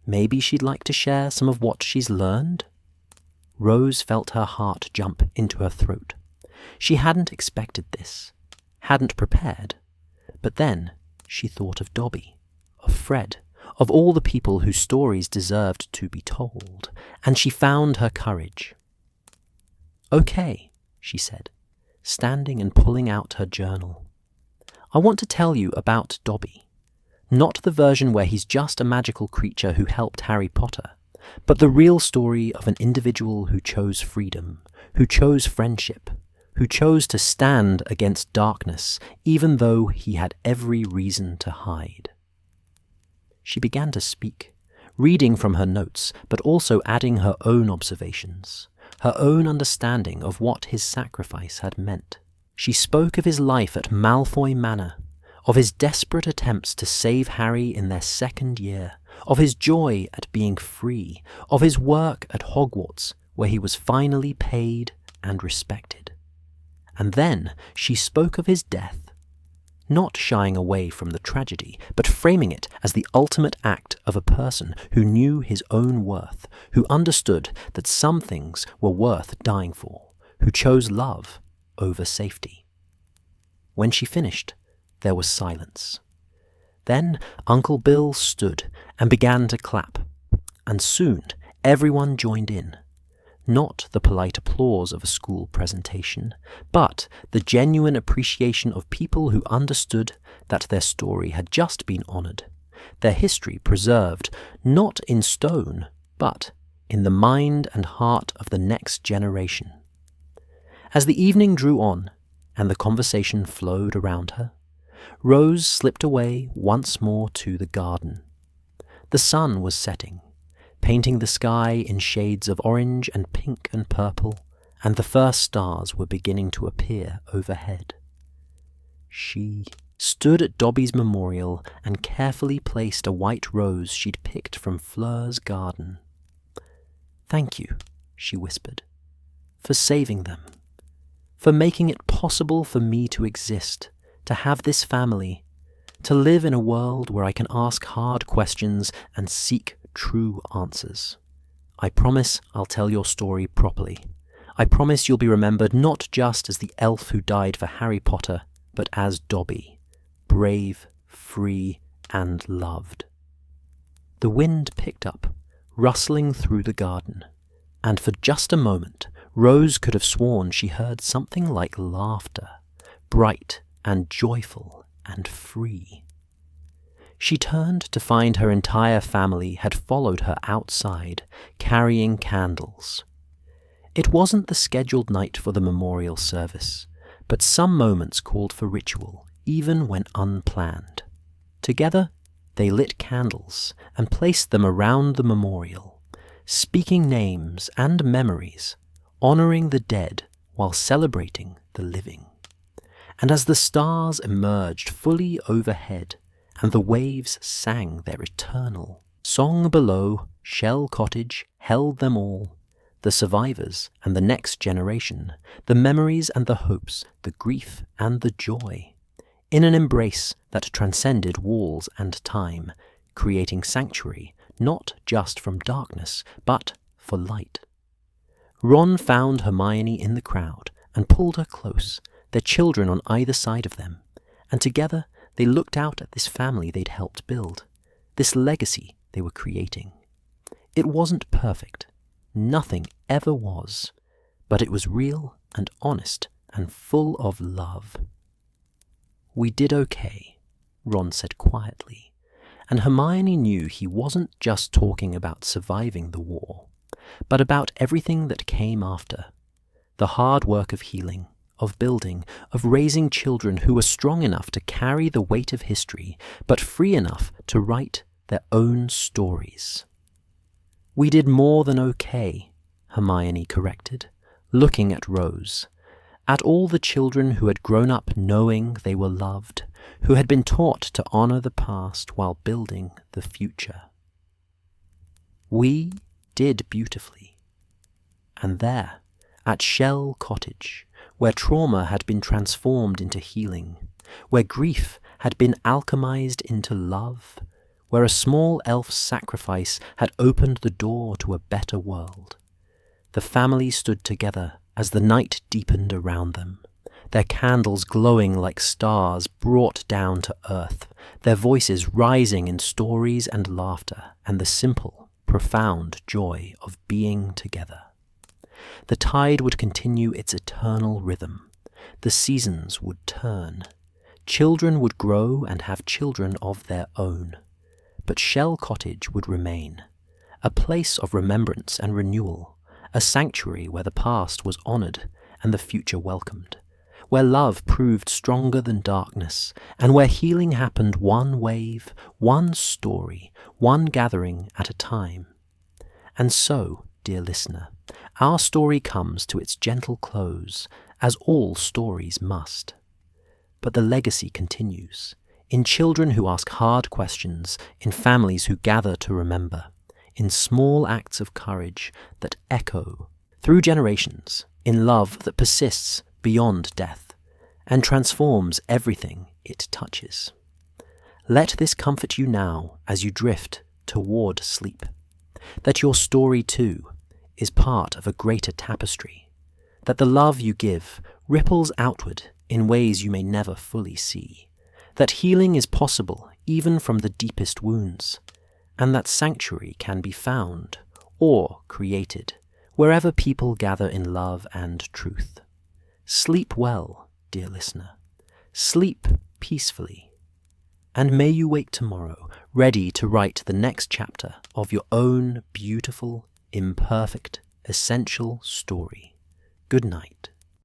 Speaker 1: Maybe she'd like to share some of what she's learned?" Rose felt her heart jump into her throat. She hadn't expected this, hadn't prepared. But then she thought of Dobby, of Fred, of all the people whose stories deserved to be told, and she found her courage. "Okay," she said, standing and pulling out her journal. "I want to tell you about Dobby. Not the version where he's just a magical creature who helped Harry Potter, but the real story of an individual who chose freedom, who chose friendship, who chose to stand against darkness even though he had every reason to hide." She began to speak, reading from her notes, but also adding her own observations, her own understanding of what his sacrifice had meant. She spoke of his life at Malfoy Manor, of his desperate attempts to save Harry in their second year, of his joy at being free, of his work at Hogwarts, where he was finally paid and respected. And then she spoke of his death, not shying away from the tragedy, but framing it as the ultimate act of a person who knew his own worth, who understood that some things were worth dying for, who chose love over safety. When she finished, there was silence. Then Uncle Bill stood and began to clap, and soon everyone joined in. Not the polite applause of a school presentation, but the genuine appreciation of people who understood that their story had just been honoured, their history preserved, not in stone, but in the mind and heart of the next generation. As the evening drew on, and the conversation flowed around her, Rose slipped away once more to the garden. The sun was setting, painting the sky in shades of orange and pink and purple, and the first stars were beginning to appear overhead. She stood at Dobby's memorial and carefully placed a white rose she'd picked from Fleur's garden. "Thank you," she whispered, "for saving them, for making it possible for me to exist, to have this family, to live in a world where I can ask hard questions and seek true answers. I promise I'll tell your story properly. I promise you'll be remembered not just as the elf who died for Harry Potter, but as Dobby, brave, free, and loved." The wind picked up, rustling through the garden, and for just a moment Rose could have sworn she heard something like laughter, bright and joyful and free. She turned to find her entire family had followed her outside, carrying candles. It wasn't the scheduled night for the memorial service, but some moments called for ritual, even when unplanned. Together, they lit candles and placed them around the memorial, speaking names and memories, honoring the dead while celebrating the living. And as the stars emerged fully overhead and the waves sang their eternal song below, Shell Cottage held them all, the survivors and the next generation, the memories and the hopes, the grief and the joy, in an embrace that transcended walls and time, creating sanctuary not just from darkness, but for light. Ron found Hermione in the crowd and pulled her close, their children on either side of them, and together they looked out at this family they'd helped build, this legacy they were creating. It wasn't perfect. Nothing ever was, but it was real and honest and full of love. "We did okay," Ron said quietly, and Hermione knew he wasn't just talking about surviving the war, but about everything that came after. The hard work of healing, of building, of raising children who were strong enough to carry the weight of history, but free enough to write their own stories. "We did more than okay," Hermione corrected, looking at Rose, at all the children who had grown up knowing they were loved, who had been taught to honor the past while building the future. "We did beautifully." And there, at Shell Cottage, where trauma had been transformed into healing, where grief had been alchemized into love, where a small elf's sacrifice had opened the door to a better world, the family stood together as the night deepened around them, their candles glowing like stars brought down to earth, their voices rising in stories and laughter and the simple, profound joy of being together. The tide would continue its eternal rhythm. The seasons would turn. Children would grow and have children of their own. But Shell Cottage would remain, a place of remembrance and renewal, a sanctuary where the past was honored and the future welcomed, where love proved stronger than darkness, and where healing happened one wave, one story, one gathering at a time. And so, dear listener, our story comes to its gentle close, as all stories must. But the legacy continues, in children who ask hard questions, in families who gather to remember, in small acts of courage that echo through generations, in love that persists beyond death and transforms everything it touches. Let this comfort you now as you drift toward sleep, that your story too is part of a greater tapestry, that the love you give ripples outward in ways you may never fully see, that healing is possible even from the deepest wounds, and that sanctuary can be found or created wherever people gather in love and truth. Sleep well, dear listener. Sleep peacefully. And may you wake tomorrow ready to write the next chapter of your own beautiful, imperfect, essential story. Good night.